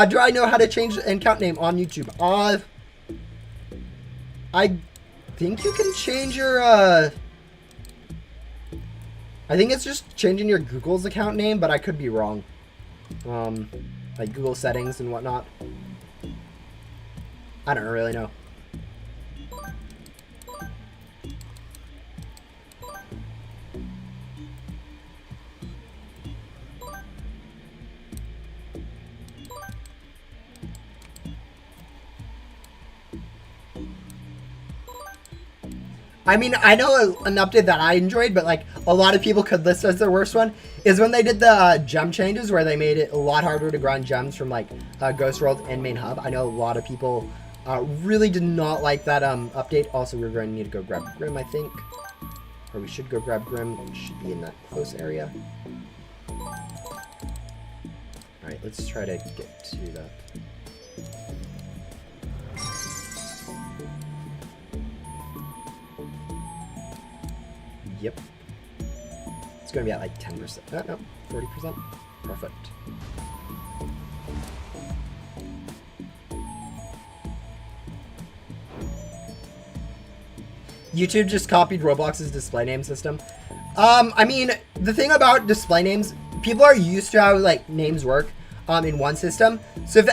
Do I know how to change an account name on YouTube? I think you can change your, I think it's just changing your Google's account name, but I could be wrong. Like Google settings and whatnot. I don't really know. I mean, I know an update that I enjoyed, but like a lot of people could list as their worst one is when they did the gem changes where they made it a lot harder to grind gems from like Ghost World and Main Hub. I know a lot of people really did not like that update. Also, we're going to need to go grab Grim, I think. Or we should go grab Grim. It should be in that close area. Alright, let's try to get to that. Yep. It's going to be at like 10%. No, 40%. Perfect. YouTube just copied Roblox's display name system. I mean, the thing about display names, people are used to how like names work in one system. So if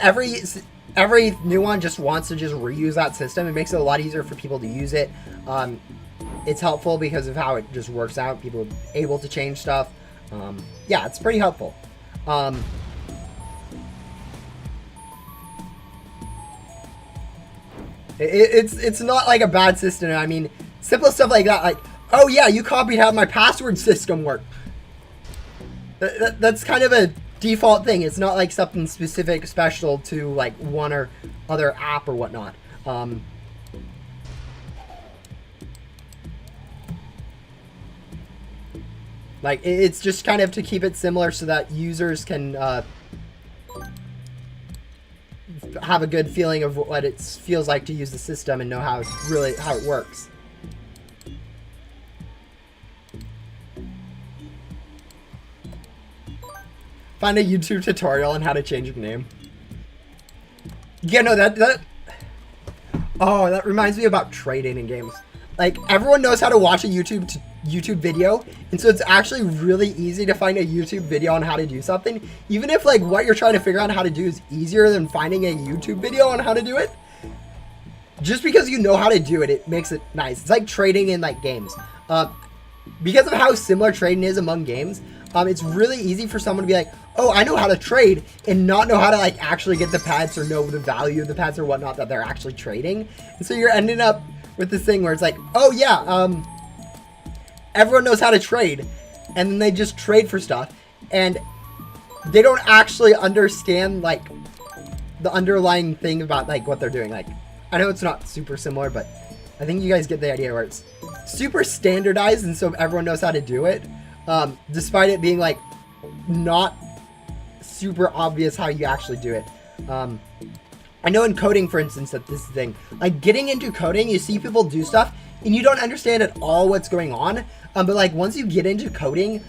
every new one just wants to just reuse that system, it makes it a lot easier for people to use it. It's helpful because of how it just works out. People are able to change stuff. Yeah, it's pretty helpful. It's not like a bad system. I mean, simple stuff like that, like, oh yeah, you copied how my password system worked. That's kind of a default thing. It's not like something specific, special to like one or other app or whatnot. Like, it's just kind of to keep it similar so that users can have a good feeling of what it feels like to use the system and know how it works. Find a YouTube tutorial on how to change your name. Yeah, no, oh, that reminds me about trading in games. Like, everyone knows how to watch a YouTube video, and so it's actually really easy to find a YouTube video on how to do something, even if like what you're trying to figure out how to do is easier than finding a YouTube video on how to do it. Just because you know how to do it, it makes it nice. It's like trading in like games. Because of how similar trading is among games, it's really easy for someone to be like, oh, I know how to trade, and not know how to like actually get the pets or know the value of the pets or whatnot that they're actually trading. And so you're ending up with this thing where it's like, oh yeah, everyone knows how to trade, and then they just trade for stuff, and they don't actually understand like the underlying thing about like what they're doing. Like, I know it's not super similar, but I think you guys get the idea where it's super standardized, and so everyone knows how to do it, despite it being like not super obvious how you actually do it. I know in coding, for instance, that this thing, like getting into coding, you see people do stuff and you don't understand at all what's going on. But like once you get into coding,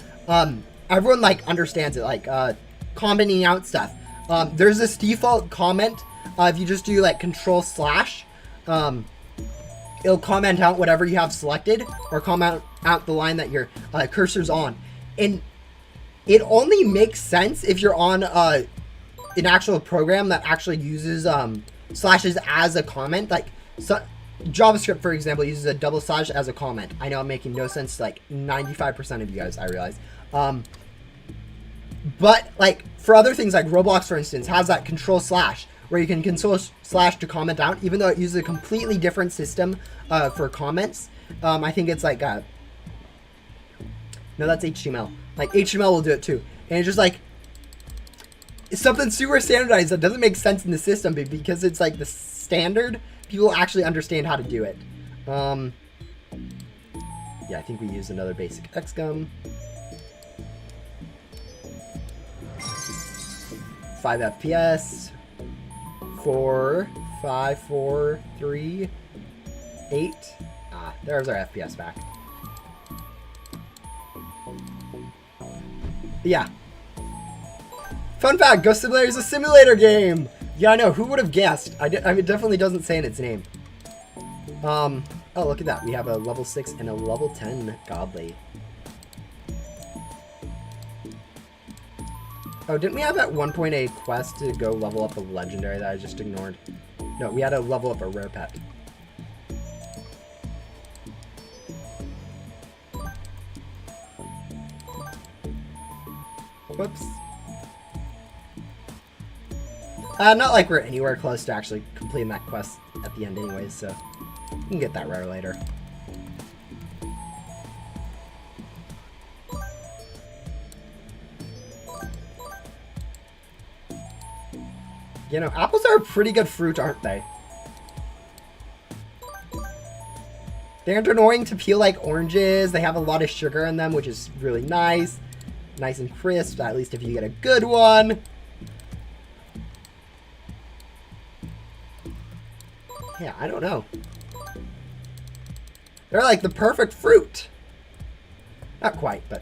everyone like understands it, like commenting out stuff. There's this default comment. If you just do like Control/, it'll comment out whatever you have selected, or comment out the line that your cursor's on. And it only makes sense if you're on an actual program that actually uses slashes as a comment. Like, so JavaScript, for example, uses a double slash as a comment. I know I'm making no sense to like 95% of you guys, I realize. But like for other things, like Roblox, for instance, has that Control/ where you can Control/ to comment out, even though it uses a completely different system for comments. I think it's like no, that's HTML. Like HTML will do it too, and it's just like it's something super standardized that doesn't make sense in the system, but because it's like the standard, people actually understand how to do it. Yeah, I think we use another basic XGum. 5 FPS. 4, 5, 4, 3, 8. Ah, there's our FPS back. Yeah. Fun fact, Ghost Simulator is a simulator game! Yeah, I know, who would have guessed? I mean, it definitely doesn't say in its name. Oh, look at that. We have a level 6 and a level 10 Godly. Oh, didn't we have at one point a quest to go level up a legendary that I just ignored? No, we had to level up a rare pet. Whoops. Not like we're anywhere close to actually completing that quest at the end anyways, so we can get that rare later. You know, apples are a pretty good fruit, aren't they? They aren't annoying to peel like oranges. They have a lot of sugar in them, which is really nice. Nice and crisp, at least if you get a good one. Yeah, I don't know. They're like the perfect fruit. Not quite, but...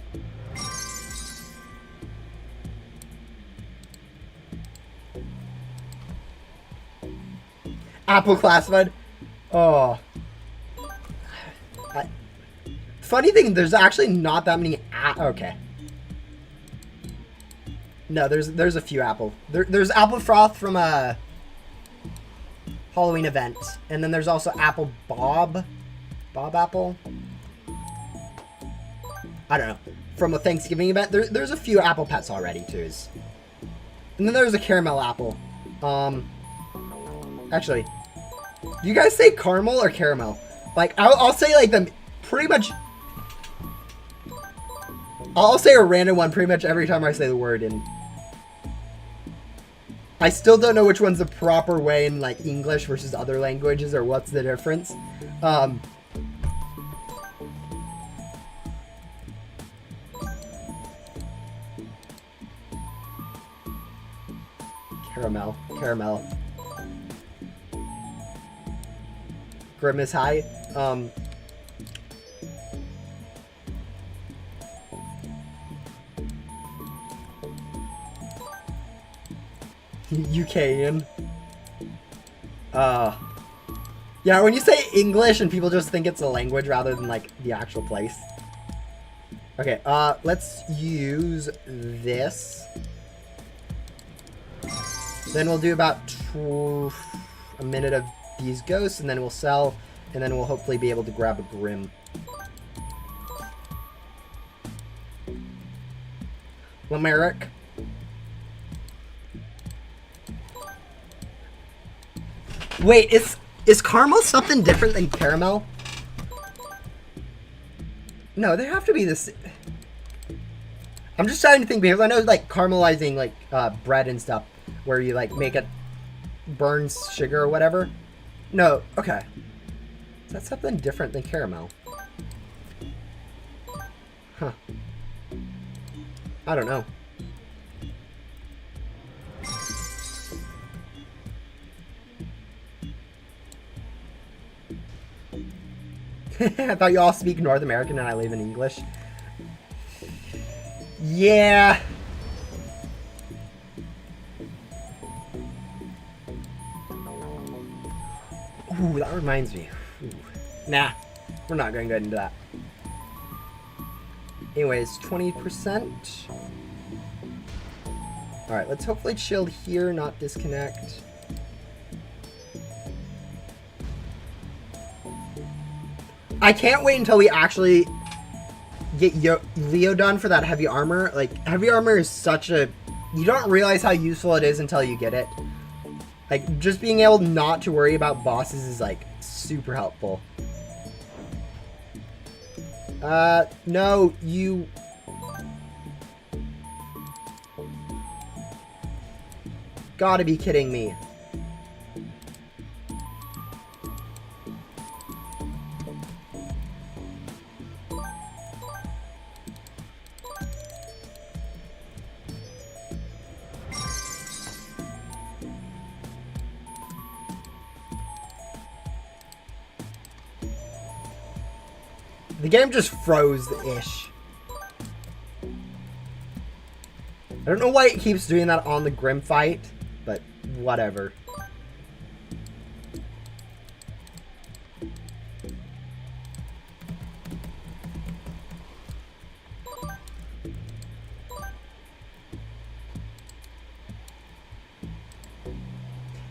Apple classified. Oh. Funny thing, there's actually not that many. Okay. No, there's a few apple. There's apple froth from a Halloween event, and then there's also apple bob apple. I don't know, from a Thanksgiving event. There's a few apple pets already too. And then there's a caramel apple. Actually, do you guys say caramel or caramel? Like, I'll say like them pretty much. I'll say a random one pretty much every time I say the word, and I still don't know which one's the proper way in like English versus other languages, or what's the difference. Caramel. Grimace high. UKian. Yeah, when you say English and people just think it's a language rather than like the actual place. Okay, let's use this. Then we'll do about a minute of these ghosts, and then we'll sell, and then we'll hopefully be able to grab a Grim. Lameric. Wait, is caramel something different than caramel? No, they have to be this. I'm just trying to think, because I know like caramelizing like bread and stuff, where you like make it burns sugar or whatever. No, okay. Is that something different than caramel? Huh. I don't know. I thought you all speak North American and I live in English. Yeah. Ooh, that reminds me. Ooh. Nah, we're not going to get into that. Anyways, 20%. Alright, let's hopefully chill here, not disconnect. I can't wait until we actually get Leo done for that heavy armor. Like, heavy armor is such a... You don't realize how useful it is until you get it. Like, just being able not to worry about bosses is, like, super helpful. No, you... Gotta be kidding me. The game just froze-ish. I don't know why it keeps doing that on the Grim fight, but whatever.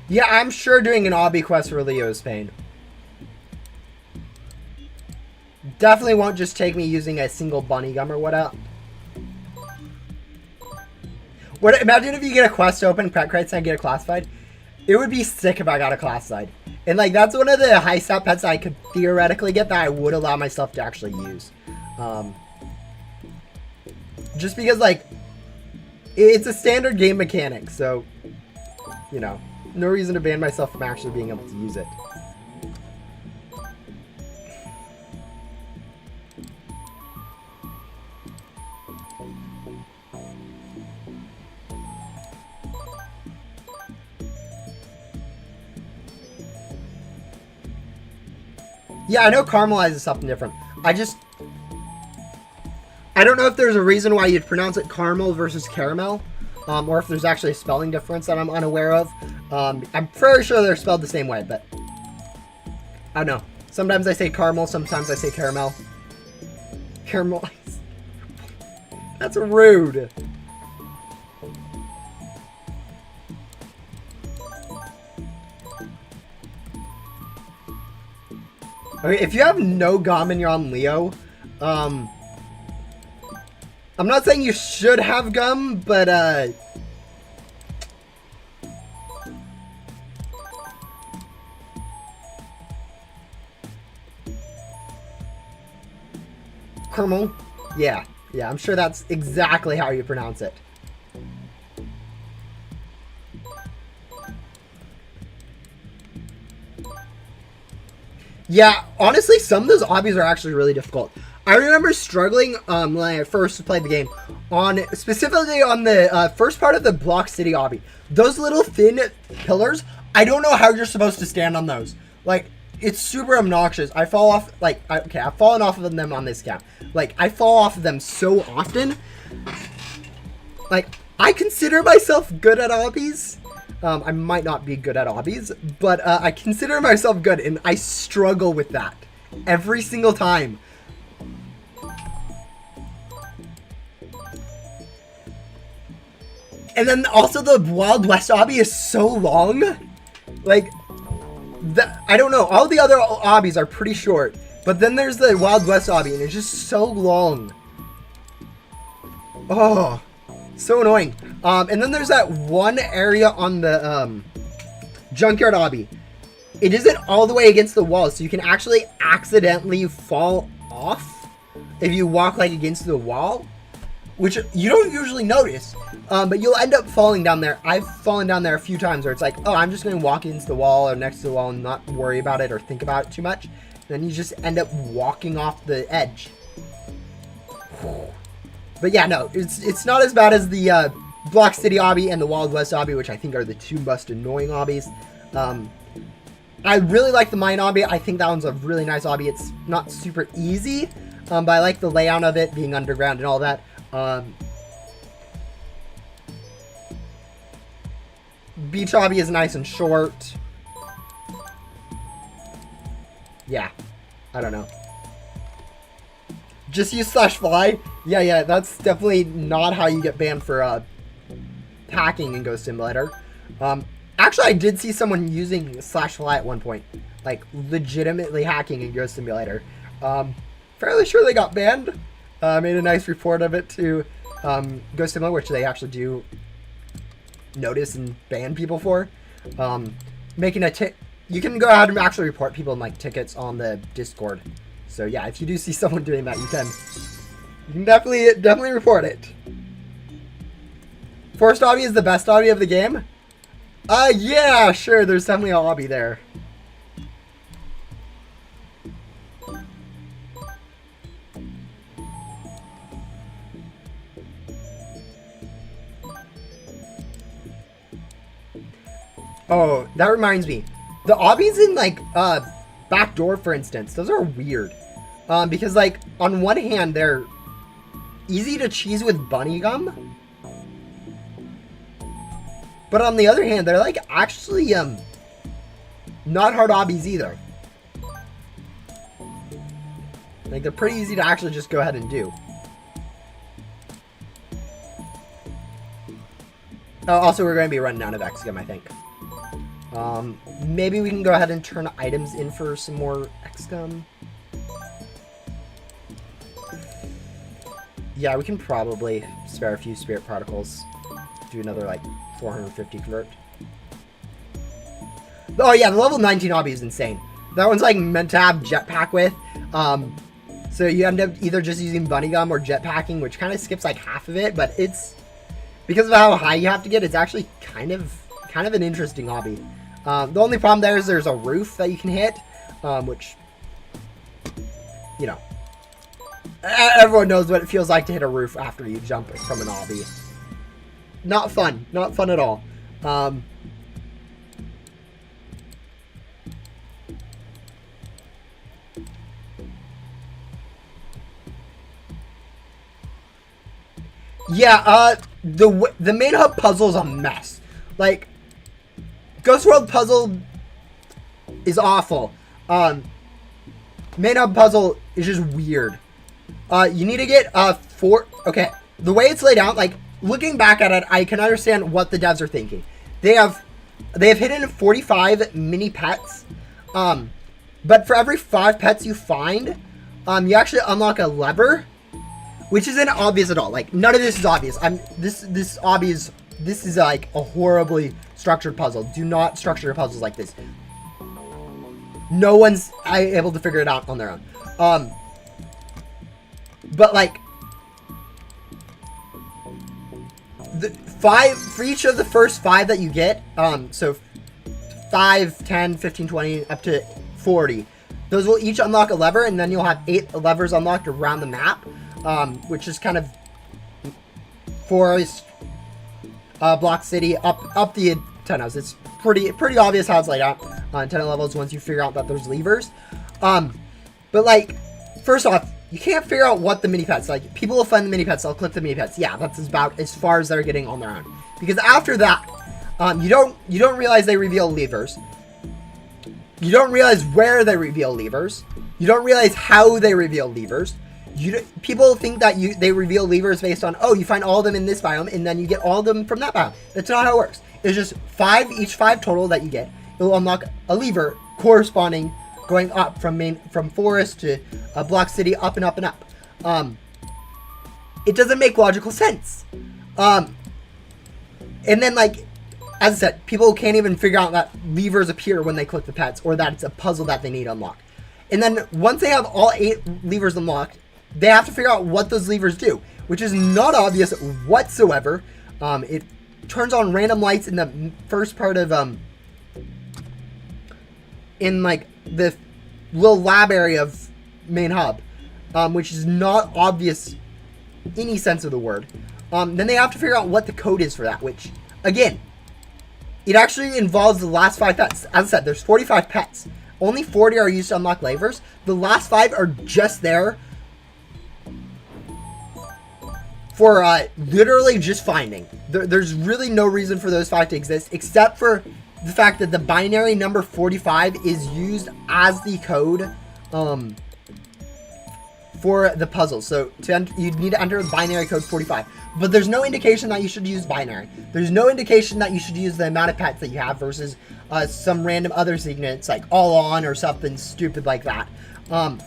Yeah, I'm sure doing an obby quest for Leo is pain. Definitely won't just take me using a single bunny gum or whatever. Imagine if you get a quest open, pet crates, and get a classified. It would be sick if I got a classified. And like, that's one of the high stat pets I could theoretically get that I would allow myself to actually use. Just because like, it's a standard game mechanic, so, you know. no reason to ban myself from actually being able to use it. Yeah, I know caramelize is something different. I don't know if there's a reason why you'd pronounce it caramel versus caramel, or if there's actually a spelling difference that I'm unaware of. I'm pretty sure they're spelled the same way, but I don't know. Sometimes I say caramel, sometimes I say caramel. Caramelize. That's rude. Okay, if you have no gum and you're on Leo, I'm not saying you should have gum, but, caramel? Yeah, I'm sure that's exactly how you pronounce it. Yeah, honestly, some of those obbies are actually really difficult. I remember struggling when I first played the game, specifically on the first part of the Block City obby. Those little thin pillars, I don't know how you're supposed to stand on those. Like, it's super obnoxious. I fall off, like, I've fallen off of them on this cap. Like, I fall off of them so often. Like, I consider myself good at obbies. I might not be good at obbies, but I consider myself good, and I struggle with that every single time. And then also the Wild West obby is so long. Like, I don't know. All the other obbies are pretty short, but then there's the Wild West obby, and it's just so long. Oh, so annoying. And then there's that one area on the Junkyard obby. It isn't all the way against the wall, so you can actually accidentally fall off if you walk like against the wall, which you don't usually notice, but you'll end up falling down there. I've fallen down there a few times where it's like, oh, I'm just going to walk against the wall or next to the wall and not worry about it or think about it too much. Then you just end up walking off the edge. But yeah, no, it's not as bad as the Block City obby and the Wild West obby, which I think are the two most annoying obbies. I really like the Mine obby. I think that one's a really nice obby. It's not super easy, but I like the layout of it being underground and all that. Beach obby is nice and short. Yeah, I don't know. Just use /fly. Yeah, that's definitely not how you get banned for hacking in Ghost Simulator. Actually, I did see someone using /fly at one point, like legitimately hacking in Ghost Simulator. Fairly sure they got banned. Made a nice report of it to Ghost Simulator, which they actually do notice and ban people for. Making you can go ahead and actually report people in like tickets on the Discord. So yeah, if you do see someone doing that, you can definitely report it. Forest obby is the best obby of the game. Yeah, sure. There's definitely a obby there. Oh, that reminds me. The obbies in like Backdoor, for instance, those are weird. Because like on one hand they're easy to cheese with bunny gum, but on the other hand they're like actually not hard obbies either. Like they're pretty easy to actually just go ahead and do. Also, we're going to be running out of XGum, I think. Maybe we can go ahead and turn items in for some more XGum. Yeah, we can probably spare a few spirit particles. Do another, like, 450 convert. Oh, yeah, the level 19 obby is insane. That one's, like, meant to have jetpack with. So you end up either just using bunny gum or jetpacking, which kind of skips, like, half of it. But it's... because of how high you have to get, it's actually kind of kind of an interesting obby. The only problem there is there's a roof that you can hit, which, you know, everyone knows what it feels like to hit a roof after you jump from an obby. Not fun. Not fun at all. Yeah, the main hub puzzle is a mess. Like, Ghost World puzzle is awful. Main hub puzzle is just weird. You need to get okay, the way it's laid out, like, looking back at it, I can understand what the devs are thinking. They have hidden 45 mini pets, but for every 5 pets you find, you actually unlock a lever, which isn't obvious at all. Like, none of this is obvious. This is like a horribly structured puzzle. Do not structure your puzzles like this. No one's able to figure it out on their own. But like, for each of the first 5 that you get, so 5, 10, 15, 20, up to 40, those will each unlock a lever, and then you'll have 8 levers unlocked around the map, which is kind of forest, block city, up the antennas. It's pretty obvious how it's laid out on antenna levels once you figure out that there's levers. But like, first off, you can't figure out what the mini pets, like, people will find the mini pets, they'll click the mini pets. Yeah, that's about as far as they're getting on their own. Because after that, you don't realize they reveal levers. You don't realize where they reveal levers. You don't realize how they reveal levers. People think that they reveal levers based on, oh, you find all of them in this biome, and then you get all of them from that biome. That's not how it works. It's just each 5 total that you get. It will unlock a lever corresponding, going up from forest to block city, up and up and up. It doesn't make logical sense. And then, like, as I said, people can't even figure out that levers appear when they click the pets, or that it's a puzzle that they need to unlock. And then once they have all 8 levers unlocked, they have to figure out what those levers do, which is not obvious whatsoever. It turns on random lights in the first part of in like the little lab area of main hub, which is not obvious any sense of the word. Then they have to figure out what the code is for that, which, again, it actually involves the last 5 pets. As I said, there's 45 pets. Only 40 are used to unlock levers. The last 5 are just there for literally just finding. There's really no reason for those 5 to exist, except for the fact that the binary number 45 is used as the code for the puzzle. So you need to enter the binary code 45. But there's no indication that you should use binary. There's no indication that you should use the amount of pets that you have versus some random other signet, like all on or something stupid like that. The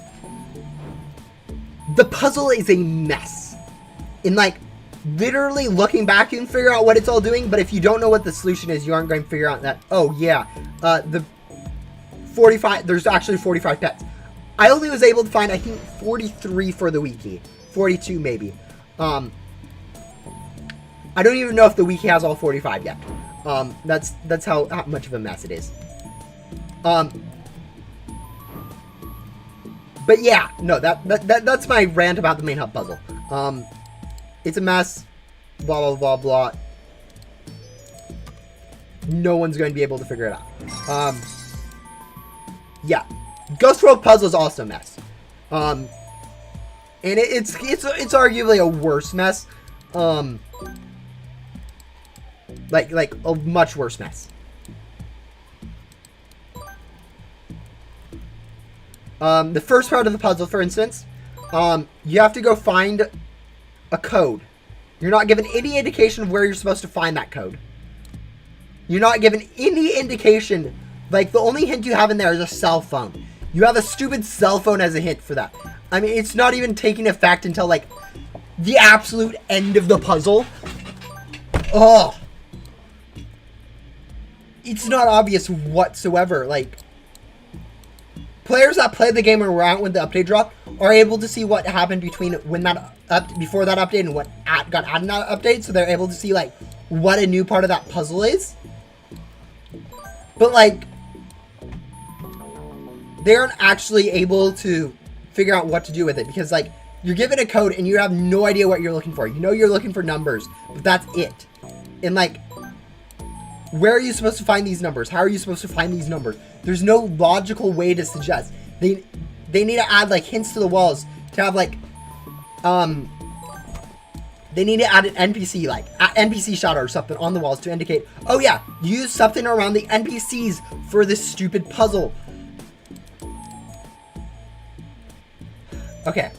puzzle is a mess. In like, literally looking back, you can figure out what it's all doing, but if you don't know what the solution is, you aren't going to figure out that, oh yeah, the 45, there's actually 45 pets. I only was able to find, I think, 43 for the wiki. 42 maybe. I don't even know if the wiki has all 45 yet. That's how much of a mess it is. But yeah, no, that's my rant about the main hub puzzle. It's a mess. Blah, blah, blah, blah. No one's going to be able to figure it out. Yeah. Ghost World puzzle is also a mess. And it's arguably a worse mess. Like a much worse mess. The first part of the puzzle, for instance, you have to go find a code. You're not given any indication of where you're supposed to find that code. You're not given any indication. Like, the only hint you have in there is a cell phone. You have a stupid cell phone as a hint for that. I mean, it's not even taking effect until, like, the absolute end of the puzzle. Oh. It's not obvious whatsoever. Like, players that played the game around when the update dropped are able to see what happened between when before that update and what got added in that update, so they're able to see, like, what a new part of that puzzle is. but like they aren't actually able to figure out what to do with it, because like you're given a code and you have no idea what you're looking for. You know you're looking for numbers, but that's it. And like, where are you supposed to find these numbers? How are you supposed to find these numbers? There's no logical way to suggest. They need to add like hints to the walls to have like they need to add an NPC, like NPC shot or something on the walls to indicate, oh yeah, use something around the NPCs for this stupid puzzle. Okay.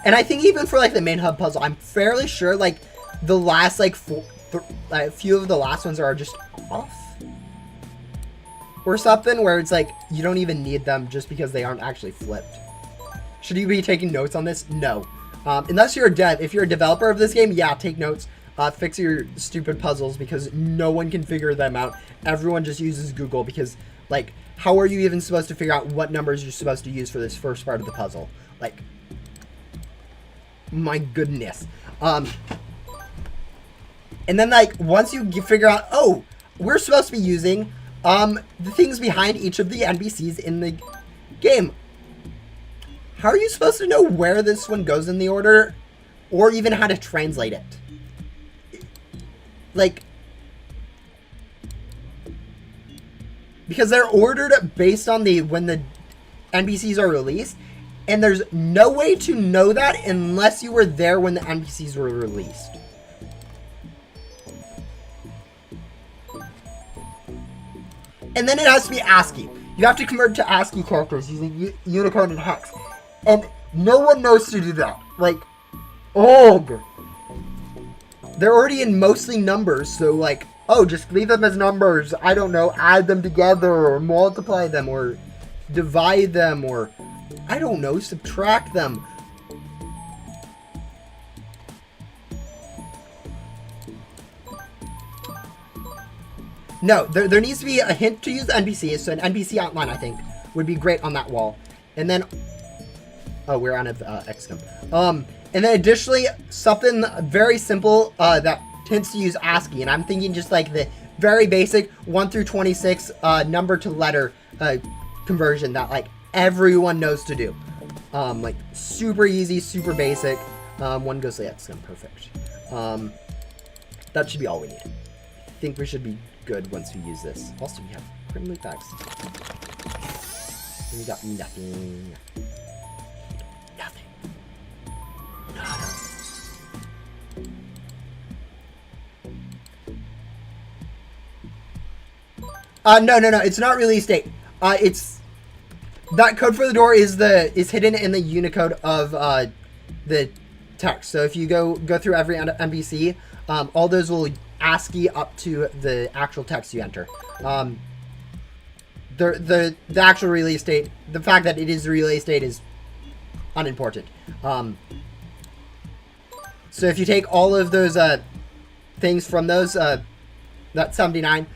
And I think even for like the main hub puzzle, I'm fairly sure like the last like a few of the last ones are just off or something, where it's like you don't even need them just because they aren't actually flipped. Should you be taking notes on this? No. Unless you're a dev. If you're a developer of this game, yeah, take notes. Fix your stupid puzzles, because no one can figure them out. Everyone just uses Google, because like how are you even supposed to figure out what numbers you're supposed to use for this first part of the puzzle? Like, my goodness. And then like once you figure out, oh, we're supposed to be using the things behind each of the NPCs in the game, how are you supposed to know where this one goes in the order, or even how to translate it? Like, because they're ordered based on when the NPCs are released, and there's no way to know that unless you were there when the NPCs were released. And then it has to be ASCII. You have to convert to ASCII characters using Unicode and Hex. And no one knows to do that. Like, ugh. They're already in mostly numbers, so like, oh, just leave them as numbers. I don't know, add them together, or multiply them, or divide them, or I don't know, subtract them. No, there needs to be a hint to use the NPCs, so an NPC outline, I think, would be great on that wall. And then, oh, we're on a XCOM. And then additionally, something very simple that tends to use ASCII, and I'm thinking just like the very basic 1 through 26 number to letter conversion that like everyone knows to do. Like super easy, super basic. One goes to the XCOM, perfect. That should be all we need. I think we should be good once we use this. Also, we have criminal facts. We got nothing. Nothing. Nada. No. It's not release date. It's that code for the door is hidden in the Unicode of the text. So if you go through every NPC, all those will ASCII up to the actual text you enter. The actual release date, the fact that it is the release date is unimportant. So if you take all of those things from those, that 79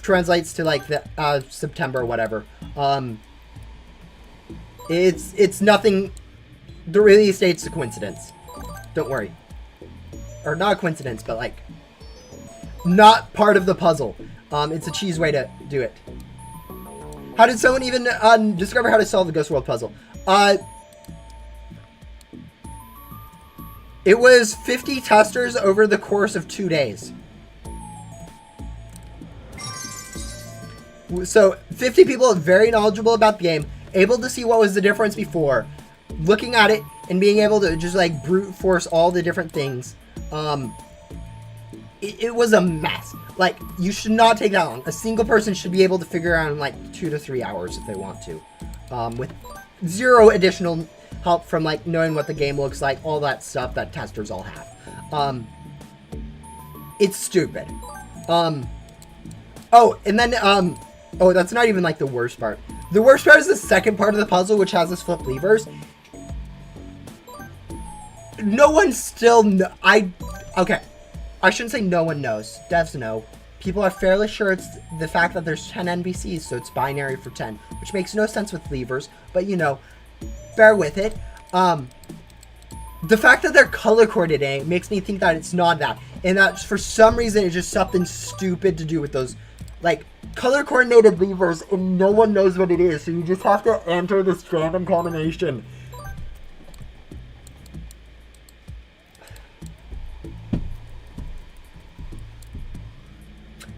translates to like the September or whatever. It's nothing. The release date's a coincidence. Don't worry. Or not a coincidence, but like not part of the puzzle. It's a cheese way to do it. How did someone even discover how to solve the Ghost World puzzle? It was 50 testers over the course of 2 days. So 50 people very knowledgeable about the game, able to see what was the difference before, looking at it and being able to just like brute force all the different things. It was a mess. Like, you should not take that long. A single person should be able to figure out in like 2 to 3 hours if they want to, with zero additional help from like knowing what the game looks like, all that stuff that testers all have. It's stupid. Oh, and then oh, that's not even like the worst part. The worst part is the second part of the puzzle, which has this flip levers. No one still okay. I shouldn't say no one knows. Devs know. people are fairly sure it's the fact that there's 10 NPCs, so it's binary for 10, which makes no sense with levers, but you know, bear with it. The fact that they're color coordinated makes me think that it's not that, and that for some reason it's just something stupid to do with those, like, color coordinated levers, and no one knows what it is, so you just have to enter this random combination.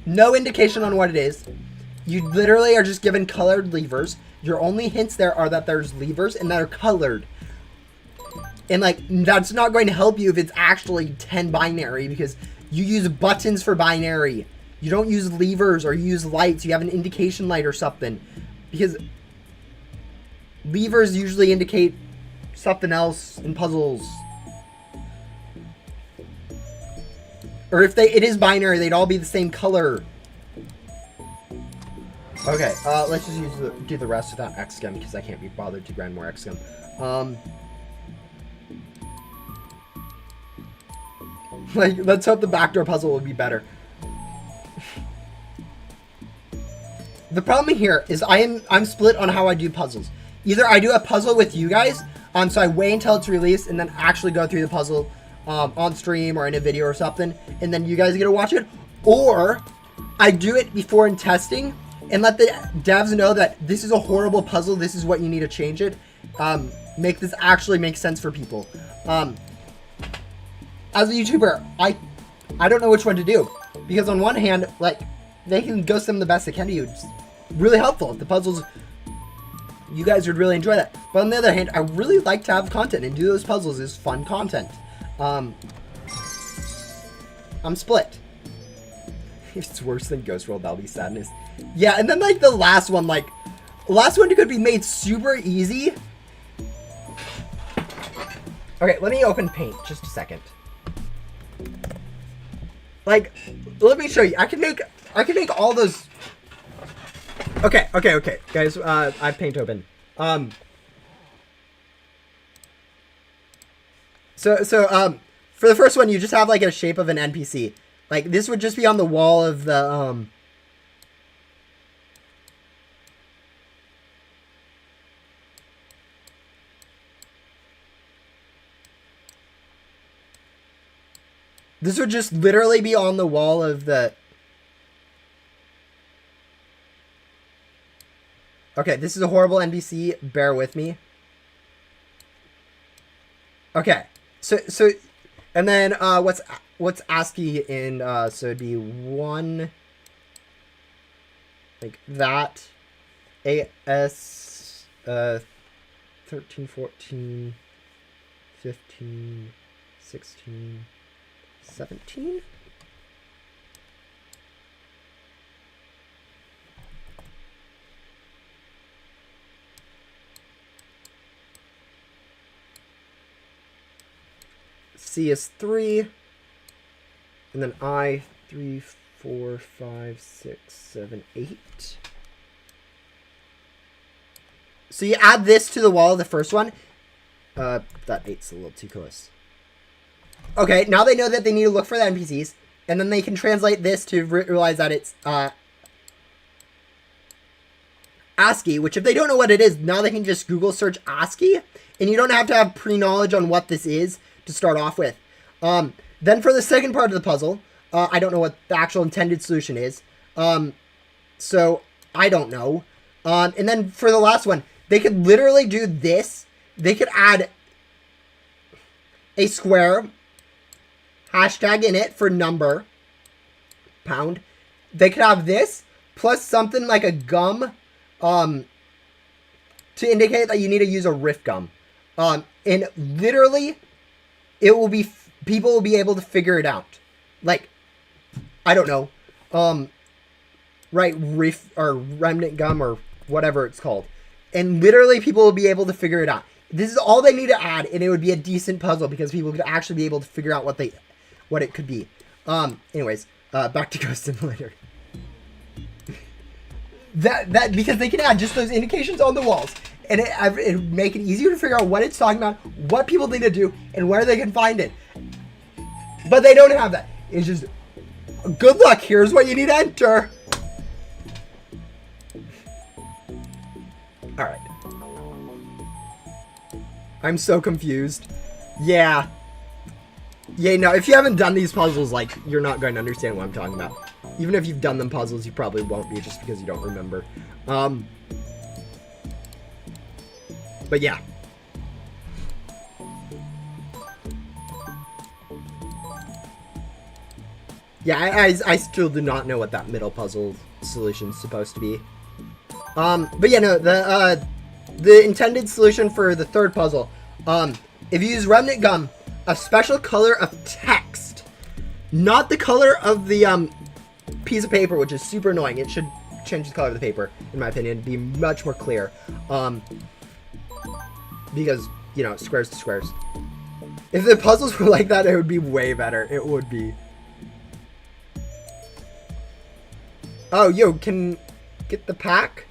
No indication on what it is. You literally are just given colored levers. Your only hints there are that there's levers and that are colored. And like, that's not going to help you if it's actually 10 binary, because you use buttons for binary. You don't use levers or use lights. You have an indication light or something, because levers usually indicate something else in puzzles. Or if it is binary, they'd all be the same color. Okay, let's just do the rest without XScum, because I can't be bothered to grind more XScum. Like, let's hope the backdoor puzzle will be better. The problem here is I'm split on how I do puzzles. Either I do a puzzle with you guys, so I wait until it's released and then actually go through the puzzle on stream or in a video or something, and then you guys get to watch it, or I do it before in testing and let the devs know that this is a horrible puzzle, this is what you need to change it, make this actually make sense for people. As a YouTuber, I don't know which one to do, because on one hand, like, they can ghost them the best they can to you. It's really helpful. The puzzles, you guys would really enjoy that. But on the other hand, I really like to have content, and do those puzzles is fun content. I'm split. If it's worse than Ghost World, that'll be sadness. Yeah, and then like the last one could be made super easy. Okay, let me open Paint just a second. Like, let me show you. I can make all those. Okay, guys. I have Paint open. So for the first one, you just have like a shape of an NPC. Like, this would just be on the wall of the This would just literally be on the wall of the... Okay, this is a horrible NPC. Bear with me. Okay, so and then what's ASCII in? So it'd be 1 like that. AS 13, 14, 15, 16, 17. C is 3, and then I 3, 4, 5, 6, 7, 8. So you add this to the wall of the first one. That 8's a little too close. Okay, now they know that they need to look for the NPCs, and then they can translate this to realize that it's ASCII, which if they don't know what it is, now they can just Google search ASCII, and you don't have to have pre-knowledge on what this is to start off with. Then for the second part of the puzzle, I don't know what the actual intended solution is, so I don't know. And then for the last one, they could literally do this. They could add a square, hashtag in it for number, pound. They could have this, plus something like a gum, to indicate that you need to use a riff gum. And literally, it will be, people will be able to figure it out. Like, I don't know, right, riff, or remnant gum, or whatever it's called. And literally, people will be able to figure it out. This is all they need to add, and it would be a decent puzzle, because people could actually be able to figure out what it could be. Anyways, back to Ghost Simulator. That because they can add just those indications on the walls, and it would make it easier to figure out what it's talking about, what people need to do, and where they can find it. But they don't have that. It's just Good luck. Here's what you need to enter. All right. I'm so confused. Yeah. Yeah, no, if you haven't done these puzzles, like, you're not going to understand what I'm talking about. Even if you've done them puzzles, you probably won't be just because you don't remember. But yeah. Yeah, I still do not know what that middle puzzle solution is supposed to be. But yeah, no, the intended solution for the third puzzle, if you use remnant gum, a special color of text, not the color of the piece of paper, which is super annoying. It should change the color of the paper, in my opinion, be much more clear. Because, you know, squares to squares. If the puzzles were like that, it would be way better. It would be. Oh, yo, can get the pack?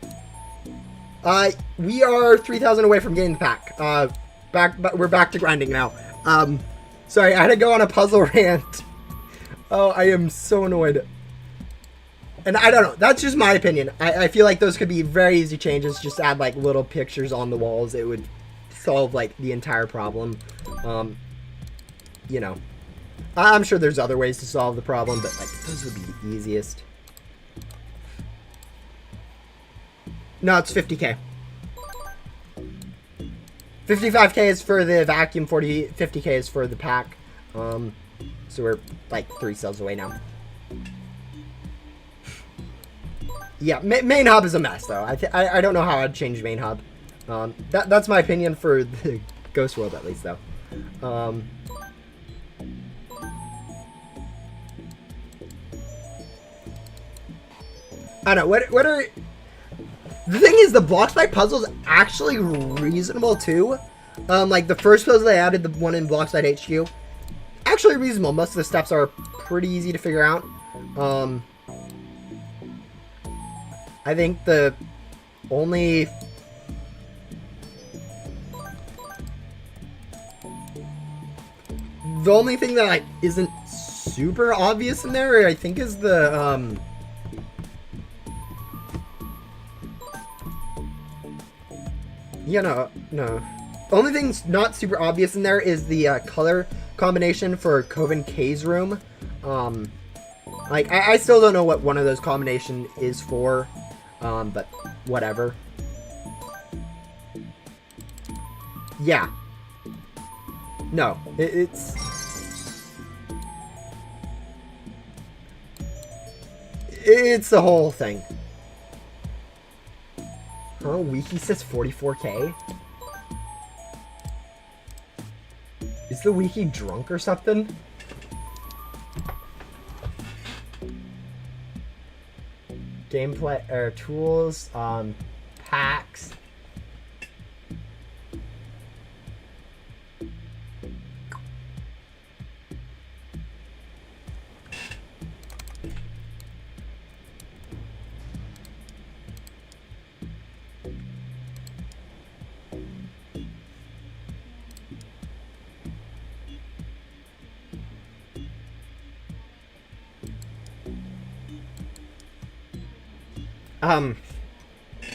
We are 3,000 away from getting the pack. We're back to grinding now. Sorry, I had to go on a puzzle rant. Oh, I am so annoyed. And I don't know, that's just my opinion. I feel like those could be very easy changes. Just add like little pictures on the walls. It would solve like the entire problem. You know, I'm sure there's other ways to solve the problem, but like those would be the easiest. No, it's 50k. 55k is for the vacuum, 50k is for the pack. So we're like 3 cells away now. Yeah, main hub is a mess though. I don't know how I'd change main hub. That's my opinion for the Ghost World at least though. I don't know, what are... The thing is, the blocks by puzzle's actually reasonable too. Like the first puzzle they added, the one in Blockside HQ, actually reasonable. Most of the steps are pretty easy to figure out. I think the only thing that like isn't super obvious in there, I think, is the yeah, no. The only thing's not super obvious in there is the color combination for Coven K's room. Like, I still don't know what one of those combination is for, but whatever. Yeah. No, it's the whole thing. Huh? Wiki says 44k? Is the wiki drunk or something? Gameplay, or tools, packs.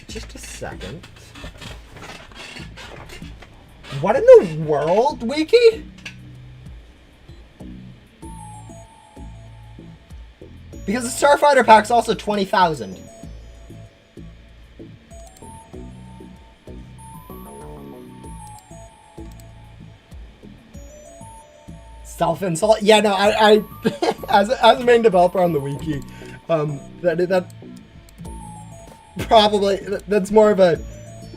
Just a second. What in the world, Wiki? Because the Starfighter pack's also 20,000. Self-insult? Yeah, no, I as a main developer on the wiki, that probably, that's more of a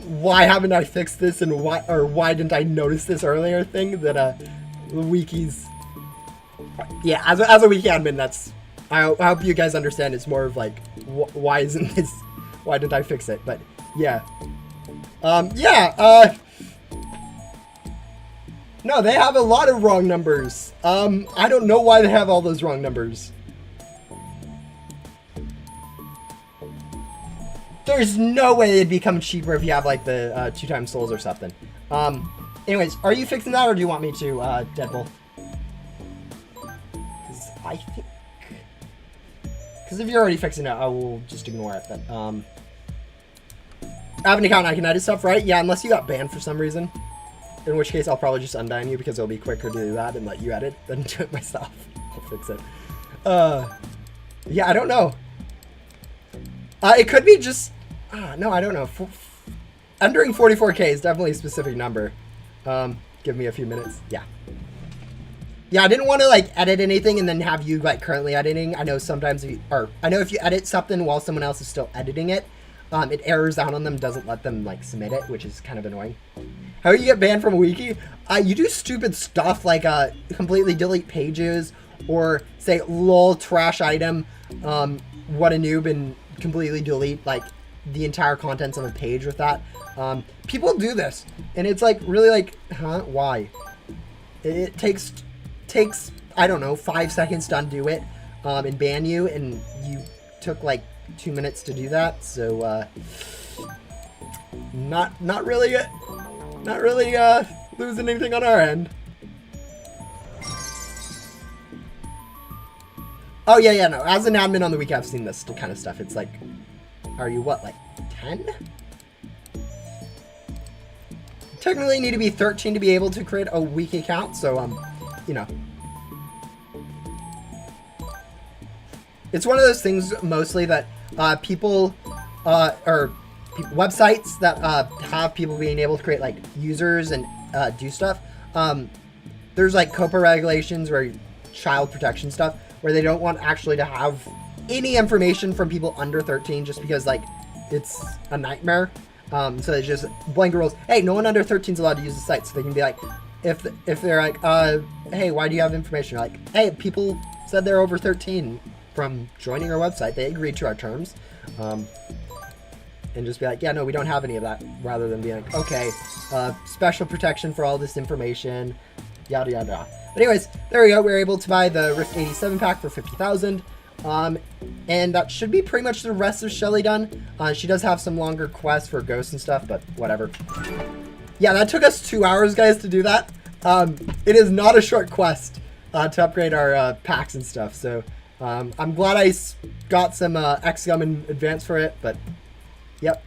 why haven't I fixed this and why didn't I notice this earlier thing that the wiki's, yeah, as a wiki admin, that's, I hope you guys understand, it's more of like why isn't this, why didn't I fix it? But yeah, no, they have a lot of wrong numbers. I don't know why they have all those wrong numbers. There's no way it'd become cheaper if you have like the 2 times souls or something. Anyways, are you fixing that or do you want me to, Deadpool? Because I think Because if you're already fixing it, I will just ignore it. But I have an account and I can edit stuff, right? Yeah, unless you got banned for some reason. In which case, I'll probably just unban you because it'll be quicker to do that and let you edit than do it myself. I'll fix it. Yeah, I don't know. It could be just... no, I don't know. Entering 44K is definitely a specific number. Give me a few minutes. Yeah. Yeah, I didn't want to, like, edit anything and then have you, like, currently editing. I know sometimes... I know if you edit something while someone else is still editing it, it errors out on them, doesn't let them, like, submit it, which is kind of annoying. How do you get banned from a wiki? You do stupid stuff like completely delete pages or say lol trash item, what a noob, and completely delete like the entire contents of a page with that. People do this and it's like really like, huh? Why? It takes I don't know 5 seconds to undo it and ban you, and you took like 2 minutes to do that. So not really losing anything on our end. Oh yeah, no. As an admin on the wiki, I've seen this kind of stuff. It's like, are you what, like 10? Technically, need to be 13 to be able to create a wiki account. So you know, it's one of those things mostly that people or websites that have people being able to create like users and do stuff. There's like COPPA regulations where child protection stuff where they don't want actually to have any information from people under 13 just because like it's a nightmare. So they just blanket rules. Hey, no one under 13 is allowed to use the site. So they can be like, if they're like, hey, why do you have information? You're like, hey, people said they're over 13 from joining our website. They agreed to our terms. And just be like, yeah, no, we don't have any of that, rather than being like, okay, special protection for all this information, yada, yada, yada. But anyways, there we go. We were able to buy the Rift 87 pack for 50,000. And that should be pretty much the rest of Shelly done. She does have some longer quests for ghosts and stuff, but whatever. Yeah, that took us 2 hours, guys, to do that. It is not a short quest to upgrade our packs and stuff. So I'm glad I got some XGum in advance for it, but... Yep.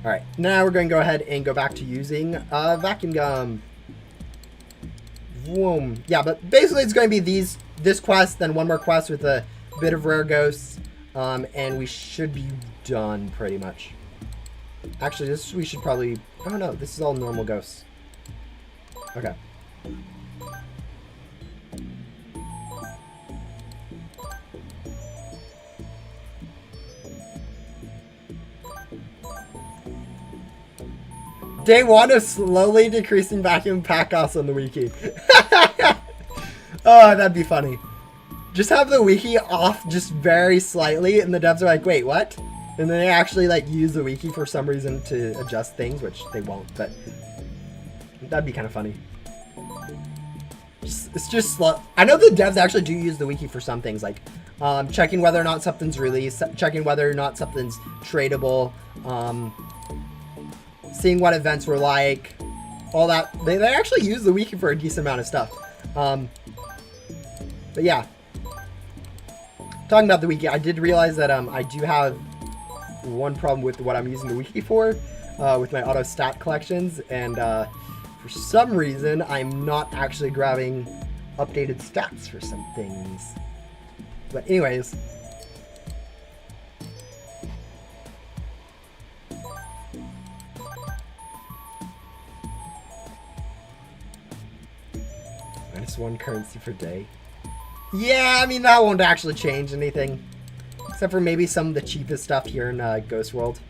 Alright, now we're going to go ahead and go back to using vacuum gum. Boom. Yeah, but basically it's going to be this quest, then one more quest with a bit of rare ghosts, and we should be done pretty much. Actually, we should probably... Oh no, this is all normal ghosts. Okay. Day 1 of slowly decreasing vacuum pack costs on the wiki. Oh, that'd be funny. Just have the wiki off just very slightly, and the devs are like, wait, what? And then they actually like use the wiki for some reason to adjust things, which they won't, but that'd be kind of funny. It's just slow. I know the devs actually do use the wiki for some things, like checking whether or not something's released, checking whether or not something's tradable, seeing what events were like, all that. They actually use the wiki for a decent amount of stuff. But yeah, talking about the wiki, I did realize that I do have one problem with what I'm using the wiki for, with my auto stat collections, and for some reason I'm not actually grabbing updated stats for some things. But anyways, -1 currency per day. Yeah, I mean, that won't actually change anything. Except for maybe some of the cheapest stuff here in Ghost World.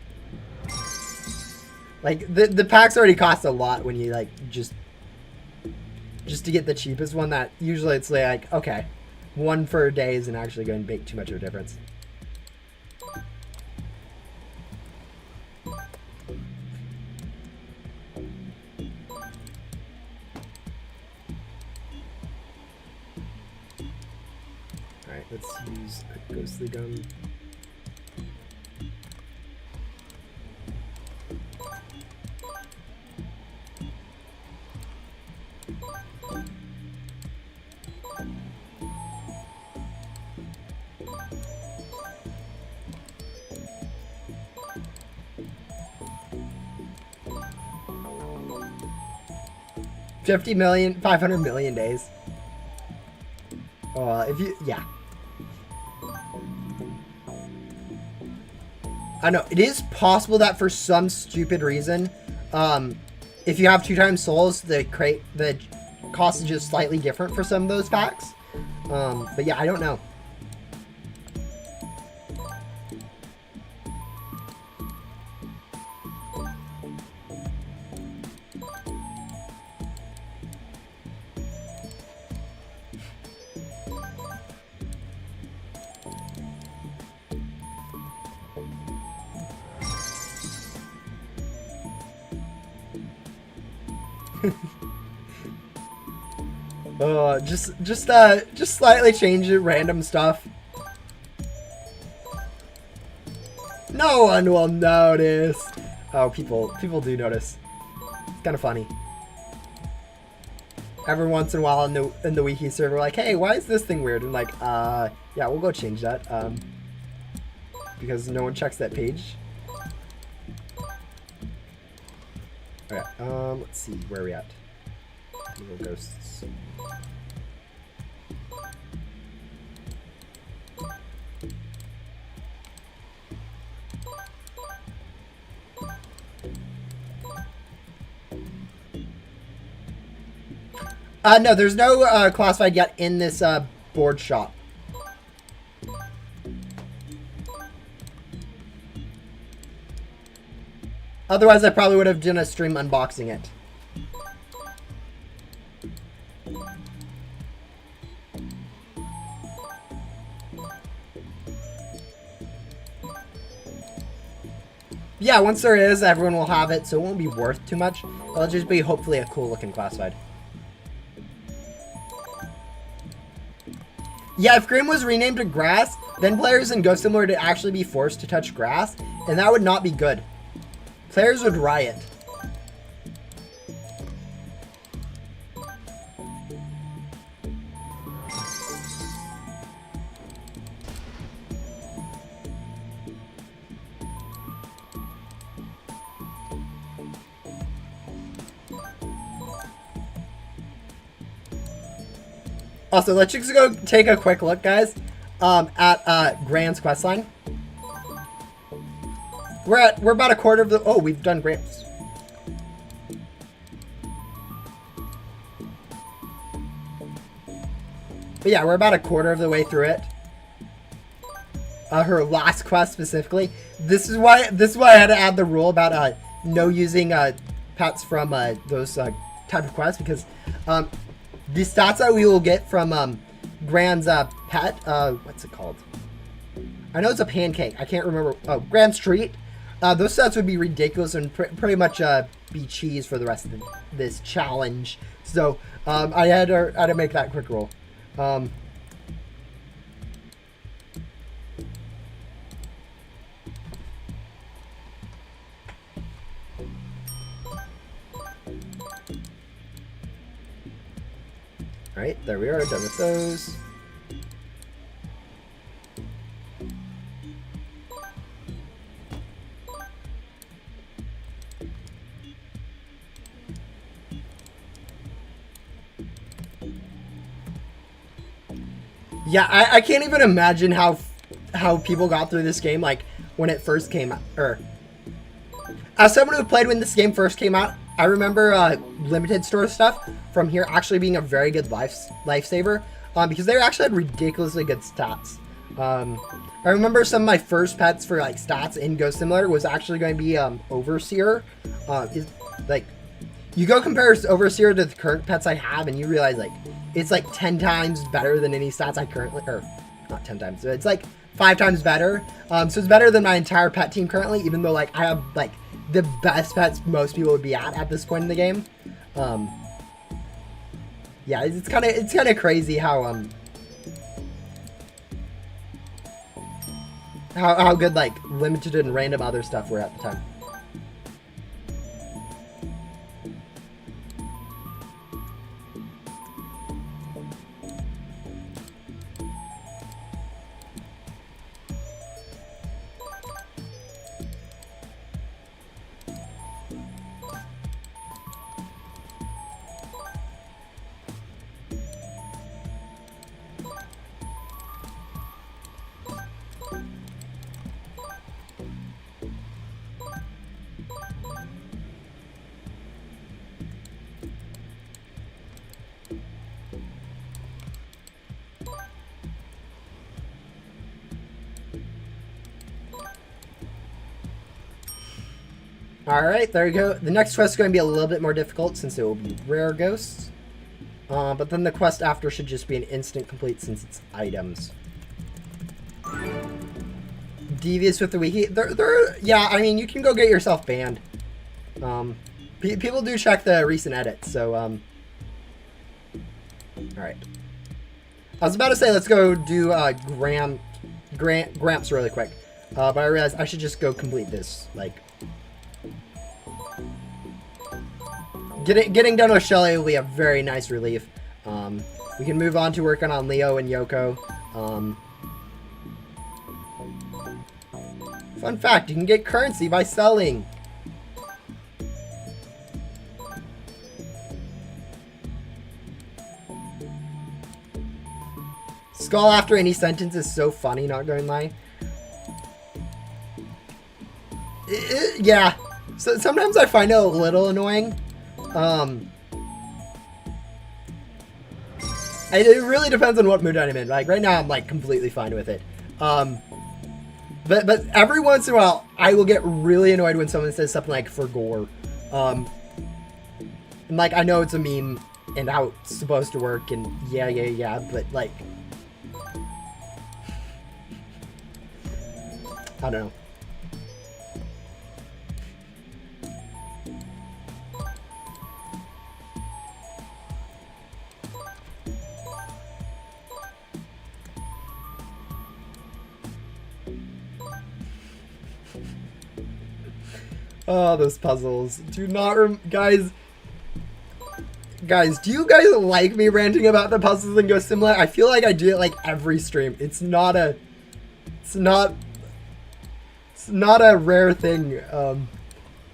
Like, the packs already cost a lot when you, like, just to get the cheapest one. That usually it's like, okay, one for a day isn't actually going to make too much of a difference. Let's use a ghostly gun. 50 million, 500 million days. If you, yeah. I know, it is possible that for some stupid reason, if you have 2 times souls, the cost is just slightly different for some of those packs. But yeah, I don't know. Just slightly change it, random stuff. No one will notice. Oh, people do notice. It's kind of funny. Every once in a while in the wiki server, like, hey, why is this thing weird? And like, yeah, we'll go change that. Because no one checks that page. Okay, let's see, where are we at? Little ghosts. No, there's no classified yet in this board shop. Otherwise, I probably would have done a stream unboxing it. Yeah, once there is, everyone will have it, so it won't be worth too much. It'll just be hopefully a cool looking classified. Yeah, if Grim was renamed to Grass, then players in Ghost Simulator would actually be forced to touch grass, and that would not be good. Players would riot. Also, let's just go take a quick look, guys, at Grant's questline. We're about a quarter of the. Oh, we've done Grants. But yeah, we're about a quarter of the way through it. Her last quest specifically. This is why I had to add the rule about no using pets from those type of quests, because the stats that we will get from Grand's pet, what's it called? I know it's a pancake. I can't remember. Oh, Grand's treat. Those stats would be ridiculous and pretty much be cheese for the rest of this challenge. So I had to make that quick roll. Alright, there we are, done with those. Yeah, I can't even imagine how people got through this game, like, when it first came out, or... As someone who played when this game first came out, I remember limited store stuff from here actually being a very good lifesaver, because they actually had ridiculously good stats. I remember some of my first pets for like stats in Ghost Simulator was actually going to be Overseer. Like, you go compare Overseer to the current pets I have, and you realize like it's like 10 times better than any stats I currently, or not 10 times, it's like 5 times better. So it's better than my entire pet team currently, even though like I have like the best pets most people would be at this point in the game. Yeah, it's kind of crazy how good like limited and random other stuff were at the time. Alright, there you go. The next quest is going to be a little bit more difficult since it will be rare ghosts. But then the quest after should just be an instant complete since it's items. Devious with the wiki. Yeah, I mean, you can go get yourself banned. People do check the recent edits, so, Alright. I was about to say, let's go do, Gramps really quick. But I realized I should just go complete this, like... Getting done with Shelly will be a very nice relief. We can move on to working on Leo and Yoko. Fun fact, you can get currency by selling. Skull after any sentence is so funny, not going to lie. Yeah. So sometimes I find it a little annoying. It really depends on what mood I'm in. Like right now, I'm like completely fine with it. But every once in a while, I will get really annoyed when someone says something like "for gore." And like I know it's a meme and how it's supposed to work, and yeah, but like I don't know. Oh, those puzzles. Do not guys, do you guys like me ranting about the puzzles in Ghost Simulator? I feel like I do it like every stream. It's not a rare thing.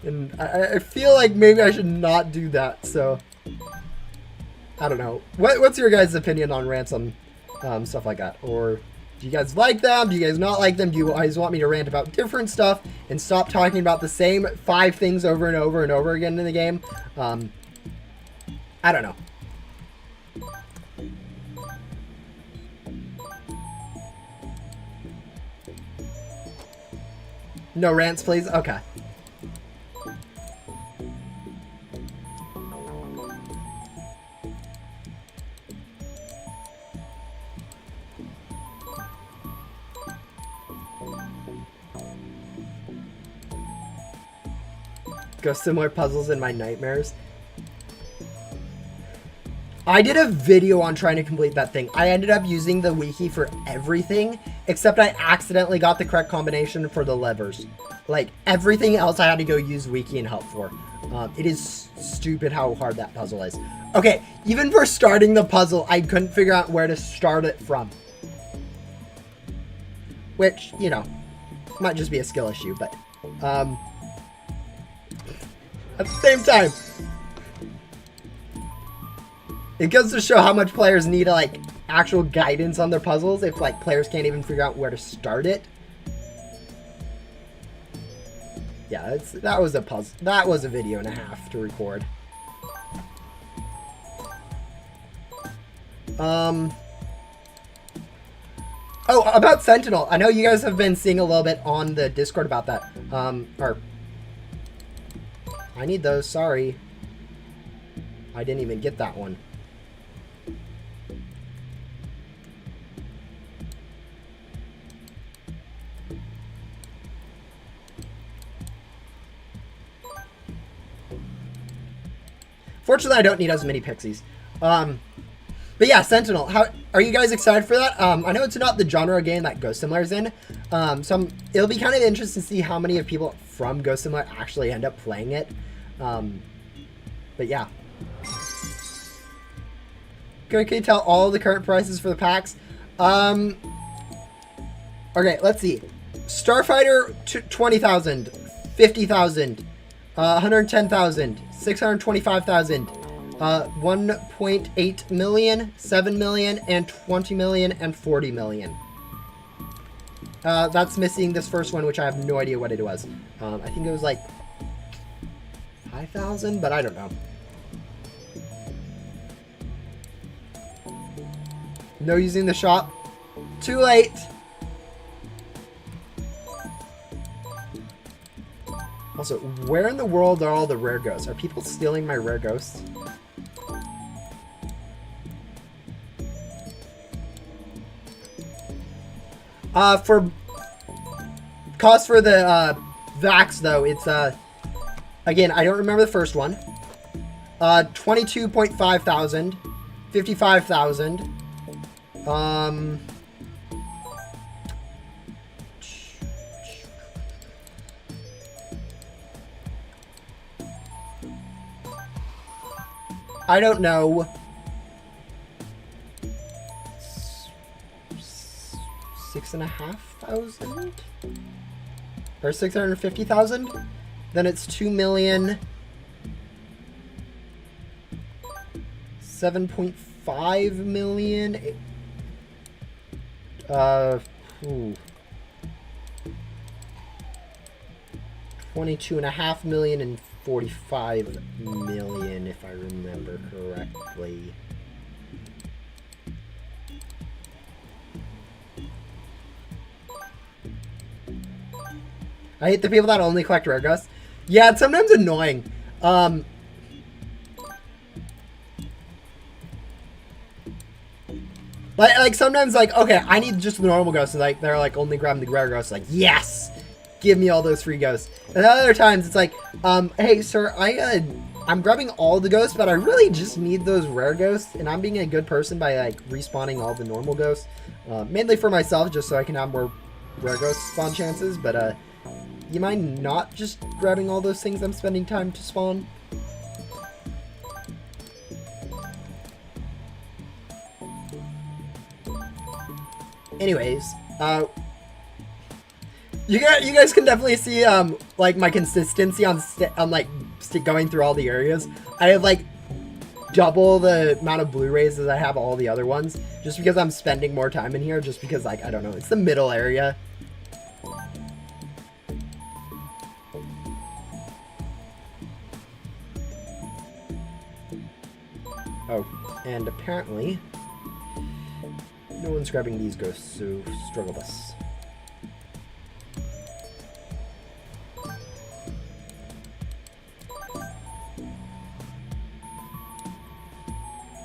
And I feel like maybe I should not do that. So I don't know. What's your guys' opinion on rants on stuff like that? Or do you guys like them? Do you guys not like them? Do you guys want me to rant about different stuff and stop talking about the same 5 things over and over and over again in the game? I don't know. No rants, please? Okay. Ghost Similar puzzles in my nightmares. I did a video on trying to complete that thing. I ended up using the wiki for everything, except I accidentally got the correct combination for the levers. Like, everything else I had to go use wiki and help for. It is stupid how hard that puzzle is. Okay, even for starting the puzzle, I couldn't figure out where to start it from. Which, you know, might just be a skill issue, but... at the same time, it goes to show how much players need like actual guidance on their puzzles if like players can't even figure out where to start it. Yeah, that was a puzzle. That was a video and a half to record. Oh, about Sentinel. I know you guys have been seeing a little bit on the Discord about that. I need those, sorry. I didn't even get that one. Fortunately, I don't need as many pixies. But yeah, Sentinel. How are you guys excited for that? I know it's not the genre game that Ghost Simulator is in. It'll be kind of interesting to see how many of people from Ghost Simulator actually end up playing it. But yeah. Can you tell all the current prices for the packs? Okay, let's see. Starfighter 20,000, 50,000, 110,000, 625,000, 1.8 million, 7 million, and 20 million, and 40 million. That's missing this first one, which I have no idea what it was. I think it was like 5,000, but I don't know. No using the shop. Too late. Also, where in the world are all the rare ghosts? Are people stealing my rare ghosts? For cost for the Vax though, it's again, I don't remember the first one. 22.5 thousand, 55,000. I don't know. 6,500 or 650,000. Then it's 2 million. 7.5 million. Ooh. 22.5 million and 45 million, if I remember correctly. I hate the people that only collect rare ghosts. Yeah, it's sometimes annoying. Like sometimes, like, okay, I need just the normal ghosts. And like they're like only grabbing the rare ghosts. Like, yes, give me all those free ghosts. And other times it's like, hey sir, I'm grabbing all the ghosts, but I really just need those rare ghosts. And I'm being a good person by like respawning all the normal ghosts, mainly for myself, just so I can have more rare ghost spawn chances. But you mind not just grabbing all those things I'm spending time to spawn? Anyways, you guys can definitely see like my consistency on like going through all the areas. I have like double the amount of Blu-rays as I have all the other ones, just because I'm spending more time in here. Just because, like, I don't know, it's the middle area. Oh, and apparently no one's grabbing these ghosts, so struggle bus.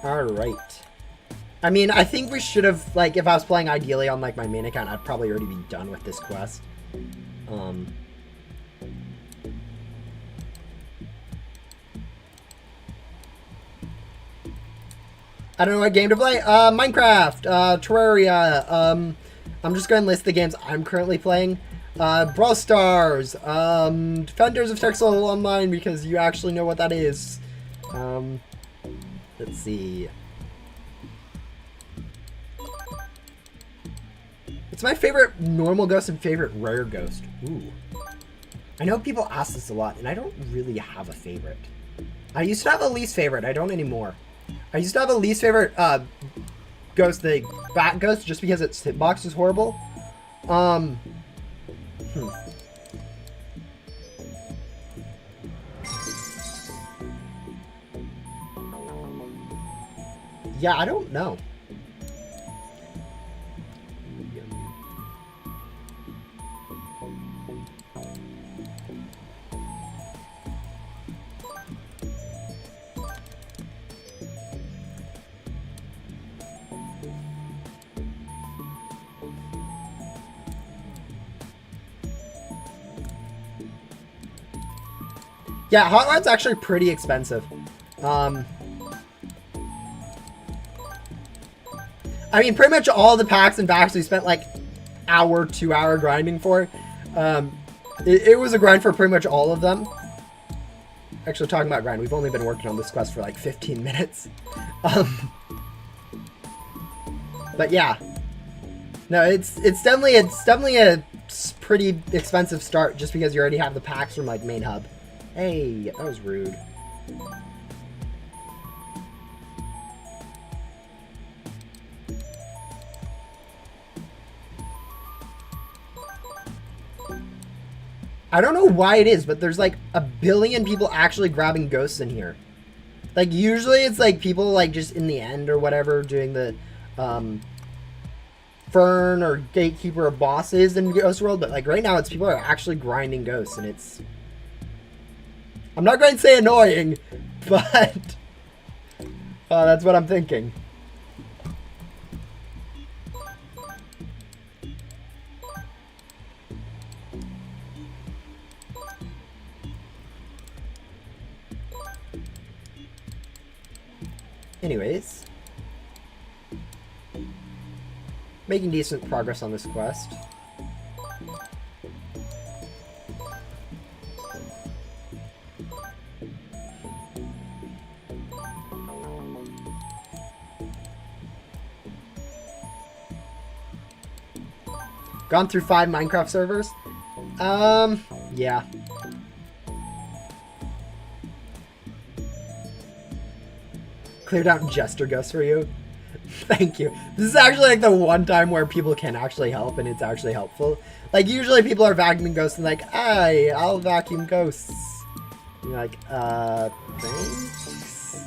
Alright. I mean, I think we should have, like, if I was playing ideally on, like, my main account, I'd probably already be done with this quest. I don't know what game to play. Minecraft, Terraria. I'm just going to list the games I'm currently playing. Brawl Stars, Defenders of Texel Online, because you actually know what that is. Let's see. It's my favorite normal ghost and favorite rare ghost. Ooh. I know people ask this a lot, and I don't really have a favorite. I used to have a least favorite. I don't anymore. I used to have a least favorite ghost, the bat ghost, just because its hitbox is horrible. Yeah, I don't know. Yeah, Hot Rod's actually pretty expensive. I mean, pretty much all the packs and packs we spent like hour, 2 hour grinding for. It was a grind for pretty much all of them. Actually, talking about grind, we've only been working on this quest for like 15 minutes. But yeah, no, it's definitely a pretty expensive start just because you already have the packs from like main hub. Hey, that was rude. I don't know why it is, but there's like a billion people actually grabbing ghosts in here. Like usually it's like people like just in the end or whatever doing the Fern or Gatekeeper or bosses in Ghost World, but like right now it's people are actually grinding ghosts, and it's I'm not going to say annoying, but that's what I'm thinking. Anyways, making decent progress on this quest. Gone through 5 Minecraft servers? Yeah. Cleared out Jester Ghost for you. Thank you. This is actually like the one time where people can actually help and it's actually helpful. Like usually people are vacuuming ghosts and like, hey, I'll vacuum ghosts. And you're like, thanks.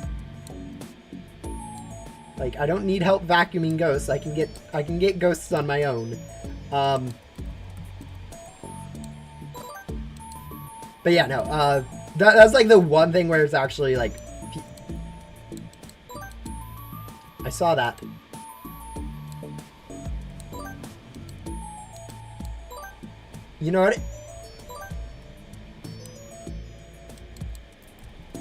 Like I don't need help vacuuming ghosts. I can get ghosts on my own. But yeah, no, that's like the one thing where it's actually like, I saw that. You know what?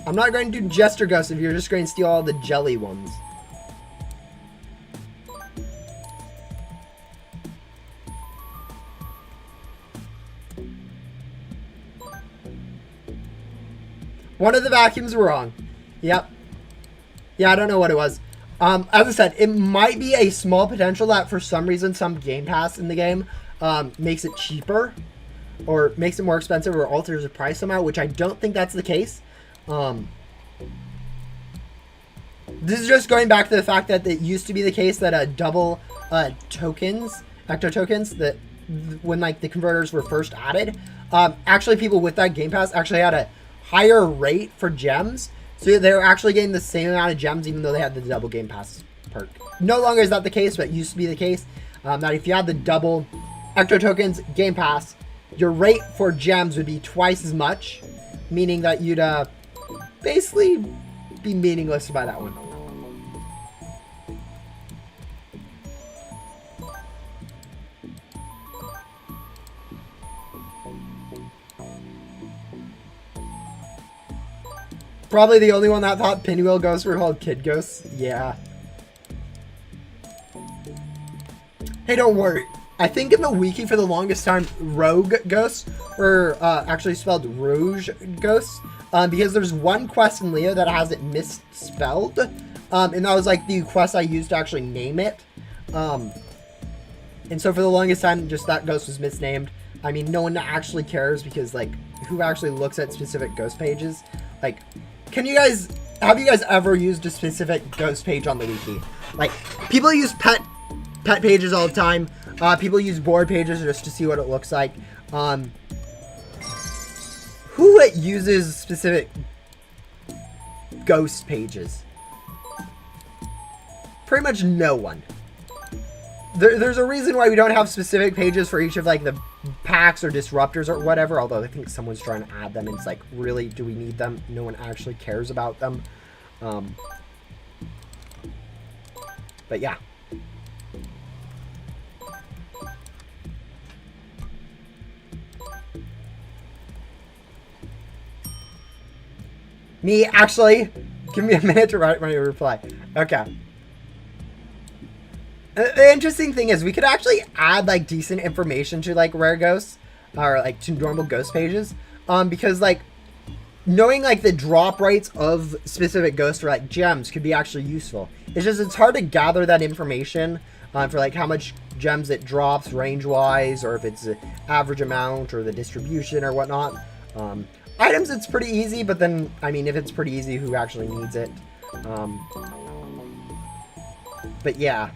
I'm not going to do Jester Ghosts if you're just going to steal all the jelly ones. One of the vacuums were wrong. Yep. Yeah, I don't know what it was. As I said, it might be a small potential that for some reason some Game Pass in the game makes it cheaper or makes it more expensive or alters the price somehow, which I don't think that's the case. This is just going back to the fact that it used to be the case that double tokens, ecto tokens, that when like the converters were first added, actually people with that Game Pass actually had a higher rate for gems. So they were actually getting the same amount of gems even though they had the double Game Pass perk. No longer is that the case, but it used to be the case that if you had the double ecto tokens Game Pass, your rate for gems would be twice as much, meaning that you'd basically be meaningless to buy that one. Probably the only one that thought pinwheel ghosts were called kid ghosts. Yeah. Hey, don't worry. I think in the wiki for the longest time, rogue ghosts were actually spelled rouge ghosts. Because there's one quest in Leo that has it misspelled. And that was like the quest I used to actually name it. And so for the longest time, just that ghost was misnamed. I mean, no one actually cares because like, who actually looks at specific ghost pages? Like, have you guys ever used a specific ghost page on the wiki? Like, people use pet pages all the time. People use board pages just to see what it looks like. Who uses specific ghost pages? Pretty much no one. There's a reason why we don't have specific pages for each of like the packs or disruptors or whatever, although I think someone's trying to add them and it's like, really, do we need them? No one actually cares about them. But yeah. Me, actually, give me a minute to write my reply. Okay. The interesting thing is we could actually add like decent information to like rare ghosts or like to normal ghost pages. Because like knowing like the drop rates of specific ghosts or like gems could be actually useful. It's just, it's hard to gather that information for like how much gems it drops range wise, or if it's the average amount or the distribution or whatnot. Items, it's pretty easy, but then, I mean, if it's pretty easy, who actually needs it? But yeah.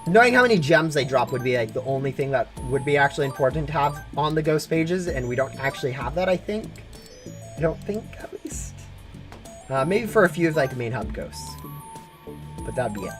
Knowing how many gems they drop would be like the only thing that would be actually important to have on the ghost pages, and we don't actually have that, I think. I don't think, at least. Maybe for a few of like the main hub ghosts. But that'd be it.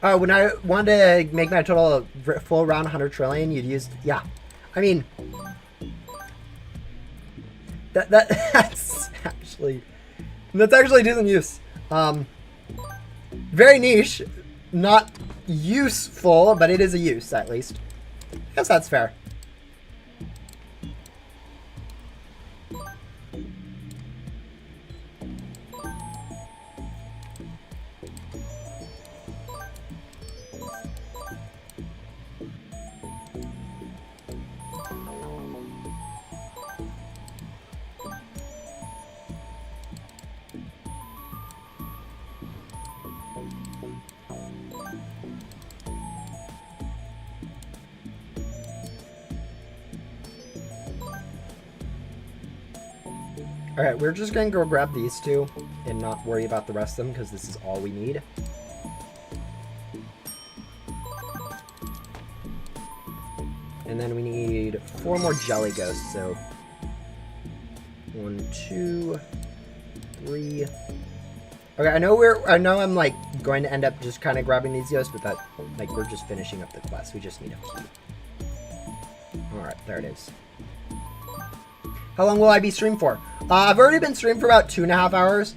Oh, when I wanted to make my total full round 100 trillion, you'd use... Yeah. I mean... That's actually... That's actually decent use. Very niche. Not useful, but it is a use, at least. I guess that's fair. Alright, we're just going to go grab these two and not worry about the rest of them because this is all we need. And then we need 4 more jelly ghosts, so 1, 2, 3. Okay, I know I'm like going to end up just kind of grabbing these ghosts, but that like we're just finishing up the quest. We just need a key. Alright, there it is. How long will I be streamed for? I've already been streamed for about 2.5 hours.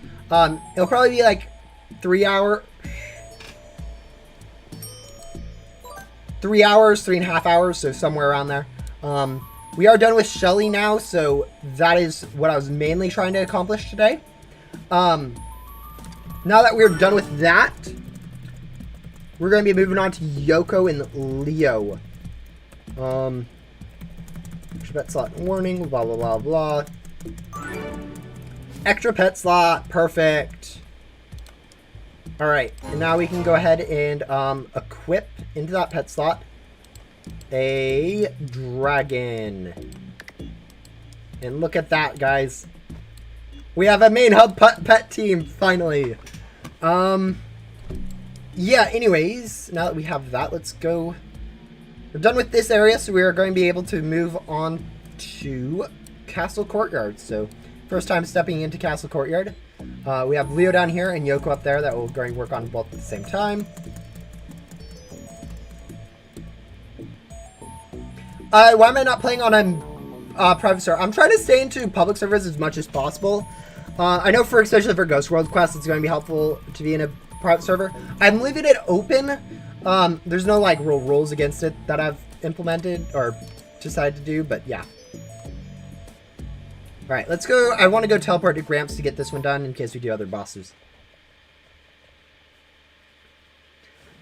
It'll probably be like 3 hours, 3.5 hours, so somewhere around there. We are done with Shelly now, so that is what I was mainly trying to accomplish today. Now that we're done with that, we're going to be moving on to Yoko and Leo. Extra pet slot warning, blah, blah, blah, blah. Extra pet slot, perfect. Alright, and now we can go ahead and equip into that pet slot a dragon. And look at that, guys. We have a main hub pet team, finally. Yeah, anyways, now that we have that, let's go. We're done with this area, so we are going to be able to move on to Castle Courtyard. So, first time stepping into Castle Courtyard. We have Leo down here and Yoko up there that we're going to work on both at the same time. Why am I not playing on a private server? I'm trying to stay into public servers as much as possible. I know especially for Ghost World Quest, it's going to be helpful to be in a private server. I'm leaving it open. There's no like real rules against it that I've implemented or decided to do, but yeah. Alright, let's go. I want to go teleport to Gramps to get this one done in case we do other bosses.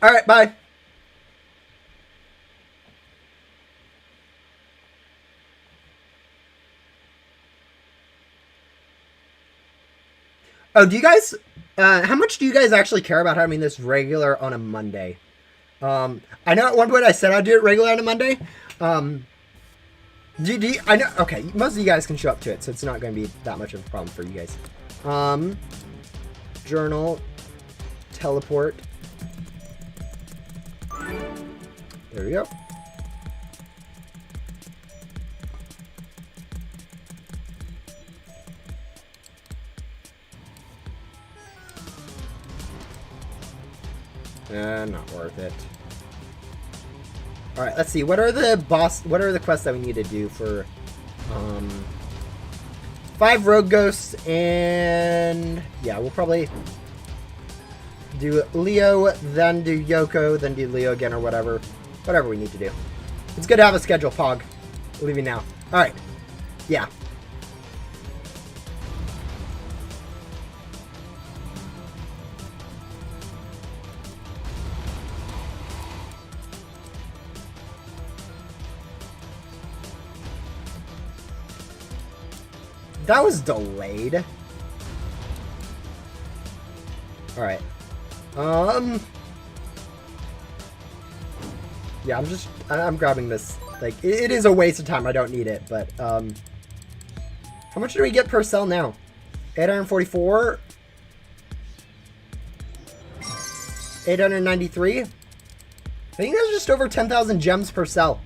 Alright, bye. Oh, do you guys, how much do you guys actually care about having this regular on a Monday? I know at one point I said I'd do it regular on a Monday. I know, okay, most of you guys can show up to it, so it's not going to be that much of a problem for you guys. Journal, teleport. There we go. Not worth it. Alright, let's see. What are the quests that we need to do for 5 rogue ghosts, and yeah, we'll probably do Leo, then do Yoko, then do Leo again, or whatever we need to do. It's good to have a schedule, Pog. Leaving now. Alright. Yeah. That was delayed. Alright. Yeah, I'm grabbing this. Like, it is a waste of time. I don't need it, but, how much do we get per cell now? 844? 893? I think that's just over 10,000 gems per cell.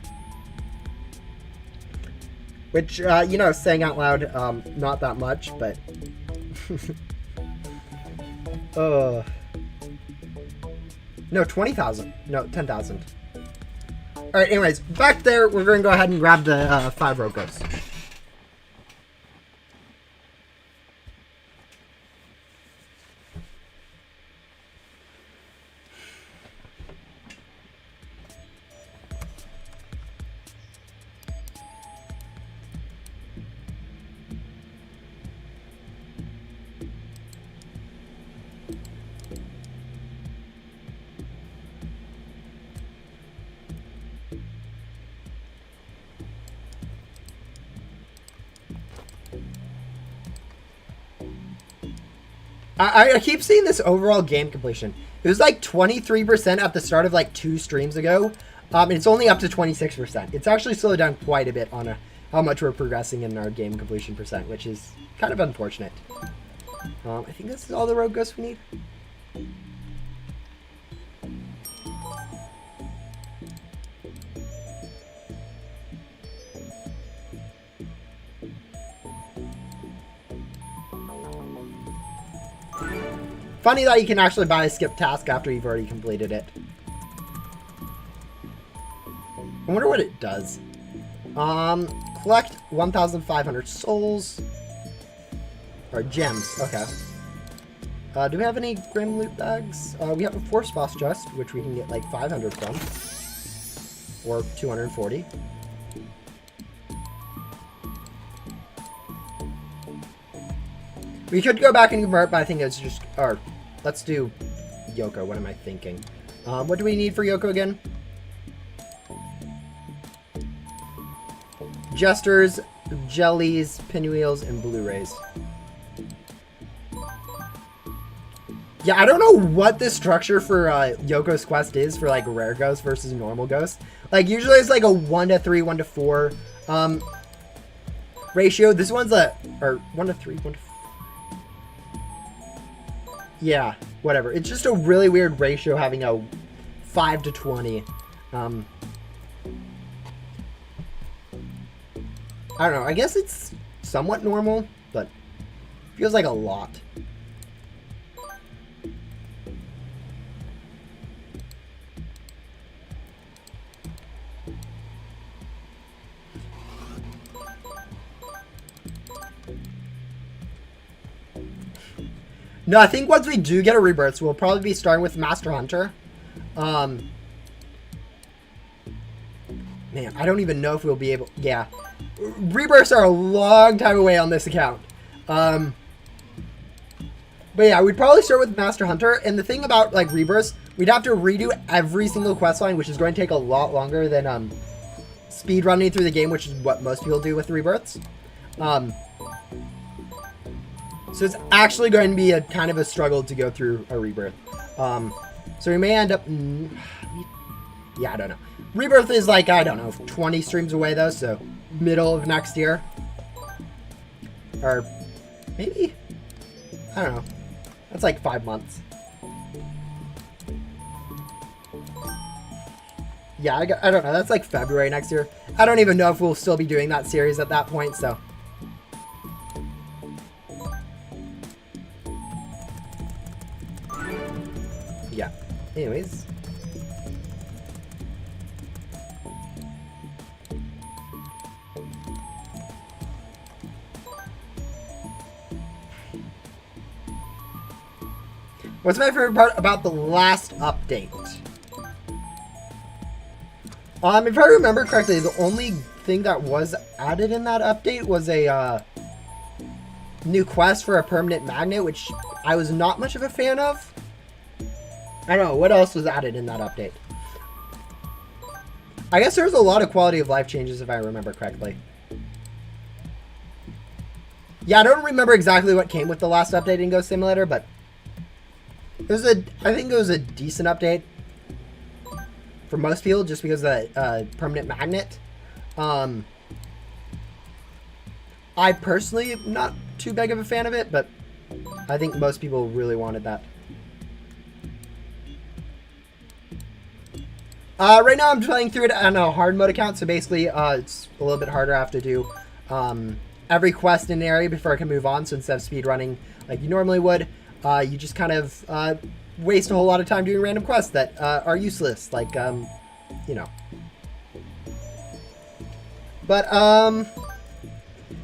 Which, you know, saying out loud, not that much, but... No, 20,000. No, 10,000. All right. Anyways, back there, we're going to go ahead and grab the 5 rogue ghosts. I keep seeing this overall game completion. It was like 23% at the start of like 2 streams ago. And it's only up to 26%. It's actually slowed down quite a bit on how much we're progressing in our game completion percent, which is kind of unfortunate. I think this is all the rogue ghosts we need. Funny that you can actually buy a skip task after you've already completed it. I wonder what it does. Collect 1,500 souls. Or gems, okay. Do we have any Grim Loot bags? We have a Force Boss chest, which we can get like 500 from. Or 240. We could go back and convert, but I think it's just... Or, let's do Yoko. What am I thinking? What do we need for Yoko again? Jesters, jellies, pinwheels, and Blu-rays. Yeah, I don't know what the structure for Yoko's quest is for like rare ghosts versus normal ghosts. Like usually it's like a 1-to-3, 1-to-4 ratio. This one's a 1-to-3, 1-to-4. Yeah, whatever. It's just a really weird ratio having a 5-to-20. I don't know. I guess it's somewhat normal, but feels like a lot. No, I think once we do get a rebirth, we'll probably be starting with Master Hunter. Man, I don't even know if we'll be able... Yeah. Rebirths are a long time away on this account. But yeah, we'd probably start with Master Hunter. And the thing about, like, rebirths, we'd have to redo every single quest line, which is going to take a lot longer than speed running through the game, which is what most people do with rebirths. So it's actually going to be a kind of a struggle to go through a rebirth. So we may end up... yeah, I don't know. Rebirth is like, I don't know, 20 streams away though, so middle of next year. Or maybe? I don't know. That's like 5 months. Yeah, I don't know. That's like February next year. I don't even know if we'll still be doing that series at that point, so... Yeah. Anyways. What's my favorite part about the last update? If I remember correctly, the only thing that was added in that update was a new quest for a permanent magnet, which I was not much of a fan of. I don't know, what else was added in that update? I guess there's a lot of quality of life changes if I remember correctly. Yeah, I don't remember exactly what came with the last update in Ghost Simulator, but it was I think it was a decent update for most people just because of the permanent magnet. I personally am not too big of a fan of it, but I think most people really wanted that. Right now I'm playing through it on a hard mode account, so basically it's a little bit harder. I have to do every quest in an area before I can move on, so instead of speed running like you normally would, you just kind of waste a whole lot of time doing random quests that are useless, like, you know. But,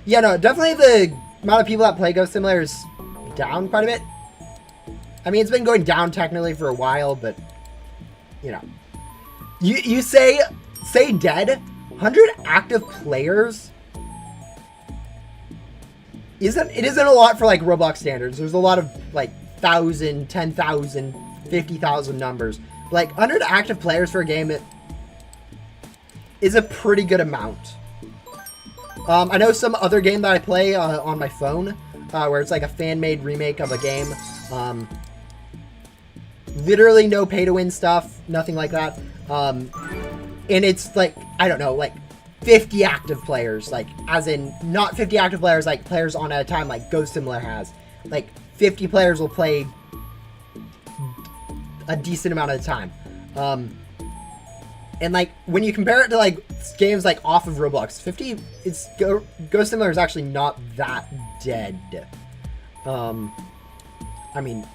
yeah, no, definitely the amount of people that play Ghost Simulator is down quite a bit. I mean, it's been going down technically for a while, but, you know. You say dead, 100 active players isn't a lot for, like, Roblox standards. There's a lot of, like, 1,000, 10,000, 50,000 numbers. Like, 100 active players for a game is a pretty good amount. I know some other game that I play on my phone, where it's like a fan-made remake of a game. Literally no pay-to-win stuff, nothing like that. And it's like, I don't know, like 50 active players, like as in not 50 active players, like players on at a time, like Ghost Simulator has. Like 50 players will play a decent amount of the time. And like when you compare it to like games like off of Roblox, Ghost Simulator is actually not that dead. I mean,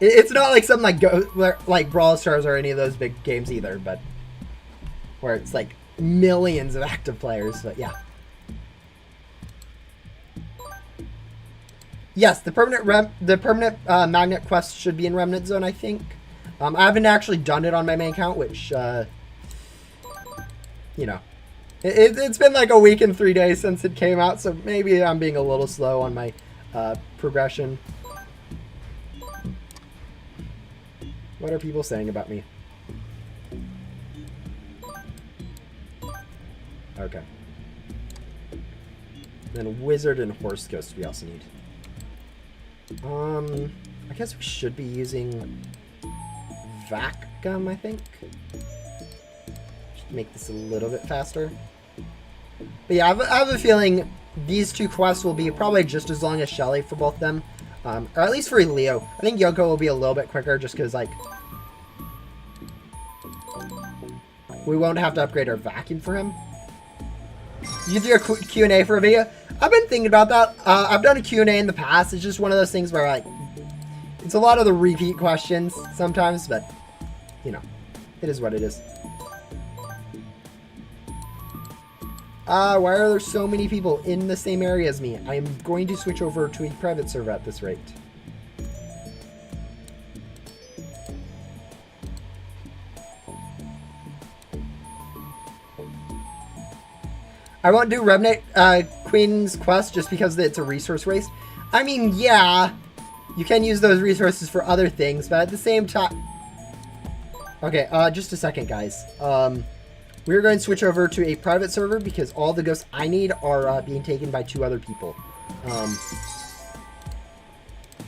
it's not like something like Brawl Stars or any of those big games either, but where it's like millions of active players. But yeah. Yes, the permanent magnet quest should be in Remnant Zone, I think. I haven't actually done it on my main account, which, you know, it's been like a week and 3 days since it came out, so maybe I'm being a little slow on my progression. What are people saying about me? Okay. Then Wizard and Horse Ghost we also need. I guess we should be using Vac Gum, I think. Just make this a little bit faster. But yeah, I have a feeling these two quests will be probably just as long as Shelly for both of them. Or at least for Leo. I think Yoko will be a little bit quicker just because, like, we won't have to upgrade our vacuum for him. You do a Q&A for a video? I've been thinking about that. I've done a Q&A in the past. It's just one of those things where, like, it's a lot of the repeat questions sometimes, but, you know, it is what it is. Why are there so many people in the same area as me? I am going to switch over to a private server at this rate. I won't do Remnant Queen's Quest just because it's a resource waste. I mean, yeah, you can use those resources for other things, but at the same time... Okay, just a second, guys. We're going to switch over to a private server because all the ghosts I need are being taken by 2 other people.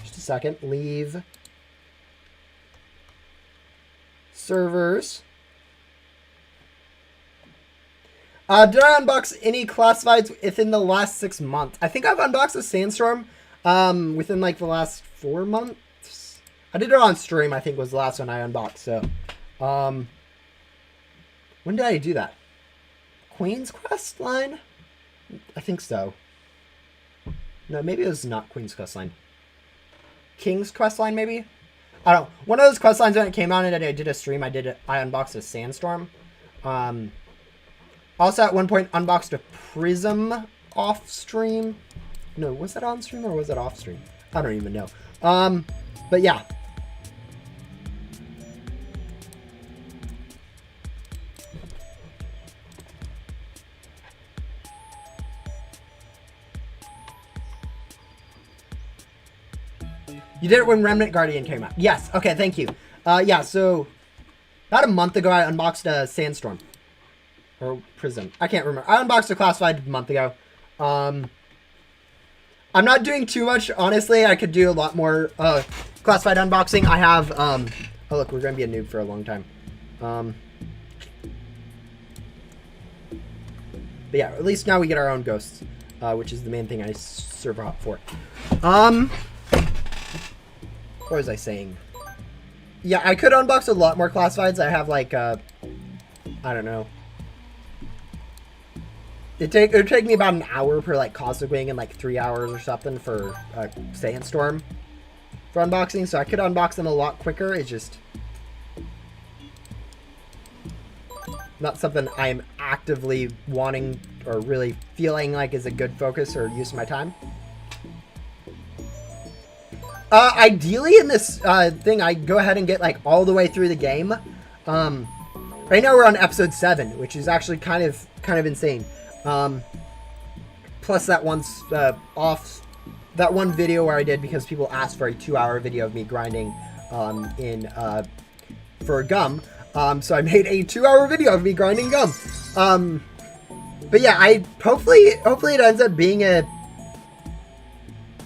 Just a second. Leave. Servers. Did I unbox any classifieds within the last 6 months? I think I've unboxed a Sandstorm within like the last 4 months. I did it on stream, I think was the last one I unboxed. So, when did I do that? Queen's Quest line? I think so. No, maybe it was not Queen's Quest line. King's Quest line, maybe? I don't know. One of those quest lines when it came out and I did a stream, I unboxed a Sandstorm. Also, at one point, unboxed a Prism off stream. No, was that on stream or was it off stream? I don't even know. But yeah. You did it when Remnant Guardian came out. Yes. Okay, thank you. Yeah, so about a month ago, I unboxed a Sandstorm. Or Prism. I can't remember. I unboxed a classified a month ago. I'm not doing too much, honestly. I could do a lot more classified unboxing. I have... oh, look, we're going to be a noob for a long time. But yeah, at least now we get our own ghosts, which is the main thing I server hop for. What was I saying? Yeah, I could unbox a lot more classifieds. I have, like, I don't know. It would take me about an hour per, like, Cosmic Wing and, like, 3 hours or something for Sandstorm. for unboxing, so I could unbox them a lot quicker. It's just not something I'm actively wanting or really feeling like is a good focus or use of my time. Ideally in this thing, I go ahead and get like all the way through the game. Right now we're on episode 7, which is actually kind of insane. Plus that that one video where I did because people asked for a 2-hour video of me grinding for gum. So I made a 2-hour video of me grinding gum. But yeah, hopefully it ends up being a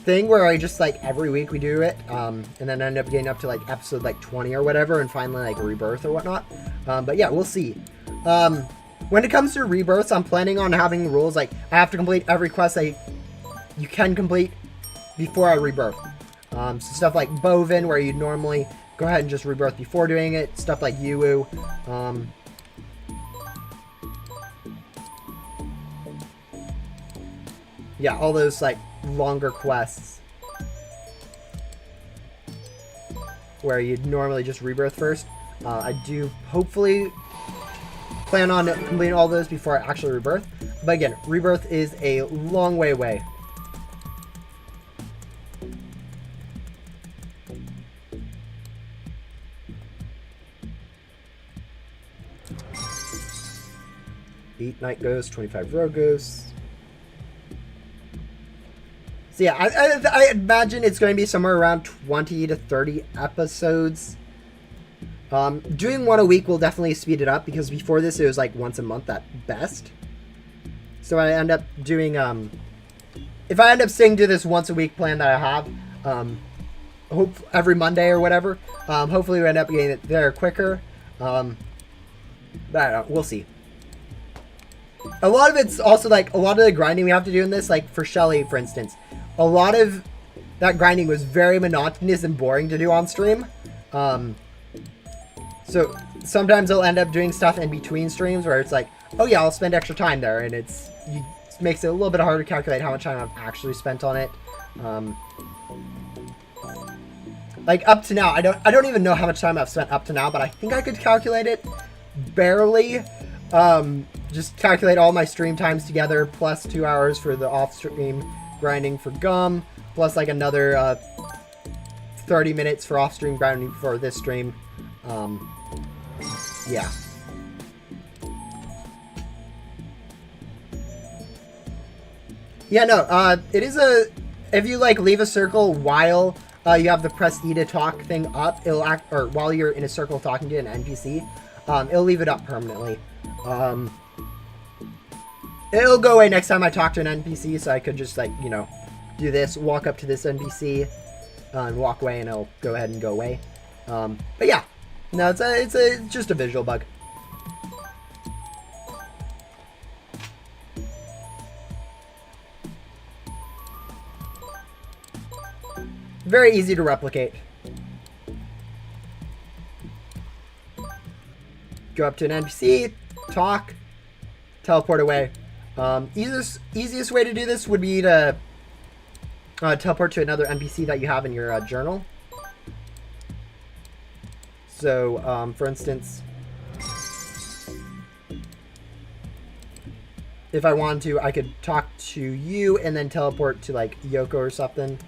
thing where I just like every week we do it, and then end up getting up to like episode like 20 or whatever, and finally like rebirth or whatnot. But yeah, we'll see. When it comes to rebirths, I'm planning on having rules like I have to complete every quest you can complete before I rebirth. So stuff like Bovin, where you'd normally go ahead and just rebirth before doing it. Stuff like Yuwu. Yeah, all those like longer quests where you'd normally just rebirth first. I do hopefully plan on completing all those before I actually rebirth. But again, rebirth is a long way away. Eight night ghosts, 25 road ghosts. So yeah, I imagine it's going to be somewhere around 20 to 30 episodes. Doing one a week will definitely speed it up, because before this it was like once a month at best. So I end up doing, if I end up sticking to this once a week plan that I have, every Monday or whatever, hopefully we end up getting it there quicker. But I don't know, we'll see. A lot of it's also like a lot of the grinding we have to do in this, like for Shelly, for instance, a lot of that grinding was very monotonous and boring to do on stream. So sometimes I'll end up doing stuff in between streams where it's like, oh yeah, I'll spend extra time there, and it makes it a little bit harder to calculate how much time I've actually spent on it. Like up to now, I don't even know how much time I've spent up to now, but I think I could calculate it barely. Just calculate all my stream times together, plus 2 hours for the off-stream grinding for gum, plus like another 30 minutes for off-stream grinding for this stream. Yeah. Yeah, no, it is if you like leave a circle while you have the press E to talk thing up, it'll act, or while you're in a circle talking to an NPC, it'll leave it up permanently. It'll go away next time I talk to an NPC, so I could just, like, you know, do this, walk up to this NPC, and walk away, and it'll go ahead and go away. But yeah, no, it's just a visual bug. Very easy to replicate. Go up to an NPC, talk, teleport away. Easiest way to do this would be to teleport to another NPC that you have in your journal. So, for instance, if I wanted to, I could talk to you and then teleport to like Yoko or something.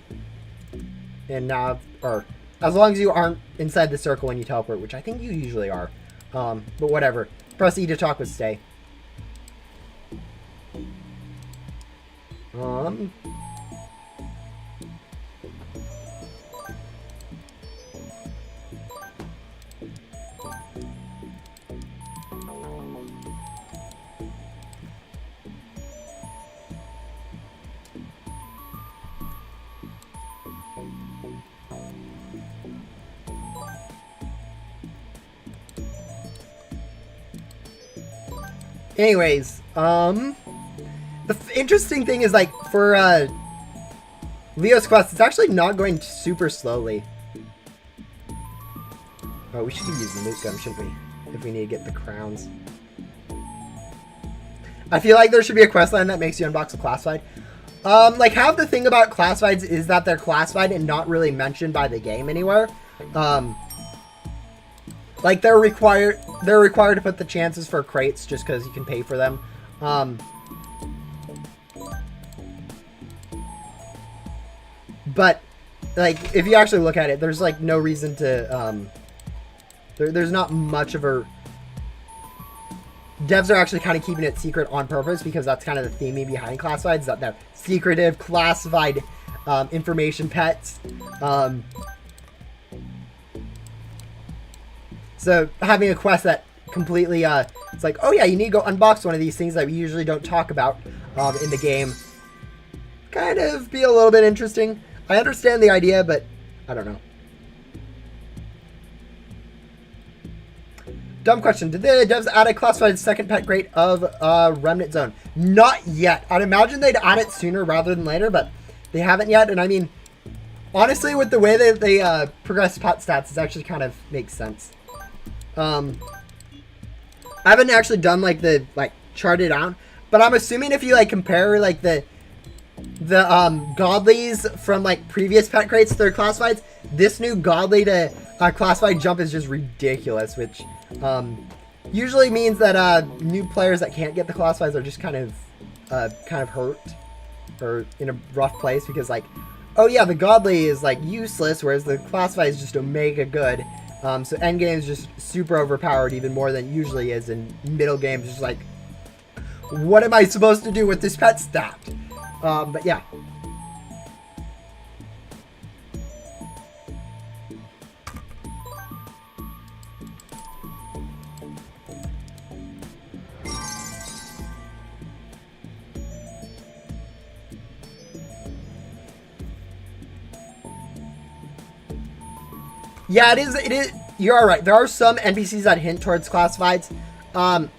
And now, or as long as you aren't inside the circle when you teleport, which I think you usually are. But whatever. Press E to talk with stay. Anyways, the interesting thing is, like, for Leo's quest, it's actually not going super slowly. Oh, we should be using loot gun, shouldn't we? If we need to get the crowns. I feel like there should be a quest line that makes you unbox a classified. Like, half the thing about classifieds is that they're classified and not really mentioned by the game anywhere. Like, they're required to put the chances for crates just because you can pay for them. But, like, if you actually look at it, there's, like, no reason to, there's not much of a... Devs are actually kind of keeping it secret on purpose because that's kind of the theming behind classifieds, that they're secretive, classified information pets. So having a quest that completely, it's like, oh yeah, you need to go unbox one of these things that we usually don't talk about in the game, kind of be a little bit interesting. I understand the idea, but I don't know. Dumb question. Did the devs add a classified second pet crate of Remnant Zone? Not yet. I'd imagine they'd add it sooner rather than later, but they haven't yet. And I mean, honestly, with the way that they progress pet stats, it actually kind of makes sense. I haven't actually done like the charted out, but I'm assuming if you like compare like the godlies from like previous pet crates to their classifieds, this new godly to classified jump is just ridiculous, which usually means that new players that can't get the classifieds are just kind of hurt or in a rough place because like, oh yeah, the godly is like useless, whereas the classified is just omega good. So end game is just super overpowered, even more than it usually is, and middle game is just like, what am I supposed to do with this pet stat? But yeah. Yeah, it is. You're all right. There are some NPCs that hint towards classifieds. But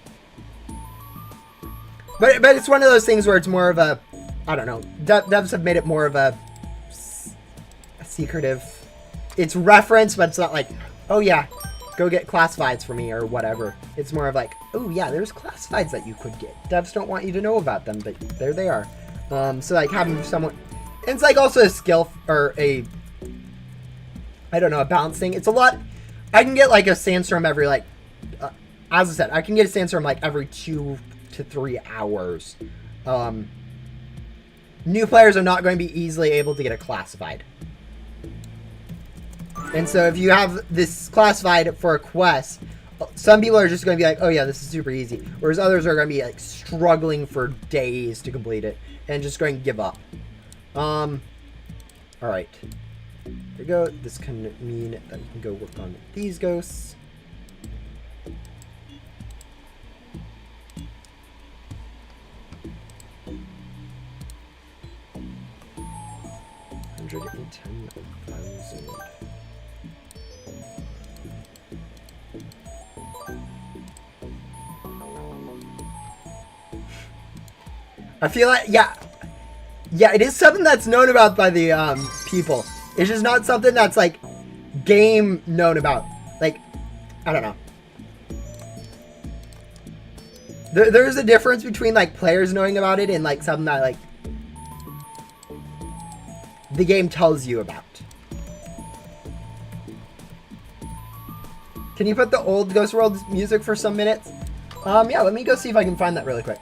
it's one of those things where it's more of a, I don't know. Devs have made it more of a secretive. It's reference, but it's not like, oh yeah, go get classifieds for me or whatever. It's more of like, oh yeah, there's classifieds that you could get. Devs don't want you to know about them, but there they are. So like having someone, and it's like also a skill or a, I don't know, a balance thing. It's a lot. I can get like a sandstorm every like, as I said, I can get a sandstorm like every 2 to 3 hours. New players are not going to be easily able to get a classified. And so if you have this classified for a quest, some people are just going to be like, oh yeah, this is super easy. Whereas others are going to be like struggling for days to complete it and just going to give up. All right. There we go. This can mean that we can go work on these ghosts. I feel like, yeah, it is something that's known about by the people. It's just not something that's like game known about. Like, I don't know. There's a difference between like players knowing about it and like something that like the game tells you about. Can you put the old Ghost World music for some minutes? Yeah, let me go see if I can find that really quick.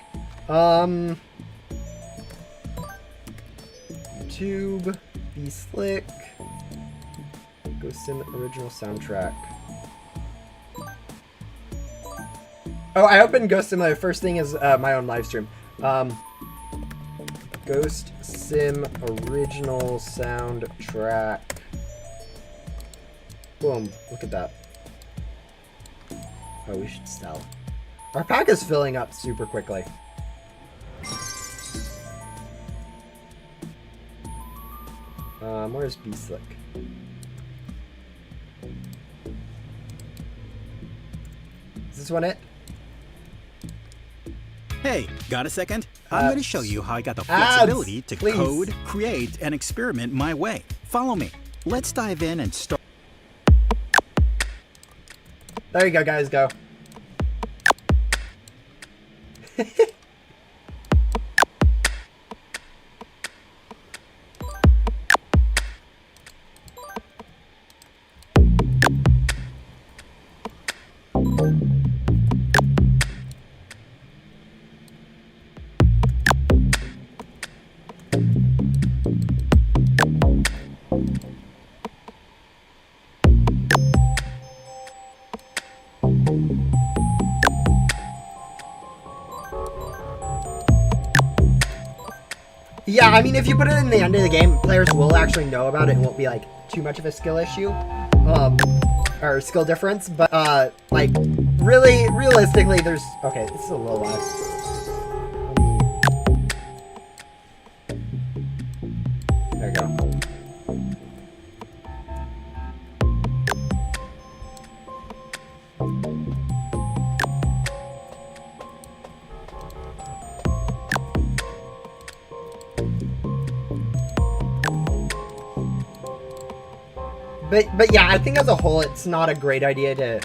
YouTube, Be Slick, Ghost Sim original soundtrack. Oh, I opened Ghost Sim. The first thing is my own live stream. Ghost Sim original soundtrack. Boom! Look at that. Oh, we should sell. Our pack is filling up super quickly. Where's B-Slick? Is this one it? Hey, got a second? I'm going to show you how I got the flexibility to code, create, and experiment my way. Follow me. Let's dive in and start. There you go, guys, go. Yeah, I mean, if you put it in the end of the game, players will actually know about it. It won't be like too much of a skill issue, or skill difference. But like, really, realistically, there's okay. This is a low life. There we go. But yeah, I think as a whole, it's not a great idea to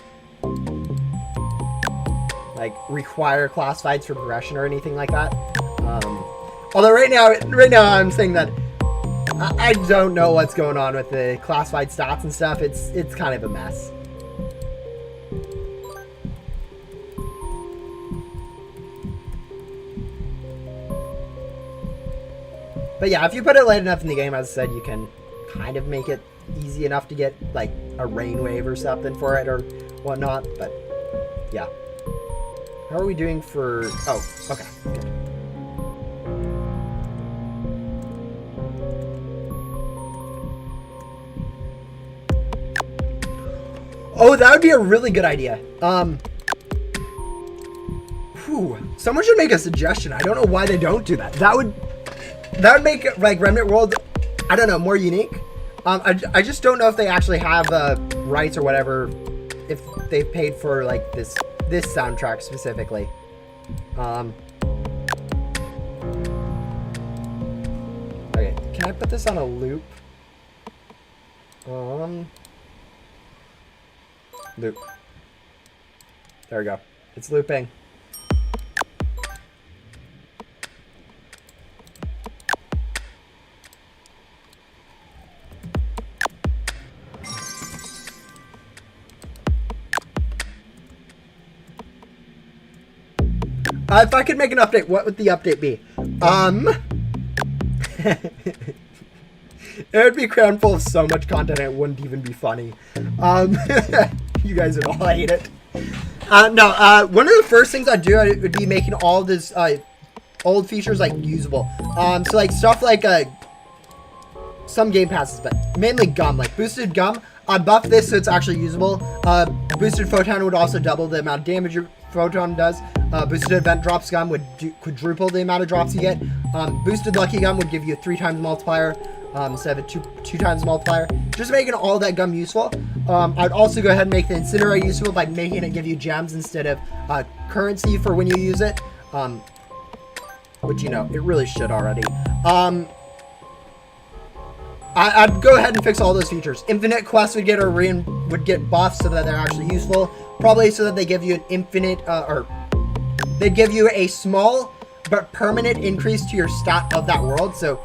like require classifieds for progression or anything like that. Although right now I'm saying that I don't know what's going on with the classified stats and stuff. It's kind of a mess. But yeah, if you put it late enough in the game, as I said, you can kind of make it easy enough to get like a rain wave or something for it or whatnot. But yeah, how are we doing for? Oh, okay, good. Oh, that would be a really good idea. Someone should make a suggestion. I don't know why they don't do that. That would make like Remnant World, I don't know, more unique. I just don't know if they actually have rights or whatever, if they paid for like this soundtrack specifically. Okay, can I put this on a loop? Loop. There we go. It's looping. If I could make an update, what would the update be? It would be crammed full of so much content it wouldn't even be funny. You guys would all hate it. No, one of the first things I'd do would be making all this old features like usable. So like stuff like some game passes, but mainly gum, like boosted gum. I'd buff this so it's actually usable. Boosted photon would also double the amount of damage your photon does. Boosted event drops gum would quadruple the amount of drops you get. Boosted lucky gum would give you a 3 times multiplier instead of a 2 times multiplier. Just making all that gum useful. I'd also go ahead and make the incinerate useful by making it give you gems instead of currency for when you use it. Which, you know, it really should already. I'd go ahead and fix all those features. Infinite quests would get buffs so that they're actually useful. Probably so that they give you an infinite, or they'd give you a small but permanent increase to your stat of that world. So,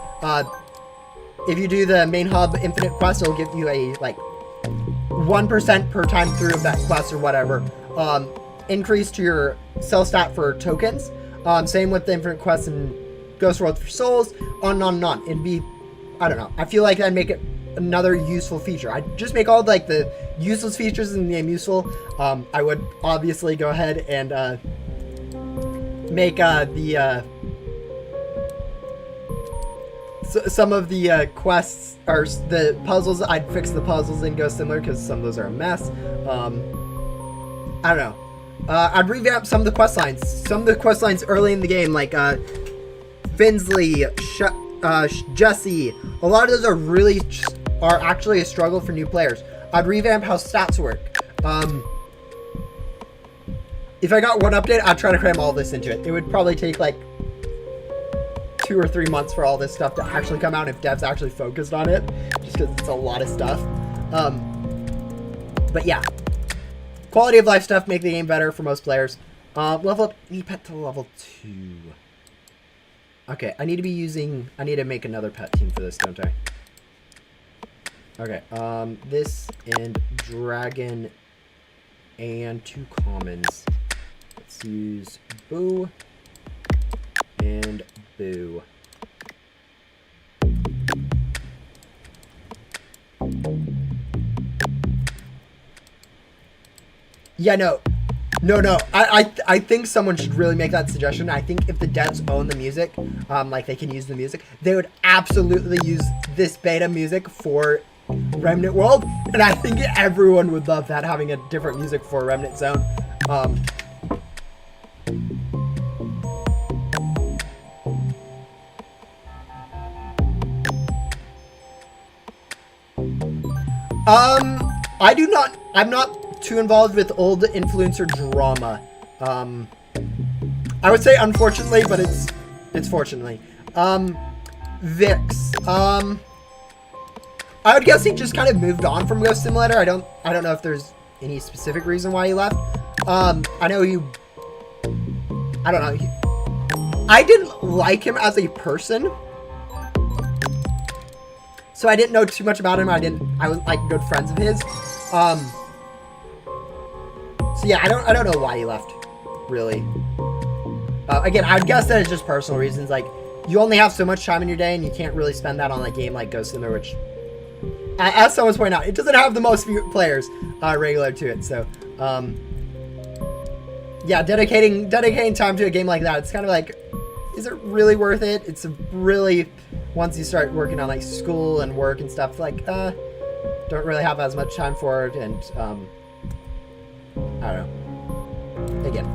if you do the main hub infinite quest, it'll give you a, like, 1% per time through of that quest or whatever. Increase to your cell stat for tokens. Same with the infinite quests and Ghost World for souls, on and on and on. It'd be, I don't know. I feel like I'd make it another useful feature. I'd just make all like the useless features in the game useful. I would obviously go ahead and make some of the quests or the puzzles. I'd fix the puzzles in Ghost Simulator because some of those are a mess. I don't know. I'd revamp some of the quest lines. Some of the quest lines early in the game, like Finsley, Jesse. A lot of those are actually a struggle for new players. I'd revamp how stats work. If I got one update, I'd try to cram all this into it. It would probably take like 2 or 3 months for all this stuff to actually come out if devs actually focused on it, just because it's a lot of stuff. But yeah, quality of life stuff make the game better for most players. Level up e-pet to level 2. Okay, I need to make another pet team for this, don't I? Okay, this and dragon and 2 commons. Let's use Boo and Boo. Yeah, no, No. I think someone should really make that suggestion. I think if the devs own the music, like they can use the music, they would absolutely use this beta music for Remnant World, and I think everyone would love that, having a different music for Remnant Zone. I'm not too involved with old influencer drama. I would say unfortunately, but it's fortunately. Vix. I would guess he just kind of moved on from Ghost Simulator. I don't know if there's any specific reason why he left. I know you. I don't know. I didn't like him as a person, so I didn't know too much about him. I was like good friends of his. So yeah, I don't know why he left, really. Again, I'd guess that it's just personal reasons. Like, you only have so much time in your day, and you can't really spend that on a game like Ghost Simulator, which, as someone's pointed out, it doesn't have the most players regular to it. So, yeah, dedicating time to a game like that, it's kind of like, is it really worth it? It's really, once you start working on like school and work and stuff, like, don't really have as much time for it, and I don't know. Again,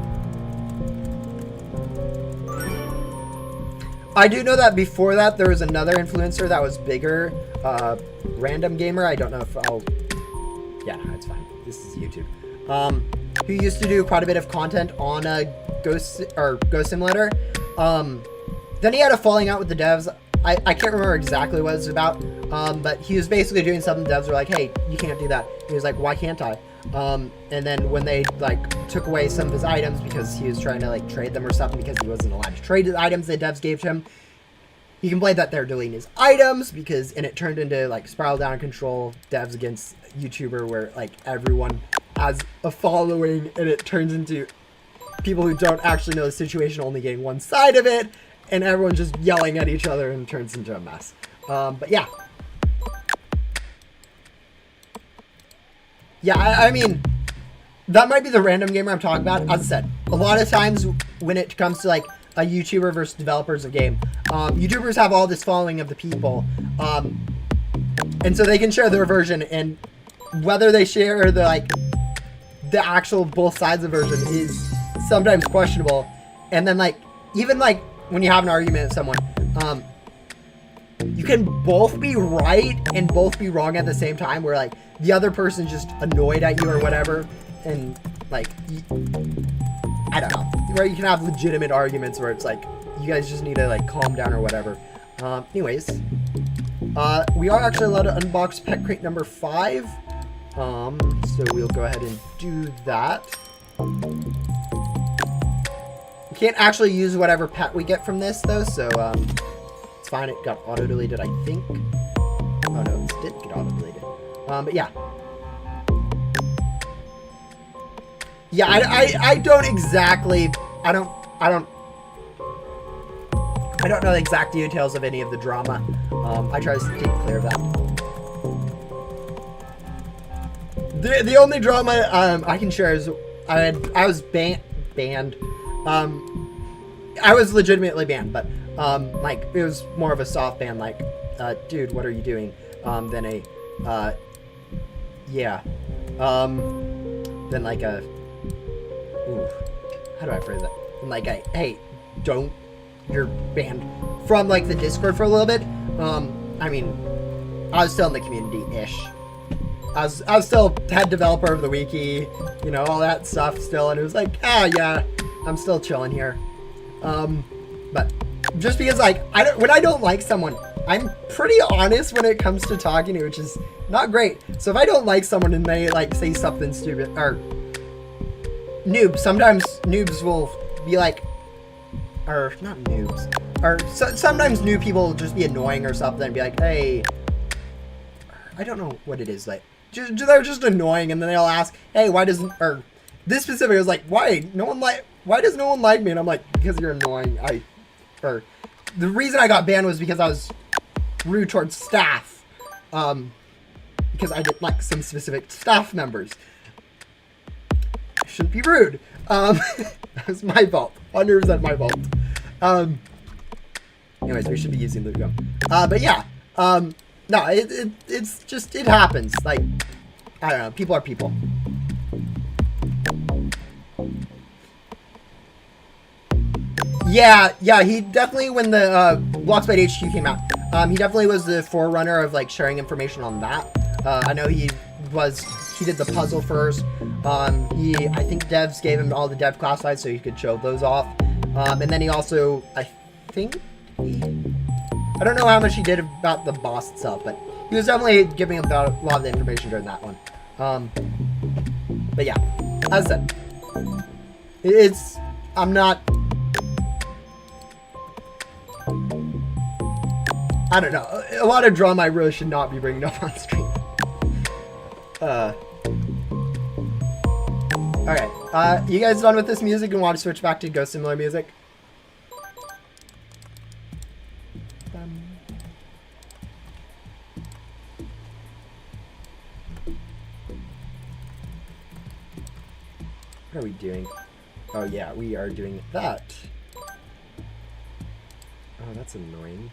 I do know that before that there was another influencer that was bigger, Random Gamer. I don't know if I'll. Yeah, it's fine. This is YouTube. Who used to do quite a bit of content on Ghost Simulator. Then he had a falling out with the devs. I can't remember exactly what it was about, but he was basically doing something. The devs were like, "Hey, you can't do that." He was like, "Why can't I?" And then when they like took away some of his items because he was trying to like trade them or something because he wasn't allowed to trade the items the devs gave to him, he complained that they're deleting his items and it turned into like spiral down control devs against YouTuber, where like everyone has a following and it turns into people who don't actually know the situation only getting one side of it, and everyone's just yelling at each other and turns into a mess. But yeah. Yeah, I mean, that might be the Random Gamer I'm talking about. As I said, a lot of times when it comes to like a YouTuber versus developers of game, YouTubers have all this following of the people, and so they can share their version, and whether they share the actual both sides of the version is sometimes questionable. And then like, even like when you have an argument with someone, you can both be right and both be wrong at the same time, where like the other person's just annoyed at you or whatever, and like, I don't know, where you can have legitimate arguments where it's like, you guys just need to like calm down or whatever. Anyways, we are actually allowed to unbox pet crate number 5. So we'll go ahead and do that. We can't actually use whatever pet we get from this though, so it's fine. It got auto deleted, I think. Oh no, it did get auto deleted. But yeah. Yeah, I don't exactly, I don't know the exact details of any of the drama. I try to stay clear of that. The only drama I can share is I was banned. I was legitimately banned, but like it was more of a soft ban, like dude, what are you doing? Than a yeah. Then like a ooh, how do I phrase that? Like a hey, don't, you're banned from like the Discord for a little bit. I mean, I was still in the community-ish. I was still head developer of the wiki, you know, all that stuff still, and it was like, yeah, I'm still chilling here. But just because like when I don't like someone, I'm pretty honest when it comes to talking to, which is not great. So if I don't like someone and they like say something stupid, or sometimes noobs will be like, or not noobs, or sometimes new people will just be annoying or something and be like, hey, I don't know what it is, like they're just annoying, and then they'll ask, hey, why doesn't, or this specific was like, why does no one like me? And I'm like, because you're annoying. Or the reason I got banned was because I was rude towards staff, because I didn't like some specific staff members. I shouldn't be rude. That was my fault. 100% my fault. Anyways, we should be using the gum. But yeah. No, it's just, it happens. Like, I don't know. People are people. Yeah, he definitely, when the Bloxbite HQ came out, he definitely was the forerunner of like sharing information on that. I know he did the puzzle first. I think devs gave him all the dev classifieds so he could show those off. And then he also, I don't know how much he did about the boss itself, but he was definitely giving about a lot of the information during that one. But yeah, as I said, I don't know. A lot of drama I really should not be bringing up on stream. Alright. You guys done with this music and want to switch back to Ghost Simulator music? What are we doing? Oh yeah, we are doing that. Oh, that's annoying.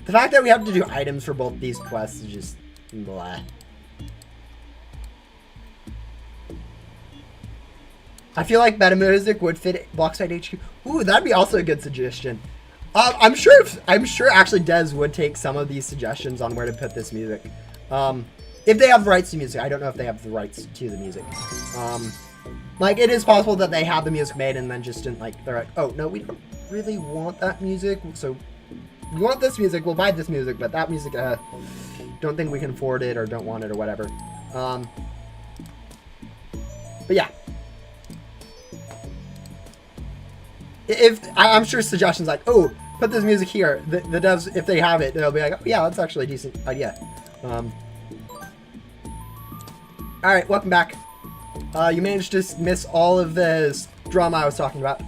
The fact that we have to do items for both these quests is just blah. I feel like meta music would fit Bloxbite HQ. Ooh, that'd be also a good suggestion. I'm sure actually Des would take some of these suggestions on where to put this music. If they have the rights to music. I don't know if they have the rights to the music. Like, it is possible that they have the music made and then just didn't, like, they're like, oh, no, we don't really want that music, so we want this music, we'll buy this music, but that music, don't think we can afford it or don't want it or whatever. But yeah. I'm sure suggestions like, oh, put this music here, the devs, if they have it, they'll be like, oh yeah, that's actually a decent idea. Alright, welcome back. You managed to miss all of this drama I was talking about.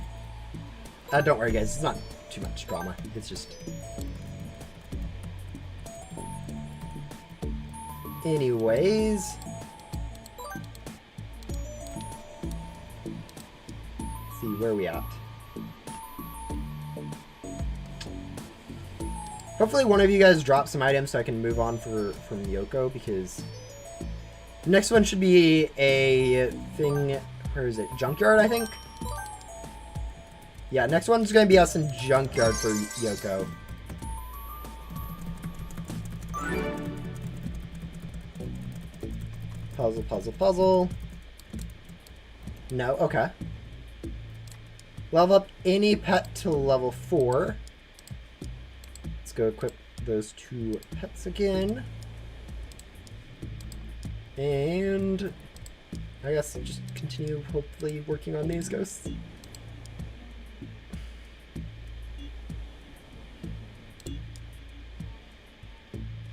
Don't worry guys, it's not too much drama, it's just... Anyways... Let's see, where are we at? Hopefully one of you guys drop some items so I can move on from Yoko, because... The next one should be a thing... Where is it? Junkyard, I think? Yeah, next one's gonna be us in Junkyard for Yoko. Puzzle, puzzle, puzzle. No, okay. Level up any pet to level 4. Let's go equip those 2 pets again. And I guess just continue hopefully working on these ghosts.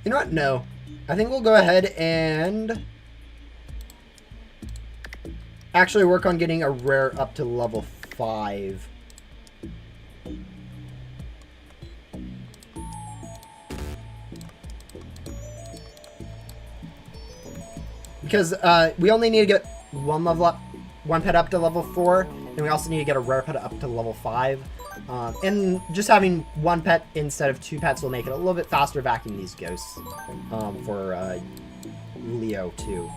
You know what? No. I think we'll go ahead and actually work on getting a rare up to level 5. Because we only need to get one pet up to level 4, and we also need to get a rare pet up to level 5. And just having one pet instead of 2 pets will make it a little bit faster vacuuming these ghosts for Leo too.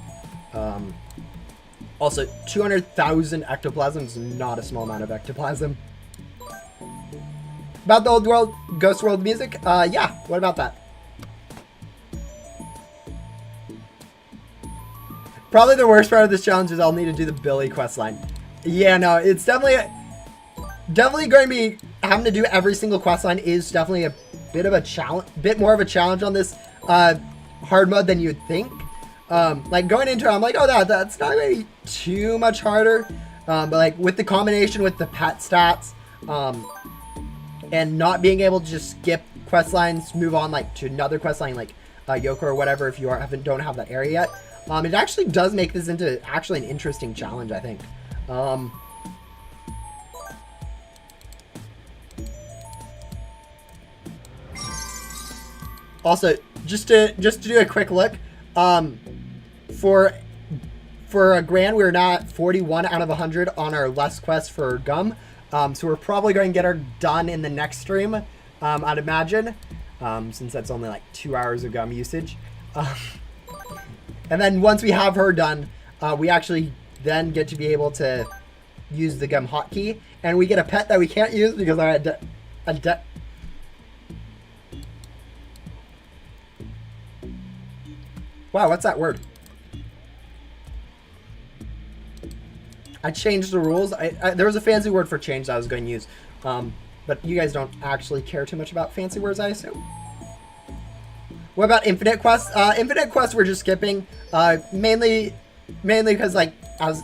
Also, 200,000 ectoplasm is not a small amount of ectoplasm. About the old world, Ghost World music? Yeah, what about that? Probably the worst part of this challenge is I'll need to do the Billy questline. Yeah, no, it's definitely going to be having to do every single questline is definitely a bit of a challenge, bit more of a challenge on this hard mode than you'd think. Like going into it, I'm like, oh, that's not going to be too much harder. But like with the combination with the pet stats, and not being able to just skip quest lines, move on like to another quest line like Yoko or whatever if you don't have that area yet. It actually does make this into actually an interesting challenge, I think. Also, just to do a quick look, for a grand, we're now at 41 out of 100 on our less quest for gum. So we're probably going to get her done in the next stream, I'd imagine, since that's only like 2 hours of gum usage. And then once we have her done, we actually then get to be able to use the gum hotkey, and we get a pet that we can't use because wow, what's that word? I changed the rules. There was a fancy word for change that I was going to use, but you guys don't actually care too much about fancy words, I assume. What about infinite quests? Infinite quests we're just skipping, mainly because like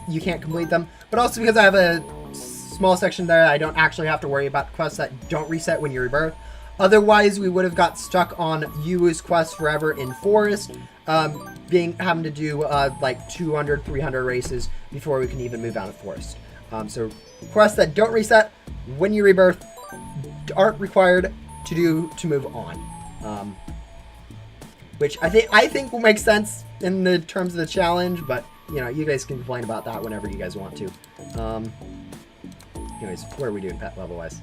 you can't complete them, but also because I have a small section there I don't actually have to worry about quests that don't reset when you rebirth. Otherwise, we would have got stuck on Yuu's quest forever in Forest, having to do like 200, 300 races before we can even move out of Forest. So quests that don't reset when you rebirth aren't required to move on, which I think will make sense in the terms of the challenge. But you know, you guys can complain about that whenever you guys want to. Anyways, what are we doing pet level wise?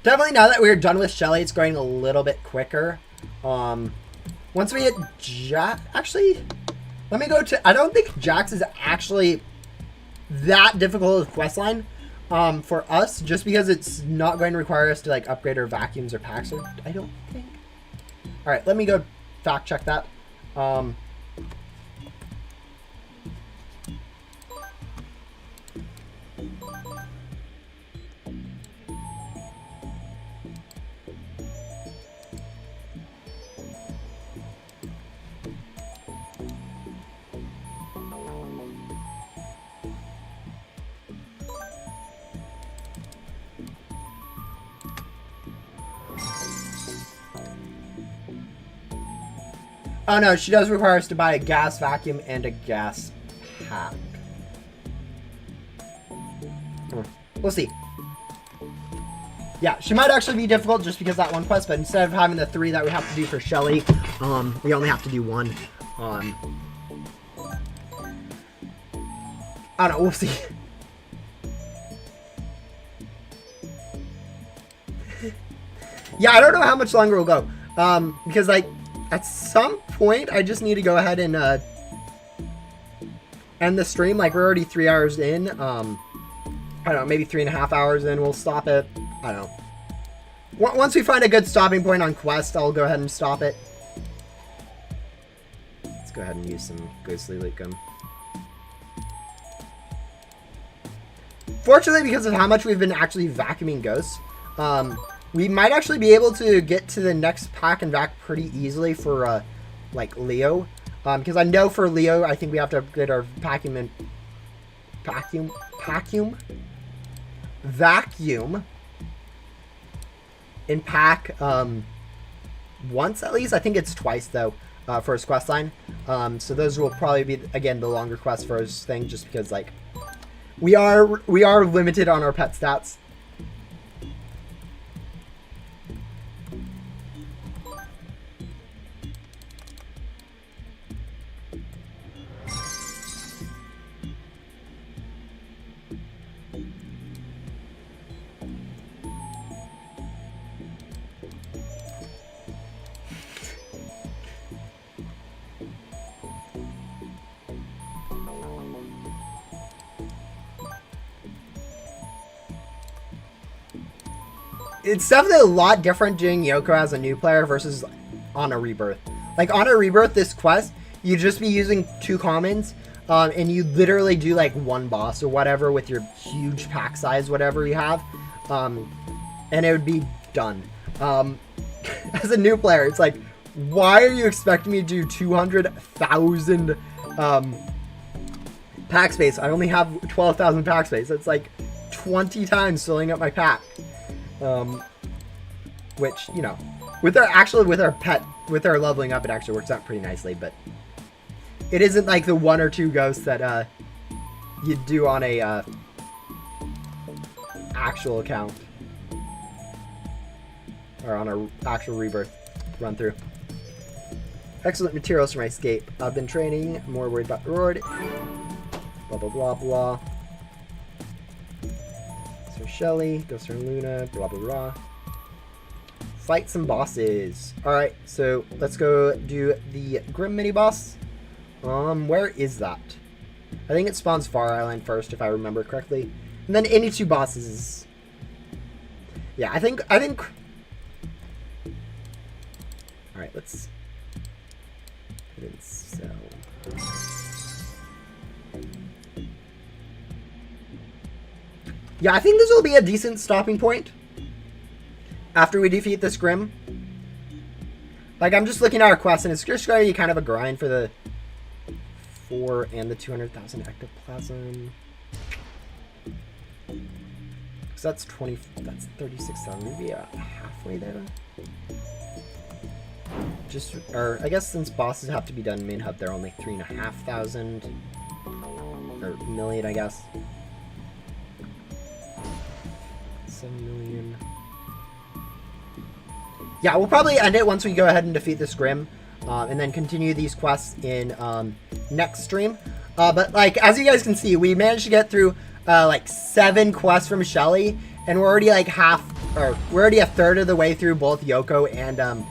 Definitely now that we're done with Shelly, it's going a little bit quicker. Once we hit Jack, actually, let me go to, I don't think Jax is actually that difficult of a quest line for us, just because it's not going to require us to like upgrade our vacuums or packs, or I don't think. All right, let me go fact check that. Oh no, she does require us to buy a gas vacuum and a gas pack. We'll see. Yeah, she might actually be difficult just because that one quest, but instead of having the 3 that we have to do for Shelly, we only have to do 1. I don't know, we'll see. Yeah, I don't know how much longer we'll go. Because like, at some point, I just need to go ahead and end the stream. Like, we're already 3 hours in. I don't know, maybe 3.5 hours in. We'll stop it. I don't know. Once we find a good stopping point on quest, I'll go ahead and stop it. Let's go ahead and use some ghostly leak gum. Fortunately, because of how much we've been actually vacuuming ghosts, we might actually be able to get to the next pack and vac pretty easily for, like, Leo. Because I know for Leo, I think we have to upgrade our vacuum in pack, once at least. I think it's twice, though, for his quest line. So those will probably be, again, the longer quest for his thing, just because, like, we are limited on our pet stats. it's definitely a lot different doing Yoko as a new player versus on a rebirth. Like on a rebirth, this quest, you'd just be using 2 commons, and you literally do like 1 boss or whatever with your huge pack size, whatever you have, and it would be done. As a new player, it's like, why are you expecting me to do 200,000 pack space? I only have 12,000 pack space. That's like 20 times filling up my pack. Which, you know, with our leveling up, it actually works out pretty nicely, but it isn't like the 1 or 2 ghosts that you do on a actual account. Or on a actual rebirth run through. Excellent materials for my escape. I've been training, more worried about the reward. Blah blah blah blah. So Shelly, Ghost and Luna, blah blah blah. Fight some bosses. Alright, so let's go do the Grim mini boss. Where is that? I think it spawns Far Island first, if I remember correctly. And then any 2 bosses. Yeah, I think alright, let's put in cell. Yeah, I think this will be a decent stopping point after we defeat this Grim. Like, I'm just looking at our quest, and it's just going to be kind of a grind for the 4 and the 200,000 ectoplasm. So that's 36,000. Maybe halfway there. Or I guess since bosses have to be done main hub, they're only 3,500 or million, I guess. 7 million. Yeah, we'll probably end it once we go ahead and defeat this Grim, and then continue these quests in next stream. But like, as you guys can see, we managed to get through like 7 quests from Shelly, and we're already like we're already a third of the way through both Yoko and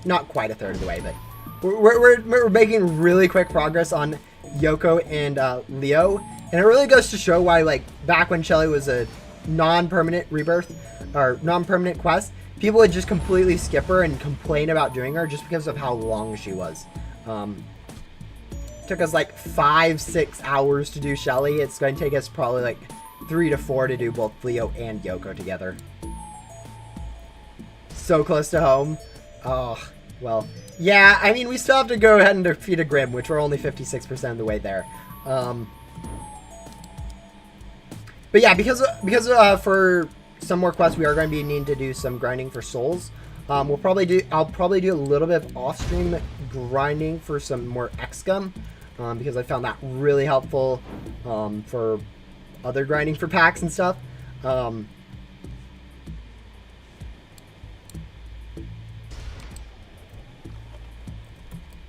not quite a third of the way, but we're making really quick progress on Yoko and Leo, and it really goes to show why, like, back when Shelly was a non-permanent rebirth or non-permanent quest, people would just completely skip her and complain about doing her just because of how long she was. Took us like 5-6 hours to do Shelly. It's going to take us probably like 3 to 4 to do both Leo and Yoko together. So close to home. Oh, well, yeah, I mean, we still have to go ahead and defeat a Grim, which we're only 56% of the way there. But yeah, because for some more quests, we are going to be needing to do some grinding for souls. I'll probably do a little bit of off-stream grinding for some more XCOM, because I found that really helpful for other grinding for packs and stuff.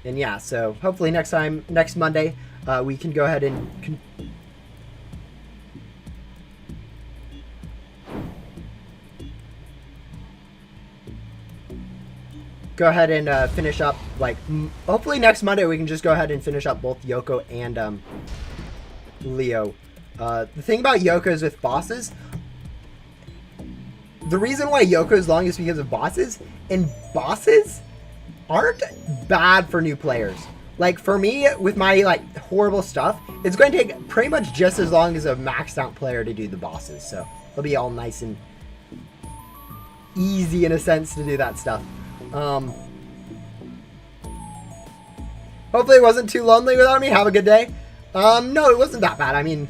And yeah, so hopefully next Monday, we can go ahead and finish up, like, hopefully next Monday we can just go ahead and finish up both Yoko and Leo. The thing about Yoko is with bosses, the reason why Yoko is long is because of bosses, and bosses aren't bad for new players. Like, for me, with my, like, horrible stuff, it's going to take pretty much just as long as a maxed out player to do the bosses, so it'll be all nice and easy in a sense to do that stuff. Hopefully it wasn't too lonely without me. Have a good day. No, it wasn't that bad. I mean,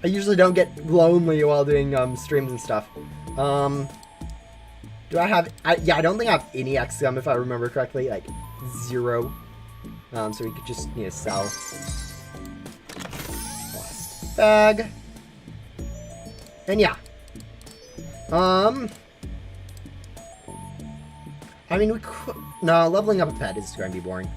I usually don't get lonely while doing streams and stuff. Do I have... yeah, I don't think I have any XCOM, if I remember correctly. Like, 0. So we could just need to sell. Last bag. And yeah. I mean, we could... No, leveling up a pet is going to be boring.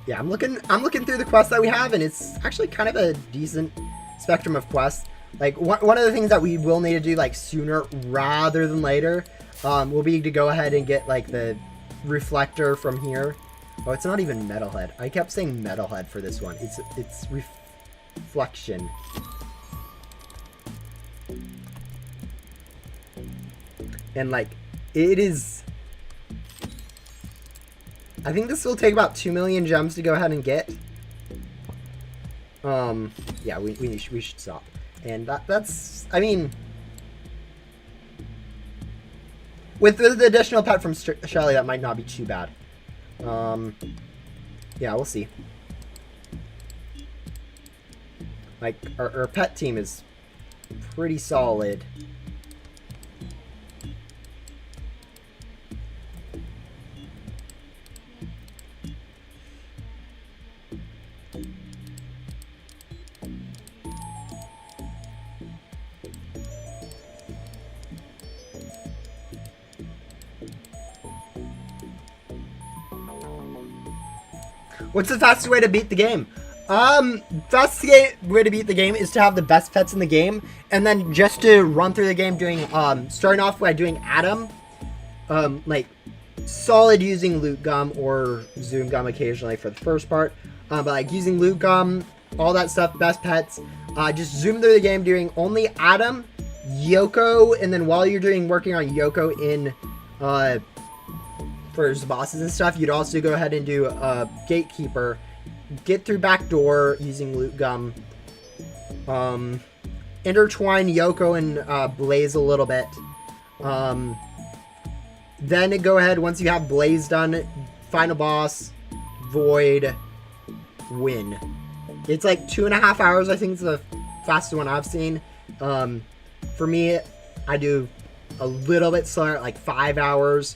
Yeah, I'm looking through the quests that we have, and it's actually kind of a decent spectrum of quests. Like, one of the things that we will need to do, like, sooner rather than later, will be to go ahead and get, like, the reflector from here. Oh, it's not even Metalhead. I kept saying Metalhead for this one. Flexion. And like, it is... I think this will take about 2 million gems to go ahead and get. Yeah, we should stop. And that's, I mean... With the additional pet from Shelly, that might not be too bad. Yeah, we'll see. Like, our pet team is pretty solid. What's the fastest way to beat the game? Fastest way to beat the game is to have the best pets in the game, and then just to run through the game doing, starting off by doing Adam, like, solid using Loot Gum or Zoom Gum occasionally for the first part, but like using Loot Gum, all that stuff, best pets, just zoom through the game doing only Adam, Yoko, and then while you're working on Yoko in, for his bosses and stuff, you'd also go ahead and do Gatekeeper, get through back door using Loot Gum, intertwine Yoko and Blaze a little bit, then go ahead, once you have Blaze done, final boss, Void, win. It's like 2.5 hours, I think it's the fastest one I've seen. For me, I do a little bit slower, like 5 hours.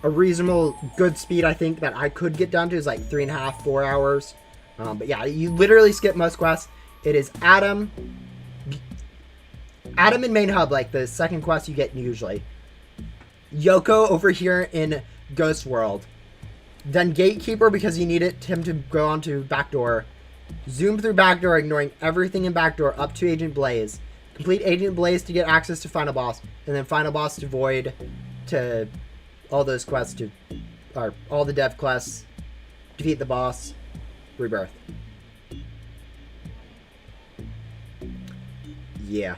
A reasonable good speed I think that I could get down to is like 3.5, 4 hours. But yeah, you literally skip most quests. It is Adam in main hub, like the second quest you get usually. Yoko over here in Ghost World. Then Gatekeeper because you need him to go onto backdoor. Zoom through backdoor, ignoring everything in backdoor up to Agent Blaze. Complete Agent Blaze to get access to final boss, and then final boss to Void, to all those quests to, or all the dev quests, defeat the boss, rebirth. Yeah.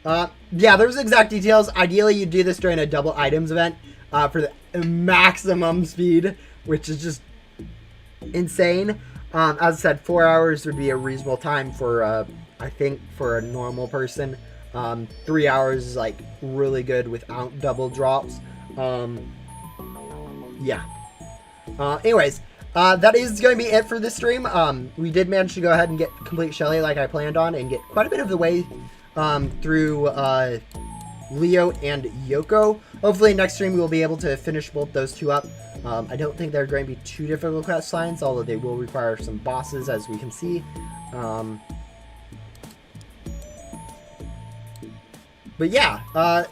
Yeah, there's exact details. Ideally, you do this during a double items event for the maximum speed, which is just insane. As I said, 4 hours would be a reasonable time for, I think, for a normal person. 3 hours is, like, really good without double drops. Yeah. Anyways, that is going to be it for this stream. We did manage to go ahead and get complete Shelly like I planned on and get quite a bit of the way through Leo and Yoko. Hopefully next stream we will be able to finish both those two up. I don't think they're going to be too difficult quest lines, although they will require some bosses, as we can see. But yeah,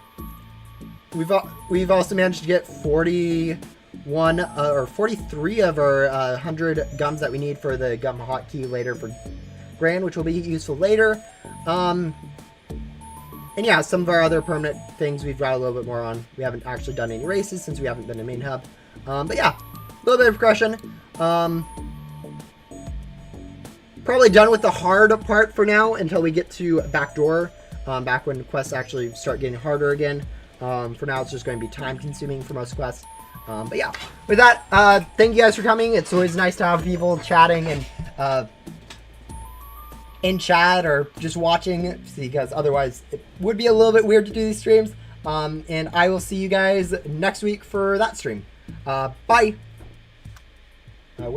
we've also managed to get 41 or 43 of our 100 gums that we need for the gum hotkey later for Grand, which will be useful later. And yeah, some of our other permanent things we've got a little bit more on. We haven't actually done any races since we haven't been in main hub. But yeah, a little bit of progression. Probably done with the hard part for now until we get to backdoor. Back when quests actually start getting harder again. For now, it's just going to be time consuming for most quests. But yeah, with that, thank you guys for coming. It's always nice to have people chatting and in chat or just watching, because otherwise it would be a little bit weird to do these streams. And I will see you guys next week for that stream. Bye.